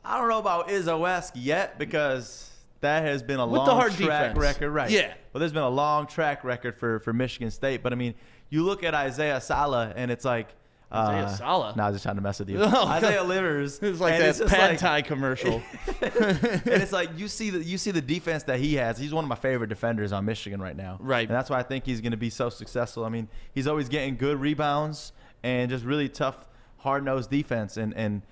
[SPEAKER 1] don't know about Izzo-esque yet because that has been a
[SPEAKER 2] With the
[SPEAKER 1] long
[SPEAKER 2] hard
[SPEAKER 1] track
[SPEAKER 2] defense.
[SPEAKER 1] record. Right.
[SPEAKER 2] Yeah.
[SPEAKER 1] Well, there's been a long track record for Michigan State. But, I mean, you look at Isaiah Saleh, and it's like
[SPEAKER 2] Isaiah Saleh?
[SPEAKER 1] No, I was just trying to mess with you.
[SPEAKER 2] Oh,
[SPEAKER 1] Isaiah Livers.
[SPEAKER 2] It's like
[SPEAKER 1] and
[SPEAKER 2] that
[SPEAKER 1] it's just
[SPEAKER 2] pad
[SPEAKER 1] like,
[SPEAKER 2] thai commercial.
[SPEAKER 1] and it's like you see the defense that he has. He's one of my favorite defenders on Michigan right now.
[SPEAKER 2] Right.
[SPEAKER 1] And that's why I think he's going to be so successful. I mean, he's always getting good rebounds and just really tough, hard-nosed defense. And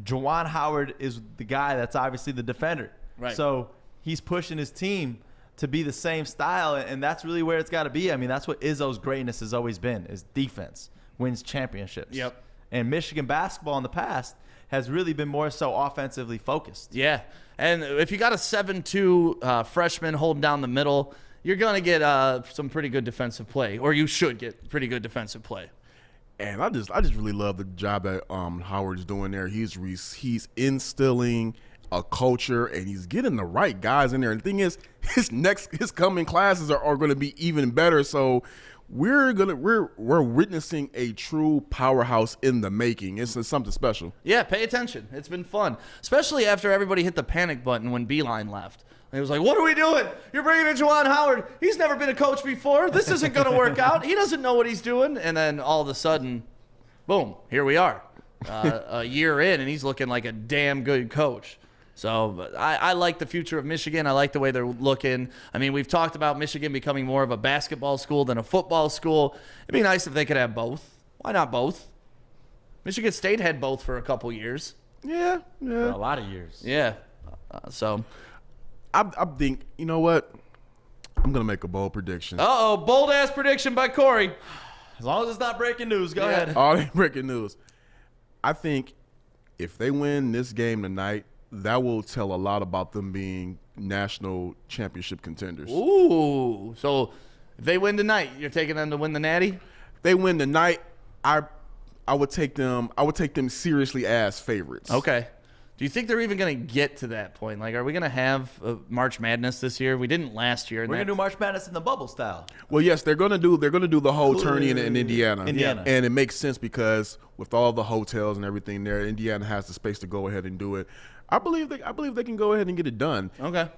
[SPEAKER 1] Juwan Howard is the guy that's obviously the defender.
[SPEAKER 2] Right.
[SPEAKER 1] So he's pushing his team to be the same style, and that's really where it's got to be. I mean, that's what Izzo's greatness has always been, is defense wins championships.
[SPEAKER 2] Yep.
[SPEAKER 1] And Michigan basketball in the past has really been more so offensively focused.
[SPEAKER 2] Yeah. And if you got a 7'2" freshman holding down the middle, you're going to get some pretty good defensive play, or you should get pretty good defensive play.
[SPEAKER 4] And I just really love the job that Howard's doing there. He's instilling a culture, and he's getting the right guys in there. And the thing is, his coming classes are going to be even better. So we're witnessing a true powerhouse in the making. It's something special.
[SPEAKER 2] Yeah, pay attention. It's been fun, especially after everybody hit the panic button when Beeline left. It was like, what are we doing? You're bringing in Juwan Howard. He's never been a coach before. This isn't going to work out. He doesn't know what he's doing. And then all of a sudden, boom, here we are, a year in, and he's looking like a damn good coach. So I like the future of Michigan. I like the way they're looking. I mean, we've talked about Michigan becoming more of a basketball school than a football school. It'd be nice if they could have both. Why not both? Michigan State had both for a couple years.
[SPEAKER 4] Yeah.
[SPEAKER 1] For a lot of years.
[SPEAKER 2] Yeah. So
[SPEAKER 4] I think, you know what? I'm going to make a bold prediction.
[SPEAKER 2] Uh-oh, bold-ass prediction by Corey.
[SPEAKER 1] As long as it's not breaking news, go ahead.
[SPEAKER 4] All that breaking news. I think if they win this game tonight, that will tell a lot about them being national championship contenders.
[SPEAKER 2] Ooh. So if they win tonight, you're taking them to win the Natty?
[SPEAKER 4] If they win tonight, I would take them seriously as favorites.
[SPEAKER 2] Okay. Do you think they're even going to get to that point? Like, are we going to have March Madness this year? We didn't last year.
[SPEAKER 1] We're going to do March Madness in the bubble style.
[SPEAKER 4] Well, yes, they're going to do the whole tourney in Indiana.
[SPEAKER 1] Indiana.
[SPEAKER 4] And it makes sense because with all the hotels and everything there, Indiana has the space to go ahead and do it. I believe they can go ahead and get it done.
[SPEAKER 2] Okay.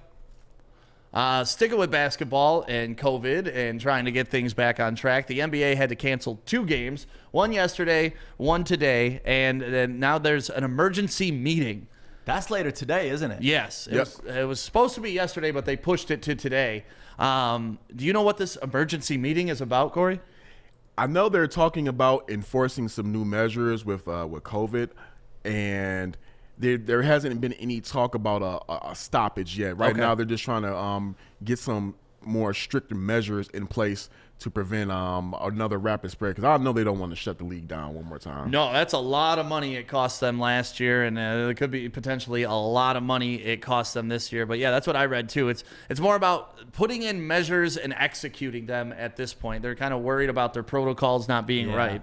[SPEAKER 2] Sticking with basketball and COVID and trying to get things back on track, the NBA had to cancel 2 games, one yesterday, one today, and then now there's an emergency meeting.
[SPEAKER 1] That's later today, isn't it?
[SPEAKER 2] Yes. It was supposed to be yesterday, but they pushed it to today. Do you know what this emergency meeting is about, Corey?
[SPEAKER 4] I know they're talking about enforcing some new measures with COVID, and there hasn't been any talk about a stoppage yet. Right now, they're just trying to get some more strict measures in place to prevent another rapid spread, because I know they don't want to shut the league down one more time.
[SPEAKER 2] No, that's a lot of money it cost them last year, and it could be potentially a lot of money it cost them this year. But yeah, that's what I read too. It's more about putting in measures and executing them at this point. They're kind of worried about their protocols not being right.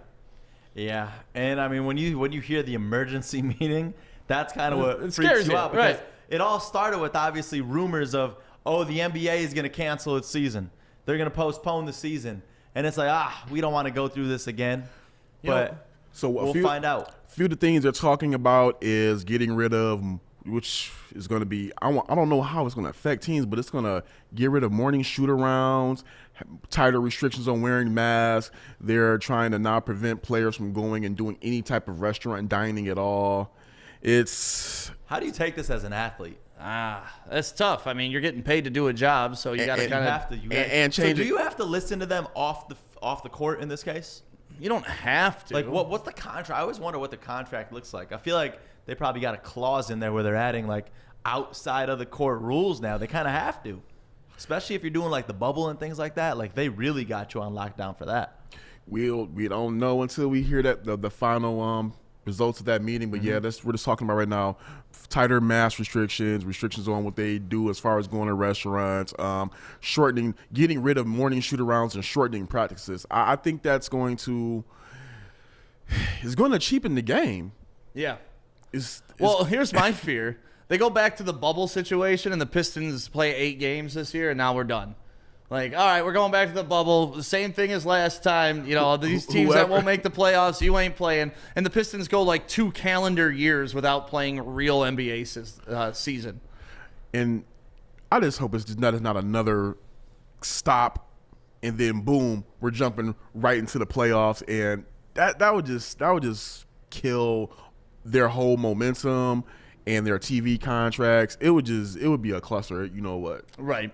[SPEAKER 1] Yeah, and I mean when you hear the emergency meeting, that's kind of what freaks
[SPEAKER 2] scares
[SPEAKER 1] you out, because
[SPEAKER 2] right.
[SPEAKER 1] It all started with obviously rumors of, oh, the NBA is going to cancel its season. They're going to postpone the season. And it's like, we don't want to go through this again. But
[SPEAKER 4] So
[SPEAKER 1] we'll find out.
[SPEAKER 4] A few of the things they're talking about is getting rid of which is going to be I don't know how it's going to affect teams, but it's going to get rid of morning shoot-arounds, tighter restrictions on wearing masks. They're trying to now prevent players from going and doing any type of restaurant dining at all.
[SPEAKER 1] How do you take this as an athlete?
[SPEAKER 2] That's tough. I mean, you're getting paid to do a job, so you got to kind of
[SPEAKER 4] change.
[SPEAKER 1] So do you have to listen to them off the court in this case?
[SPEAKER 2] You don't have to.
[SPEAKER 1] Like, what's the contract? I always wonder what the contract looks like. I feel like they probably got a clause in there where they're adding like outside of the court rules now. They kind of have to, especially if you're doing like the bubble and things like that. Like they really got you on lockdown for that.
[SPEAKER 4] We don't know until we hear that the final results of that meeting. But yeah, we're just talking about right now. Tighter mask restrictions on what they do as far as going to restaurants, getting rid of morning shoot-arounds and shortening practices. I think that's going to cheapen the game.
[SPEAKER 2] Yeah. Well, here's my fear. They go back to the bubble situation and the Pistons play 8 games this year and now we're done. Like, all right, we're going back to the bubble. The same thing as last time. You know, these teams that won't make the playoffs, you ain't playing. And the Pistons go like 2 calendar years without playing real NBA season.
[SPEAKER 4] And I just hope it's not another stop and then boom, we're jumping right into the playoffs. And that would just kill their whole momentum and their TV contracts. It would be a cluster. You know what?
[SPEAKER 2] Right.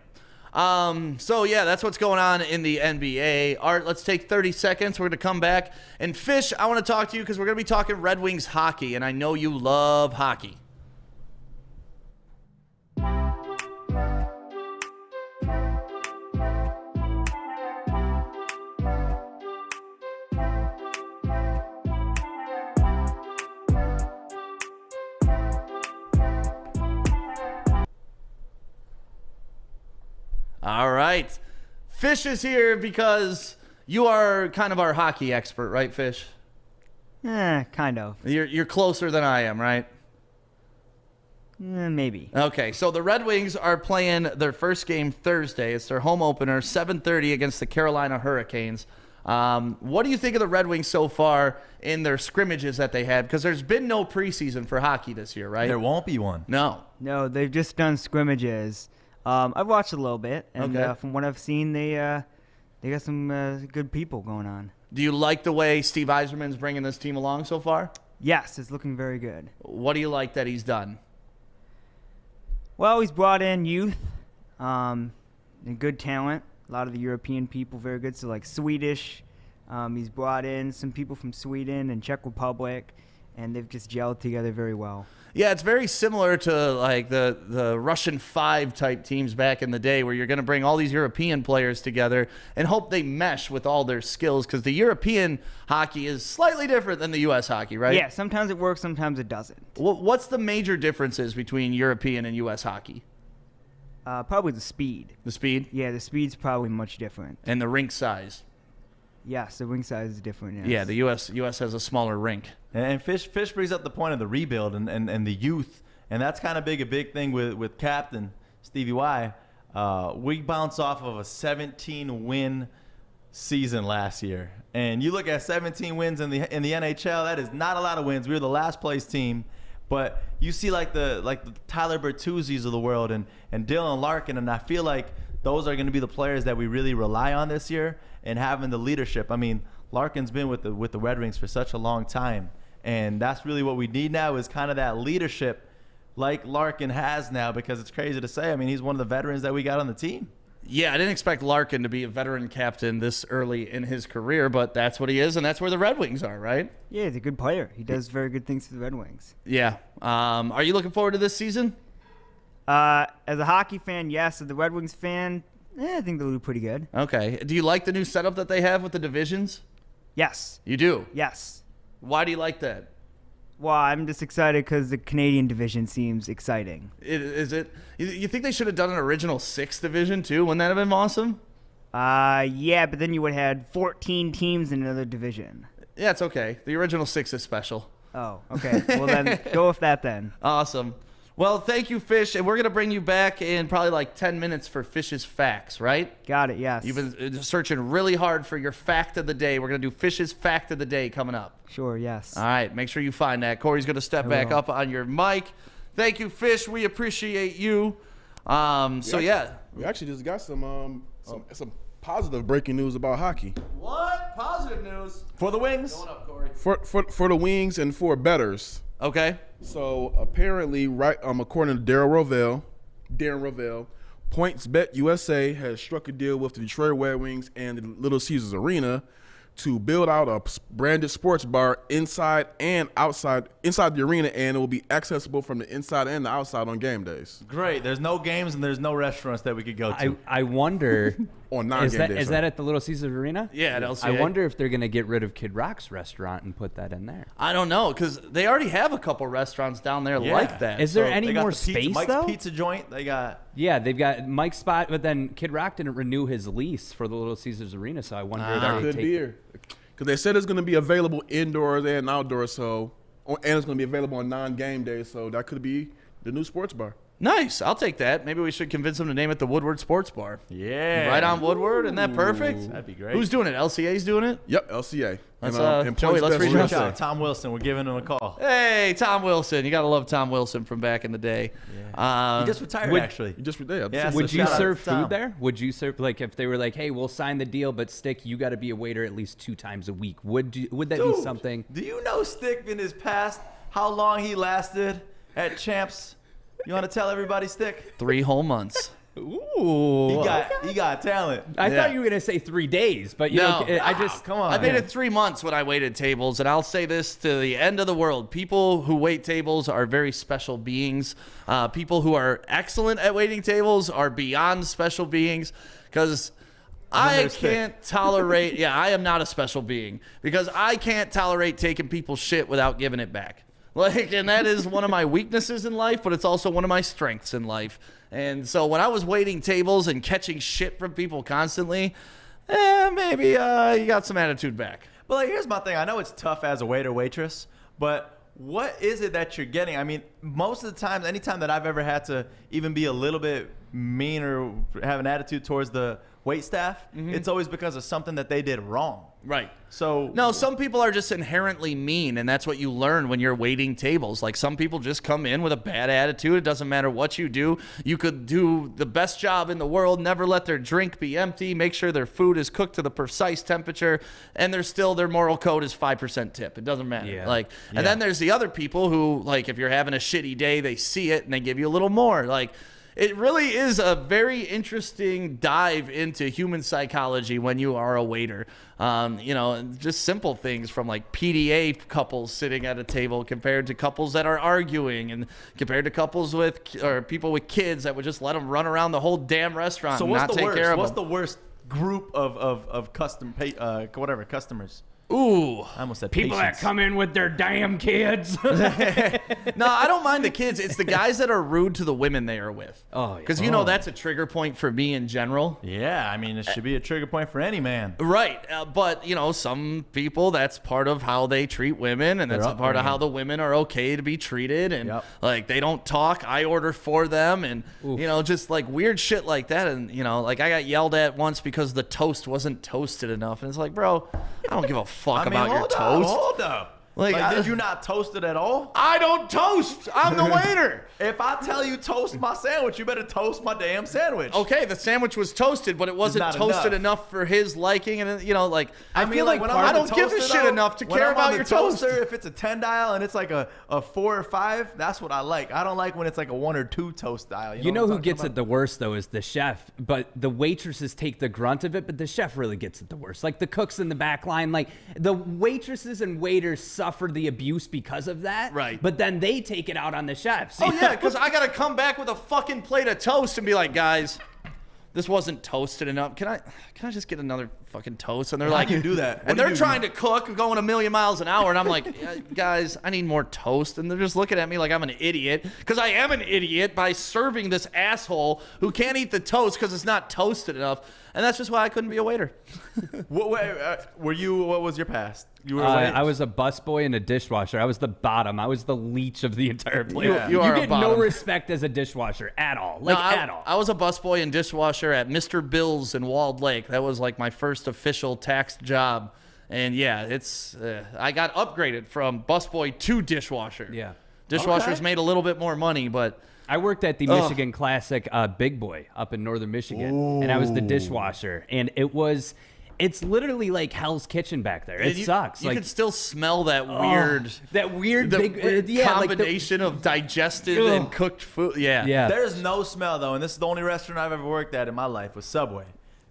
[SPEAKER 2] So yeah, that's what's going on in the NBA. Art, let's take 30 seconds. We're going to come back. And Fish, I want to talk to you because we're going to be talking Red Wings hockey, and I know you love hockey. All right. Fish is here because you are kind of our hockey expert, right, Fish?
[SPEAKER 9] Kind of.
[SPEAKER 2] You're closer than I am, right?
[SPEAKER 9] Maybe.
[SPEAKER 2] Okay, so the Red Wings are playing their first game Thursday. It's their home opener, 7:30 against the Carolina Hurricanes. What do you think of the Red Wings so far in their scrimmages that they had? Because there's been no preseason for hockey this year, right?
[SPEAKER 1] There won't be one.
[SPEAKER 2] No,
[SPEAKER 9] they've just done scrimmages. I've watched a little bit, and from what I've seen, they got some good people going on.
[SPEAKER 2] Do you like the way Steve Yzerman's bringing this team along so far?
[SPEAKER 9] Yes, it's looking very good.
[SPEAKER 2] What do you like that he's done?
[SPEAKER 9] Well, he's brought in youth, and good talent. A lot of the European people, very good. So like Swedish, he's brought in some people from Sweden and Czech Republic, and they've just gelled together very well.
[SPEAKER 2] Yeah, it's very similar to like the Russian 5 type teams back in the day where you're going to bring all these European players together and hope they mesh with all their skills because the European hockey is slightly different than the U.S. hockey, right?
[SPEAKER 9] Yeah, sometimes it works, sometimes it doesn't.
[SPEAKER 2] What's the major differences between European and U.S. hockey?
[SPEAKER 9] Probably the speed.
[SPEAKER 2] The speed?
[SPEAKER 9] Yeah, the speed's probably much different.
[SPEAKER 2] And the rink size?
[SPEAKER 9] Yes, the rink size is different. Yes.
[SPEAKER 2] Yeah, the U.S. has a smaller rink.
[SPEAKER 1] And Fish brings up the point of the rebuild and the youth, and that's kind of a big thing with Captain Stevie Y. We bounce off of a 17-win season last year, and you look at 17 wins in the NHL. That is not a lot of wins. We were the last place team, but you see like the Tyler Bertuzzis of the world and Dylan Larkin, and I feel like those are going to be the players that we really rely on this year and having the leadership. I mean, Larkin's been with the Red Wings for such a long time. And that's really what we need now is kind of that leadership like Larkin has now, because it's crazy to say. I mean, he's one of the veterans that we got on the team.
[SPEAKER 2] Yeah, I didn't expect Larkin to be a veteran captain this early in his career, but that's what he is, and that's where the Red Wings are, right?
[SPEAKER 9] Yeah, he's a good player. He does very good things for the Red Wings.
[SPEAKER 2] Yeah. Are you looking forward to this season?
[SPEAKER 9] As a hockey fan, yes. As a Red Wings fan, I think they'll do pretty good.
[SPEAKER 2] Okay. Do you like the new setup that they have with the divisions?
[SPEAKER 9] Yes.
[SPEAKER 2] You do?
[SPEAKER 9] Yes.
[SPEAKER 2] Why do you like that?
[SPEAKER 9] Well, I'm just excited because the Canadian division seems exciting.
[SPEAKER 2] Is it? You think they should have done an original 6 division too? Wouldn't that have been awesome?
[SPEAKER 9] Yeah, but then you would have had 14 teams in another division.
[SPEAKER 2] Yeah, it's okay. The original 6 is special.
[SPEAKER 9] Oh, okay. Well, then go with that then.
[SPEAKER 2] Awesome. Well, thank you, Fish, and we're going to bring you back in probably like 10 minutes for Fish's Facts, right?
[SPEAKER 9] Got it, yes.
[SPEAKER 2] You've been searching really hard for your fact of the day. We're going to do Fish's Fact of the Day coming up.
[SPEAKER 9] Sure, yes.
[SPEAKER 2] All right, make sure you find that. Corey's going to step back up on your mic. Thank you, Fish. We appreciate you. Yeah.
[SPEAKER 4] We actually just got some positive breaking news about hockey.
[SPEAKER 2] What? Positive news.
[SPEAKER 1] For the Wings.
[SPEAKER 2] Going up, Corey.
[SPEAKER 4] For the Wings and for bettors.
[SPEAKER 2] Okay.
[SPEAKER 4] So apparently, according to Darren Rovell, PointsBet USA has struck a deal with the Detroit Red Wings and the Little Caesars Arena to build out a branded sports bar inside the arena, and it will be accessible from the inside and the outside on game days.
[SPEAKER 1] Great. There's no games and there's no restaurants that we could go to.
[SPEAKER 5] I wonder.
[SPEAKER 4] On non-game days.
[SPEAKER 5] Is that at the Little Caesars Arena?
[SPEAKER 2] Yeah, at LCA.
[SPEAKER 5] I wonder if they're going to get rid of Kid Rock's restaurant and put that in there.
[SPEAKER 2] I don't know, because they already have a couple restaurants down there like that.
[SPEAKER 5] Is there
[SPEAKER 1] So
[SPEAKER 5] any
[SPEAKER 1] they got
[SPEAKER 5] more
[SPEAKER 1] the pizza,
[SPEAKER 5] space,
[SPEAKER 1] Mike's
[SPEAKER 5] though?
[SPEAKER 1] Pizza Joint. They got.
[SPEAKER 5] Yeah, they've got Mike's spot, but then Kid Rock didn't renew his lease for the Little Caesars Arena, so I wonder if they
[SPEAKER 4] Could
[SPEAKER 5] take
[SPEAKER 4] be here. Because they said it's going to be available indoors and outdoors, and it's going to be available on non-game days, so that could be the new sports bar.
[SPEAKER 2] Nice. I'll take that. Maybe we should convince them to name it the Woodward Sports Bar.
[SPEAKER 1] Yeah.
[SPEAKER 2] Right on Woodward. Isn't that perfect?
[SPEAKER 1] That'd be great.
[SPEAKER 2] Who's doing it? LCA's doing it?
[SPEAKER 4] Yep, LCA.
[SPEAKER 2] Let's,
[SPEAKER 4] and
[SPEAKER 2] Joey, let's
[SPEAKER 4] PointsBet
[SPEAKER 2] reach
[SPEAKER 1] Reach
[SPEAKER 4] USA.
[SPEAKER 1] out, Tom Wilson. We're giving him a call.
[SPEAKER 2] Hey, Tom Wilson. You got to love Tom Wilson from back in the day.
[SPEAKER 1] He just retired, actually.
[SPEAKER 4] You just there.
[SPEAKER 1] Yeah,
[SPEAKER 5] Would
[SPEAKER 1] so
[SPEAKER 5] you
[SPEAKER 1] shout out
[SPEAKER 5] serve
[SPEAKER 1] to Tom.
[SPEAKER 5] food there? Would you serve, like, if they were like, hey, we'll sign the deal, but Stick, you got to be a waiter at least 2 times a week? Would that
[SPEAKER 1] Dude,
[SPEAKER 5] be something?
[SPEAKER 1] Do you know Stick in his past, how long he lasted at Champs? You want to tell everybody, Stick?
[SPEAKER 2] 3 whole months.
[SPEAKER 5] Ooh.
[SPEAKER 1] He got talent.
[SPEAKER 5] I
[SPEAKER 2] Yeah.
[SPEAKER 5] thought you were going to say 3 days, but you know, I just.
[SPEAKER 1] Come on.
[SPEAKER 2] I made it 3 months when I waited tables, and I'll say this to the end of the world. People who wait tables are very special beings. People who are excellent at waiting tables are beyond special beings, because I
[SPEAKER 1] there's
[SPEAKER 2] can't tolerate, I am not a special being, because I can't tolerate taking people's shit without giving it back. And that is one of my weaknesses in life, but it's also one of my strengths in life. And so when I was waiting tables and catching shit from people constantly, maybe you got some attitude back.
[SPEAKER 1] But like, here's my thing. I know it's tough as a waiter, waitress, but what is it that you're getting? I mean, most of the time, anytime that I've ever had to even be a little bit mean or have an attitude towards the wait staff, it's always because of something that they did wrong.
[SPEAKER 2] Right.
[SPEAKER 1] So
[SPEAKER 2] No, some people are just inherently mean, and that's what you learn when you're waiting tables. Like, some people just come in with a bad attitude. It doesn't matter what you do. You could do the best job in the world, never let their drink be empty, make sure their food is cooked to the precise temperature, and their moral code is 5% tip. It doesn't matter.
[SPEAKER 5] Yeah.
[SPEAKER 2] And then there's the other people who, like, if you're having a shitty day, they see it and they give you a little more. Like, it really is a very interesting dive into human psychology when you are a waiter. Just simple things from like PDA couples sitting at a table compared to couples that are arguing, and compared to couples or people with kids that would just let them run around the whole damn restaurant
[SPEAKER 1] So
[SPEAKER 2] and
[SPEAKER 1] what's
[SPEAKER 2] not
[SPEAKER 1] the
[SPEAKER 2] take
[SPEAKER 1] worst?
[SPEAKER 2] care of
[SPEAKER 1] What's
[SPEAKER 2] them.
[SPEAKER 1] the worst group of customers?
[SPEAKER 2] Ooh.
[SPEAKER 1] I almost said
[SPEAKER 5] People that
[SPEAKER 1] patients.
[SPEAKER 5] come in with their damn kids.
[SPEAKER 2] No, I don't mind the kids. It's the guys that are rude to the women they are with.
[SPEAKER 5] Oh, yeah.
[SPEAKER 2] Because that's a trigger point for me in general.
[SPEAKER 1] Yeah, I mean, it should be a trigger point for any man.
[SPEAKER 2] Right, but some people, that's part of how they treat women, and that's
[SPEAKER 1] Their
[SPEAKER 2] a part of
[SPEAKER 1] upbringing.
[SPEAKER 2] how the women are okay to be treated, and
[SPEAKER 1] Yep.
[SPEAKER 2] like they don't talk, I order for them, and just like weird shit like that. And like I got yelled at once because the toast wasn't toasted enough, and it's like, bro, I don't give a fuck
[SPEAKER 1] I mean,
[SPEAKER 2] about your
[SPEAKER 1] hold
[SPEAKER 2] toast.
[SPEAKER 1] Hold up.
[SPEAKER 2] Like,
[SPEAKER 1] Did you not toast it at all?
[SPEAKER 2] I don't toast. I'm the waiter.
[SPEAKER 1] If I tell you toast my sandwich, you better toast my damn sandwich.
[SPEAKER 2] Okay, the sandwich was toasted, but it wasn't
[SPEAKER 1] not
[SPEAKER 2] toasted
[SPEAKER 1] enough.
[SPEAKER 2] enough for his liking, and
[SPEAKER 1] I
[SPEAKER 2] feel
[SPEAKER 1] mean,
[SPEAKER 2] like
[SPEAKER 1] when
[SPEAKER 2] I
[SPEAKER 1] I'm on
[SPEAKER 2] don't
[SPEAKER 1] the
[SPEAKER 2] give a
[SPEAKER 1] toaster,
[SPEAKER 2] shit
[SPEAKER 1] though,
[SPEAKER 2] enough to
[SPEAKER 1] when
[SPEAKER 2] care
[SPEAKER 1] I'm on
[SPEAKER 2] about
[SPEAKER 1] the
[SPEAKER 2] your toast.
[SPEAKER 1] toaster, if it's a 10 dial and it's like a 4 or 5, that's what I like. I don't like when it's like a 1 or 2 toast dial.
[SPEAKER 5] You know
[SPEAKER 1] what
[SPEAKER 5] who
[SPEAKER 1] I'm
[SPEAKER 5] gets
[SPEAKER 1] talking
[SPEAKER 5] it the worst, though, is the chef. But the waitresses take the grunt of it, but the chef really gets it the worst. Like the cooks in the back line, like the waitresses and waiters suffer the abuse because of that.
[SPEAKER 2] Right.
[SPEAKER 5] But then they take it out on the chefs.
[SPEAKER 2] Oh yeah, because I gotta come back with a fucking plate of toast and be like, guys, this wasn't toasted enough. Can I just get another fucking toast? And they're like,
[SPEAKER 1] do you do that? What
[SPEAKER 2] And
[SPEAKER 1] do you
[SPEAKER 2] they're
[SPEAKER 1] do?
[SPEAKER 2] trying to cook and going a million miles an hour, and I'm like, "Yeah, guys, I need more toast. And they're just looking at me like I'm an idiot, because I am an idiot by serving this asshole who can't eat the toast because it's not toasted enough. And that's just why I couldn't be a waiter.
[SPEAKER 1] What was your past? You were a waiter?
[SPEAKER 5] I was a busboy and a dishwasher. I was the bottom. I was the leech of the entire place.
[SPEAKER 2] You are a
[SPEAKER 5] get
[SPEAKER 2] bottom.
[SPEAKER 5] no respect as a dishwasher at all. Like, at all.
[SPEAKER 2] I was a busboy and dishwasher at Mr. Bill's in Walled Lake. That was like my first official taxed job. And yeah, I got upgraded from busboy to dishwasher.
[SPEAKER 5] Yeah.
[SPEAKER 2] Dishwashers
[SPEAKER 1] Okay.
[SPEAKER 2] made a little bit more money, but
[SPEAKER 5] I worked at the Michigan Classic Big Boy up in northern Michigan, and I was the dishwasher. And it's literally like Hell's Kitchen back there. It sucks.
[SPEAKER 2] You
[SPEAKER 5] like
[SPEAKER 2] can still smell that
[SPEAKER 5] weird big
[SPEAKER 2] combination of digested and cooked food. Yeah.
[SPEAKER 5] Yeah.
[SPEAKER 1] There's no smell though, and this is the only restaurant I've ever worked at in my life was Subway.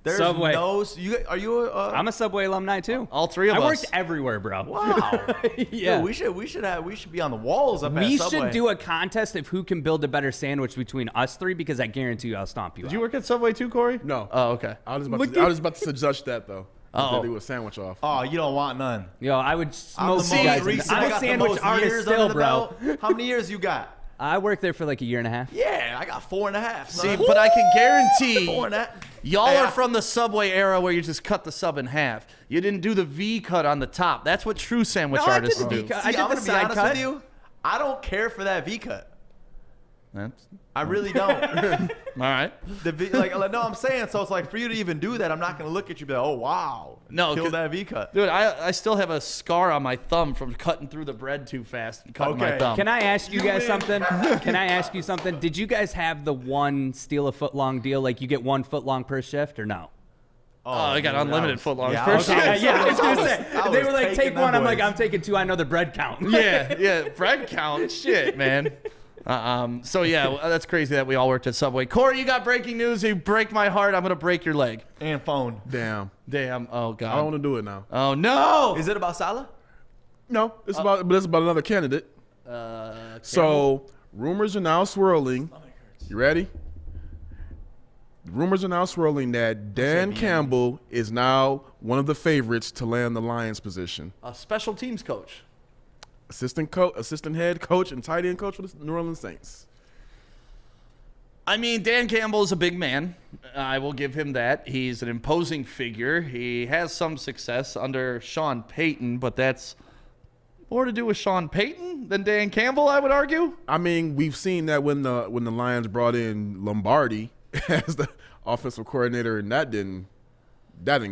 [SPEAKER 1] There's
[SPEAKER 5] Subway.
[SPEAKER 1] Are you?
[SPEAKER 5] I'm a Subway alumni too.
[SPEAKER 2] All three of
[SPEAKER 5] I
[SPEAKER 2] us.
[SPEAKER 5] worked everywhere, bro.
[SPEAKER 1] Wow.
[SPEAKER 5] Yeah.
[SPEAKER 1] Dude, we should be on the walls up at
[SPEAKER 5] We
[SPEAKER 1] Subway.
[SPEAKER 5] should do a contest of who can build a better sandwich between us three, because I guarantee you I'll stomp you
[SPEAKER 2] Did
[SPEAKER 5] out.
[SPEAKER 2] you work at Subway too, Corey?
[SPEAKER 4] No.
[SPEAKER 2] Oh, okay.
[SPEAKER 4] I was just about to suggest that though.
[SPEAKER 2] Oh.
[SPEAKER 4] They do a sandwich off.
[SPEAKER 1] Oh, you don't want none.
[SPEAKER 5] Yo, I would
[SPEAKER 1] I'm
[SPEAKER 5] smoke
[SPEAKER 1] the
[SPEAKER 5] you guys.
[SPEAKER 1] most recent.
[SPEAKER 5] I'm
[SPEAKER 1] I
[SPEAKER 5] a
[SPEAKER 1] got the
[SPEAKER 5] sandwich
[SPEAKER 1] most
[SPEAKER 5] artist
[SPEAKER 1] years
[SPEAKER 5] still,
[SPEAKER 1] under the
[SPEAKER 5] bro.
[SPEAKER 1] belt. How many years you got?
[SPEAKER 5] I worked there for like a year and a half.
[SPEAKER 1] Yeah, I got 4.5.
[SPEAKER 2] See,
[SPEAKER 1] son.
[SPEAKER 2] but I can guarantee
[SPEAKER 1] 4.5.
[SPEAKER 2] y'all
[SPEAKER 1] Hey,
[SPEAKER 2] are from the Subway era where you just cut the sub in half. You didn't do the V cut on the top. That's what true sandwich
[SPEAKER 5] No, I did
[SPEAKER 2] artists
[SPEAKER 5] the
[SPEAKER 2] do.
[SPEAKER 5] V cut.
[SPEAKER 1] See,
[SPEAKER 5] I did
[SPEAKER 1] I'm
[SPEAKER 5] the
[SPEAKER 1] gonna be
[SPEAKER 5] side
[SPEAKER 1] honest
[SPEAKER 5] cut.
[SPEAKER 1] with you. I don't care for that V cut.
[SPEAKER 2] That's-
[SPEAKER 1] I really don't.
[SPEAKER 2] all right.
[SPEAKER 1] No, I'm saying, so it's like for you to even do that, I'm not gonna look at you and be like, oh wow,
[SPEAKER 2] No,
[SPEAKER 1] kill
[SPEAKER 2] 'cause-
[SPEAKER 1] that V cut.
[SPEAKER 2] Dude, I still have a scar on my thumb from cutting through the bread too fast and cutting my
[SPEAKER 1] Okay.
[SPEAKER 2] thumb.
[SPEAKER 5] Can I ask you guys
[SPEAKER 1] win.
[SPEAKER 5] something? Can I ask you something? Did you guys have the one steal a foot long deal? Like you get 1 foot long per shift or no?
[SPEAKER 2] Oh, I got
[SPEAKER 1] dude,
[SPEAKER 2] unlimited
[SPEAKER 1] was-
[SPEAKER 2] footlongs.
[SPEAKER 1] yeah,
[SPEAKER 2] First
[SPEAKER 1] I was-
[SPEAKER 5] I was gonna say.
[SPEAKER 1] I
[SPEAKER 5] They
[SPEAKER 1] was
[SPEAKER 5] were like,
[SPEAKER 1] taking
[SPEAKER 5] take
[SPEAKER 1] them
[SPEAKER 5] one. I'm like,
[SPEAKER 1] boys.
[SPEAKER 5] I'm taking 2. I know the bread count.
[SPEAKER 2] yeah, bread count. Shit, man. So yeah, that's crazy that we all worked at Subway. Corey, you got breaking news. You break my heart, I'm gonna break your leg.
[SPEAKER 1] And phone.
[SPEAKER 4] Damn.
[SPEAKER 2] Damn. Oh god.
[SPEAKER 4] I don't want to do it now.
[SPEAKER 2] Oh no.
[SPEAKER 1] Is it about Salah?
[SPEAKER 4] No, it's about another candidate. So rumors are now swirling. You ready? Rumors are now swirling that Dan Campbell is now one of the favorites to land the Lions position.
[SPEAKER 2] A special teams coach.
[SPEAKER 4] Assistant head coach and tight end coach for the New Orleans Saints.
[SPEAKER 2] I mean, Dan Campbell is a big man. I will give him that. He's an imposing figure. He has some success under Sean Payton, but that's more to do with Sean Payton than Dan Campbell, I would argue.
[SPEAKER 4] I mean, we've seen that when the Lions brought in Lombardi as the offensive coordinator, and that didn't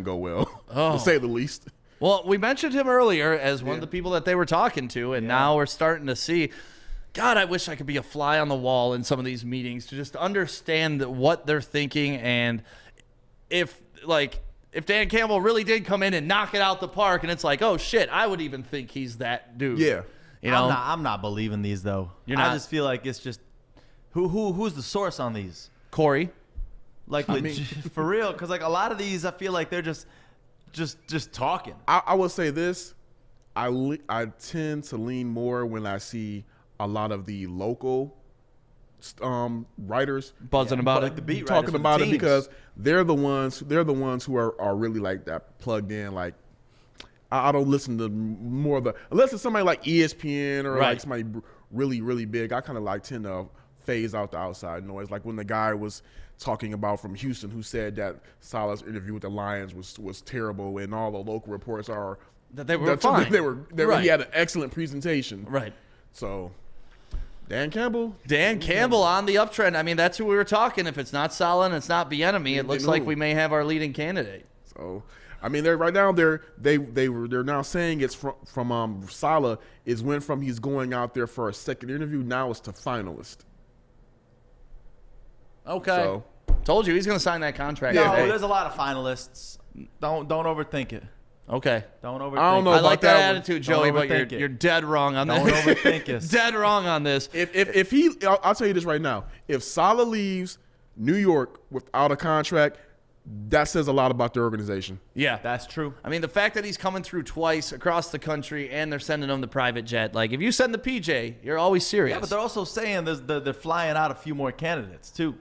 [SPEAKER 4] go well, to say the least.
[SPEAKER 2] Well, we mentioned him earlier as one of the people that they were talking to, and now we're starting to see. God, I wish I could be a fly on the wall in some of these meetings to just understand what they're thinking, and if Dan Campbell really did come in and knock it out the park, and it's like, oh shit, I would even think he's that dude.
[SPEAKER 4] Yeah.
[SPEAKER 2] You know,
[SPEAKER 1] I'm not believing these though.
[SPEAKER 2] You're not?
[SPEAKER 1] I just feel like it's just who's the source on these?
[SPEAKER 2] Corey.
[SPEAKER 1] Like for real, because like a lot of these, I feel like they're just talking.
[SPEAKER 4] I will say this. I tend to lean more when I see a lot of the local writers
[SPEAKER 2] Buzzing about
[SPEAKER 1] like
[SPEAKER 2] it.
[SPEAKER 1] the beat writers
[SPEAKER 4] talking
[SPEAKER 1] for the
[SPEAKER 4] about it
[SPEAKER 1] teams.
[SPEAKER 4] because they're the ones who are really like that plugged in. Like I don't listen to more of the, unless it's somebody like ESPN or
[SPEAKER 2] Right.
[SPEAKER 4] like somebody really, really big. I kind of like tend to phase out the outside noise. Like when the guy was talking about from Houston who said that Salah's interview with the Lions was terrible, and all the local reports are
[SPEAKER 2] That they were fine.
[SPEAKER 4] They were
[SPEAKER 2] Right.
[SPEAKER 4] He had an excellent presentation.
[SPEAKER 2] Right.
[SPEAKER 4] So Dan Campbell.
[SPEAKER 2] Dan Campbell on the uptrend. I mean, that's who we were talking. If it's not Salah and it's not Bieniemy, it looks like we may have our leading candidate.
[SPEAKER 4] So I mean, they're right now they're now saying it's from Salah is went from he's going out there for a second interview, now it's to finalist.
[SPEAKER 2] Okay.
[SPEAKER 4] So
[SPEAKER 2] Told you he's going to sign that contract.
[SPEAKER 1] No,
[SPEAKER 2] today.
[SPEAKER 1] there's a lot of finalists. Don't overthink it.
[SPEAKER 2] Okay.
[SPEAKER 1] Don't overthink.
[SPEAKER 4] I don't know
[SPEAKER 2] I
[SPEAKER 4] about
[SPEAKER 2] like that
[SPEAKER 4] that one.
[SPEAKER 2] attitude,
[SPEAKER 1] Don't
[SPEAKER 2] Joey, but
[SPEAKER 1] overthink it.
[SPEAKER 2] you're dead wrong on
[SPEAKER 1] Don't
[SPEAKER 2] that.
[SPEAKER 1] overthink it.
[SPEAKER 2] Dead wrong on this.
[SPEAKER 4] if he, I'll tell you this right now. If Salah leaves New York without a contract, that says a lot about their organization.
[SPEAKER 2] Yeah.
[SPEAKER 1] That's true.
[SPEAKER 2] I mean, the fact that he's coming through twice across the country and they're sending him the private jet. Like, if you send the PJ, you're always serious.
[SPEAKER 1] Yeah, but they're also saying they're flying out a few more candidates too.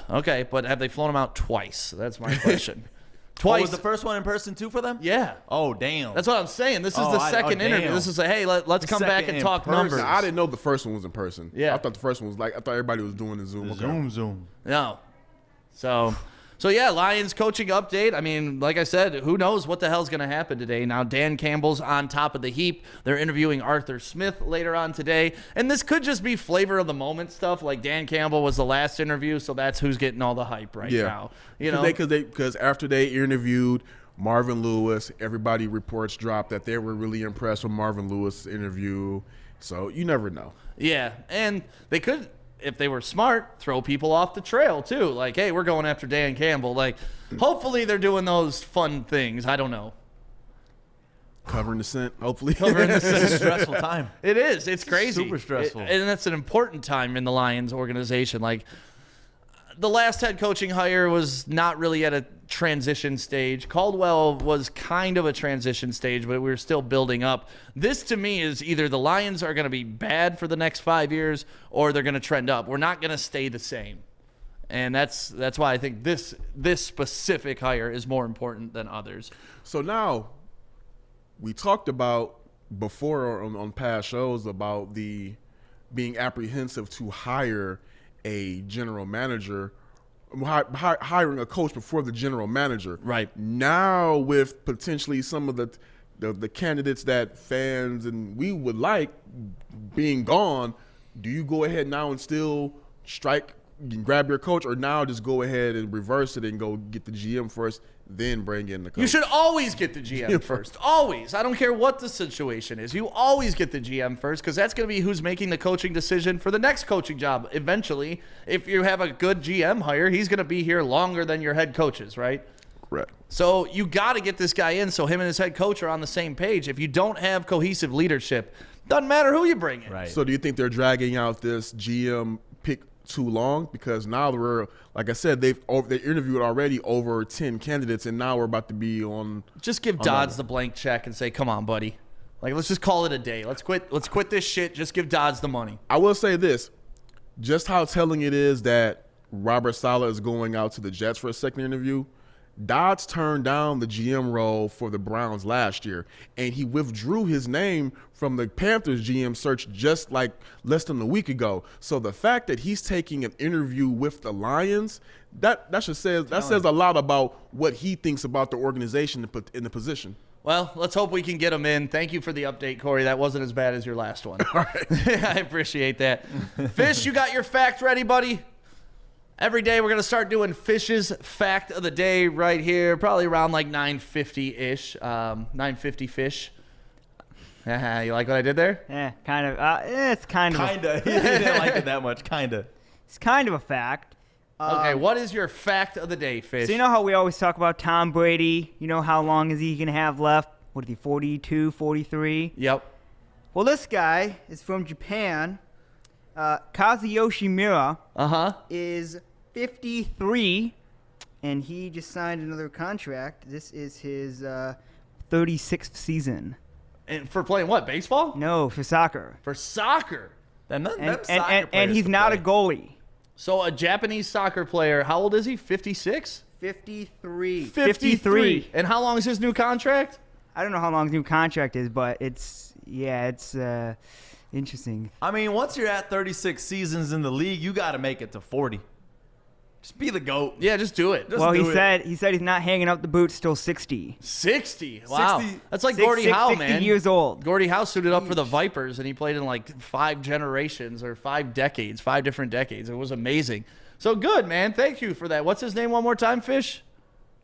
[SPEAKER 2] Okay, but have they flown him out twice? That's my question.
[SPEAKER 1] Oh,
[SPEAKER 2] Twice.
[SPEAKER 1] was the first one in person too for them?
[SPEAKER 2] Yeah.
[SPEAKER 1] Oh damn.
[SPEAKER 2] That's what I'm saying. This is
[SPEAKER 1] Oh,
[SPEAKER 2] the second interview.
[SPEAKER 1] damn.
[SPEAKER 2] This is a, hey, let's come back
[SPEAKER 1] second
[SPEAKER 2] and
[SPEAKER 1] in
[SPEAKER 2] talk
[SPEAKER 1] person.
[SPEAKER 2] numbers.
[SPEAKER 4] Now, I didn't know the first one was in person.
[SPEAKER 2] Yeah.
[SPEAKER 4] I thought the first one was I thought everybody was doing the Zoom. Okay.
[SPEAKER 1] Zoom.
[SPEAKER 2] No. So yeah, Lions coaching update. I mean, like I said, who knows what the hell's going to happen today. Now, Dan Campbell's on top of the heap. They're interviewing Arthur Smith later on today. And this could just be flavor of the moment stuff. Like Dan Campbell was the last interview, so that's who's getting all the hype right now. You know?
[SPEAKER 4] Because after they interviewed Marvin Lewis, everybody reports dropped that they were really impressed with Marvin Lewis' interview. So you never know.
[SPEAKER 2] Yeah, and they could, if they were smart, throw people off the trail too. Like, hey, we're going after Dan Campbell. Like, hopefully they're doing those fun things. I don't know.
[SPEAKER 4] Covering the scent, hopefully.
[SPEAKER 2] Covering the scent.
[SPEAKER 1] It's a stressful time.
[SPEAKER 2] It is. It's crazy.
[SPEAKER 1] Super stressful.
[SPEAKER 2] And that's an important time in the Lions organization. Like, the last head coaching hire was not really at a transition stage. Caldwell was kind of a transition stage, but we were still building up. This, to me, is either the Lions are going to be bad for the next 5 years or they're going to trend up. We're not going to stay the same. And that's why I think this specific hire is more important than others.
[SPEAKER 4] So now, we talked about before on past shows about the being apprehensive to hire a general manager, hiring a coach before the general manager.
[SPEAKER 2] Right.
[SPEAKER 4] Now, with potentially some of the candidates that fans and we would like being gone, do you go ahead now and still grab your coach, or now just go ahead and reverse it and go get the GM first, then bring in the coach?
[SPEAKER 2] You should always get the GM first. Always. I don't care what the situation is. You always get the GM first, because that's going to be who's making the coaching decision for the next coaching job. Eventually, if you have a good GM hire, he's going to be here longer than your head coaches, right?
[SPEAKER 4] Correct.
[SPEAKER 2] So you got to get this guy in so him and his head coach are on the same page. If you don't have cohesive leadership, doesn't matter who you bring in.
[SPEAKER 1] Right.
[SPEAKER 4] So do you think they're dragging out this GM pick too long? Because now we're, like I said, they interviewed already over 10 candidates, and now we're about to be on.
[SPEAKER 2] Just give Dodds the blank check and say, "Come on, buddy. Like, let's just call it a day. Let's quit this shit. Just give Dodds the money."
[SPEAKER 4] I will say this, just how telling it is that Robert Saleh is going out to the Jets for a second interview. Dodds turned down the GM role for the Browns last year, and he withdrew his name from the Panthers GM search just like less than a week ago. So the fact that he's taking an interview with the Lions, that says a lot about what he thinks about the organization in the position.
[SPEAKER 2] Well, let's hope we can get him in. Thank you for the update, Corey. That wasn't as bad as your last one. All right. I appreciate that. Fish, you got your fact ready, buddy? Every day we're going to start doing Fish's fact of the day right here, probably around like 9:50-ish, 9:50 Fish. You like what I did there?
[SPEAKER 9] Yeah, kind of. It's kind of.
[SPEAKER 1] Kinda. He didn't like it that much. Kinda.
[SPEAKER 9] It's kind of a fact.
[SPEAKER 2] Okay, what is your fact of the day, Fish?
[SPEAKER 9] So you know how we always talk about Tom Brady? You know how long is he going to have left? What is he, 42, 43?
[SPEAKER 2] Yep.
[SPEAKER 9] Well, this guy is from Japan. Kazuyoshi Mura is 53, and he just signed another contract. This is his 36th season.
[SPEAKER 2] And for playing what, baseball?
[SPEAKER 9] No, for soccer.
[SPEAKER 2] For soccer.
[SPEAKER 9] And he's not a goalie.
[SPEAKER 2] So a Japanese soccer player, how old is he, 56?
[SPEAKER 9] 53.
[SPEAKER 2] 53. And how long is his new contract?
[SPEAKER 9] I don't know how long his new contract is, but it's interesting.
[SPEAKER 1] I mean, once you're at 36 seasons in the league, you got to make it to 40. Just be the GOAT.
[SPEAKER 2] Yeah, just do it.
[SPEAKER 9] He said he's not hanging up the boots till 60.
[SPEAKER 2] 60? Wow.
[SPEAKER 1] 60,
[SPEAKER 2] That's like Gordie Howe,
[SPEAKER 9] 60
[SPEAKER 2] man.
[SPEAKER 9] years old.
[SPEAKER 2] Gordie Howe suited up for the Vipers, and he played in like 5 generations or 5 decades, 5 different decades. It was amazing. So good, man. Thank you for that. What's his name one more time, Fish?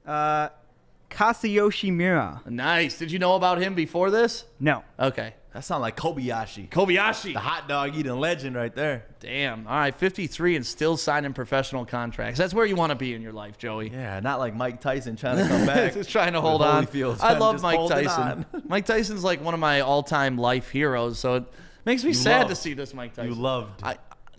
[SPEAKER 9] Kazuyoshi Mura.
[SPEAKER 2] Nice. Did you know about him before this?
[SPEAKER 9] No.
[SPEAKER 2] Okay.
[SPEAKER 1] That sounds like Kobayashi.
[SPEAKER 2] Kobayashi.
[SPEAKER 1] The hot dog eating legend right there.
[SPEAKER 2] Damn. All right, 53 and still signing professional contracts. That's where you want to be in your life, Joey.
[SPEAKER 1] Yeah, not like Mike Tyson trying to come back.
[SPEAKER 2] Just trying to hold on.
[SPEAKER 1] Holyfield's
[SPEAKER 2] I
[SPEAKER 1] trying to
[SPEAKER 2] love
[SPEAKER 1] just
[SPEAKER 2] Mike
[SPEAKER 1] hold it
[SPEAKER 2] Tyson.
[SPEAKER 1] on.
[SPEAKER 2] Mike Tyson's like one of my all-time life heroes, so it makes me sad to see this Mike Tyson.
[SPEAKER 1] You loved.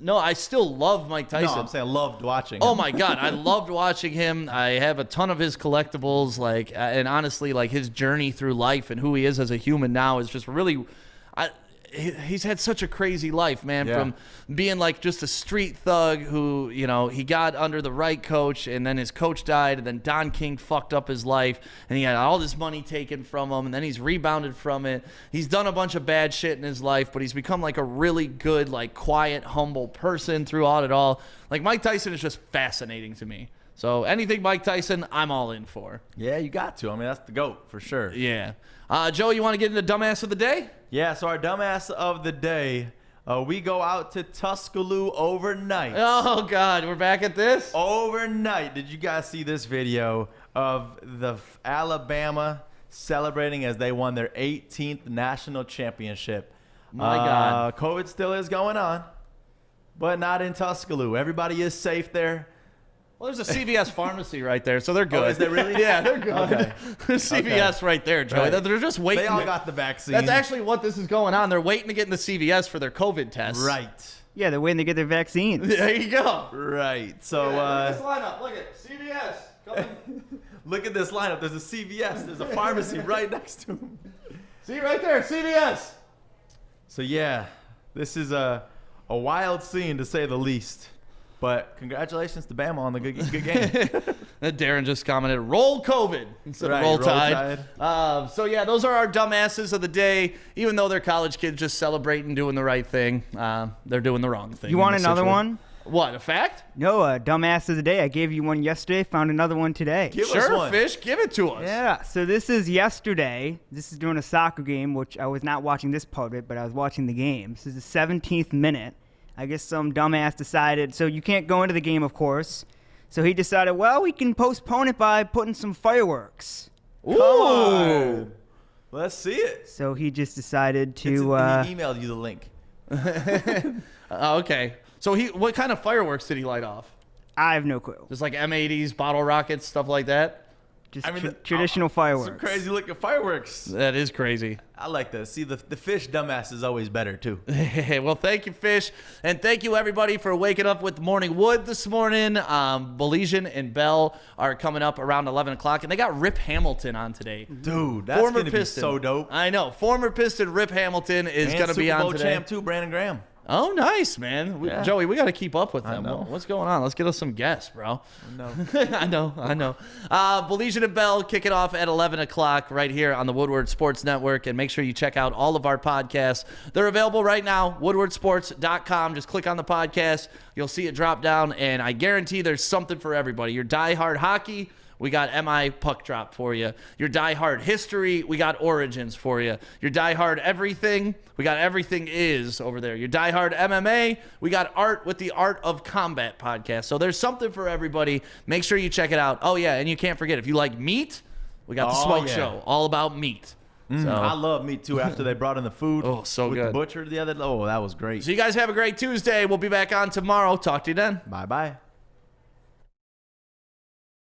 [SPEAKER 2] No, I still love Mike Tyson.
[SPEAKER 1] No, I'm saying loved watching
[SPEAKER 2] Oh
[SPEAKER 1] him.
[SPEAKER 2] my God, I loved watching him. I have a ton of his collectibles, and honestly, like his journey through life and who he is as a human now is just really. He's had such a crazy life, man, from being like just a street thug who, he got under the right coach, and then his coach died, and then Don King fucked up his life, and he had all this money taken from him, and then he's rebounded from it. He's done a bunch of bad shit in his life, but he's become like a really good, like quiet, humble person throughout it all. Like Mike Tyson is just fascinating to me. So anything Mike Tyson, I'm all in for.
[SPEAKER 1] Yeah, you got to. I mean, that's the GOAT for sure.
[SPEAKER 2] Yeah. Joe, you want to get into Dumbass of the Day?
[SPEAKER 1] Yeah, so our dumbass of the day, we go out to Tuscaloosa overnight.
[SPEAKER 2] Oh, God, we're back at this?
[SPEAKER 1] Overnight. Did you guys see this video of the Alabama celebrating as they won their 18th national championship.
[SPEAKER 2] My God.
[SPEAKER 1] COVID still is going on, but not in Tuscaloosa. Everybody is safe there.
[SPEAKER 2] Well, there's a CVS pharmacy right there, so they're good.
[SPEAKER 1] Oh, is there really?
[SPEAKER 2] Yeah, they're good.
[SPEAKER 1] Okay.
[SPEAKER 2] There's CVS right there, Joey.
[SPEAKER 1] Right.
[SPEAKER 2] They're just waiting.
[SPEAKER 1] They all got the vaccine.
[SPEAKER 2] That's actually what this is going on. They're waiting to get in the CVS for their COVID test.
[SPEAKER 1] Right.
[SPEAKER 9] Yeah, they're waiting to get their vaccines.
[SPEAKER 2] There you go.
[SPEAKER 1] Right. So
[SPEAKER 2] Look at this lineup. Look at CVS. Coming.
[SPEAKER 1] look at this lineup. There's a CVS. There's a pharmacy right next to him.
[SPEAKER 2] See right there, CVS.
[SPEAKER 1] So yeah, this is a wild scene to say the least. But congratulations to Bama on the good game.
[SPEAKER 2] Darren just commented, roll COVID instead of roll tide. So, yeah, those are our dumbasses of the day. Even though they're college kids just celebrating, doing the right thing, they're doing the wrong thing.
[SPEAKER 9] You want another one?
[SPEAKER 2] What, a fact?
[SPEAKER 9] No, dumbass of the day. I gave you one yesterday, found another one today.
[SPEAKER 1] Give us
[SPEAKER 2] Sure,
[SPEAKER 1] one.
[SPEAKER 2] Fish, give it to us.
[SPEAKER 9] Yeah, so this is yesterday. This is during a soccer game, which I was not watching this part of it, but I was watching the game. This is the 17th minute. I guess some dumbass decided, so you can't go into the game, of course. So he decided, well, we can postpone it by putting some fireworks.
[SPEAKER 1] Come on. Let's see it.
[SPEAKER 9] So he just decided to...
[SPEAKER 1] He emailed you the link.
[SPEAKER 2] Okay. So what kind of fireworks did he light off?
[SPEAKER 9] I have no clue.
[SPEAKER 2] Just like M80s, bottle rockets, stuff like that?
[SPEAKER 9] Just
[SPEAKER 1] I mean,
[SPEAKER 9] traditional fireworks.
[SPEAKER 1] Some crazy looking fireworks.
[SPEAKER 2] That is crazy.
[SPEAKER 1] I like that. See, the fish dumbass is always better, too.
[SPEAKER 2] Well, thank you, Fish. And thank you, everybody, for waking up with Morning Wood this morning. Baligian and Bell are coming up around 11 o'clock, and they got Rip Hamilton on today.
[SPEAKER 1] Dude, that's going to be so dope.
[SPEAKER 2] I know. Former Piston Rip Hamilton is going to be on
[SPEAKER 1] Super Bowl
[SPEAKER 2] today.
[SPEAKER 1] champ, too, Brandon Graham.
[SPEAKER 2] Oh, nice, man.
[SPEAKER 1] Yeah.
[SPEAKER 2] Joey, we got to keep up with them.
[SPEAKER 1] know.
[SPEAKER 2] What's going on? Let's get us some guests, bro.
[SPEAKER 1] No.
[SPEAKER 2] I know. Baligian and Bell kick it off at 11 o'clock right here on the Woodward Sports Network. And make sure you check out all of our podcasts. They're available right now, woodwardsports.com. Just click on the podcast. You'll see it drop down. And I guarantee there's something for everybody. Your diehard hockey, we got MI Puck Drop for you. Your diehard history, we got Origins for you. Your diehard everything, we got Everything Is over there. Your diehard MMA, we got Art with the Art of Combat podcast. So there's something for everybody. Make sure you check it out. Oh, yeah, and you can't forget, if you like meat, we got the Smoke Show, all about meat. So,
[SPEAKER 1] I love meat, too, after they brought in the food.
[SPEAKER 2] Oh, so
[SPEAKER 1] with
[SPEAKER 2] good.
[SPEAKER 1] The butcher the other day. Oh, that was great.
[SPEAKER 2] So you guys have a great Tuesday. We'll be back on tomorrow. Talk to you then.
[SPEAKER 1] Bye-bye.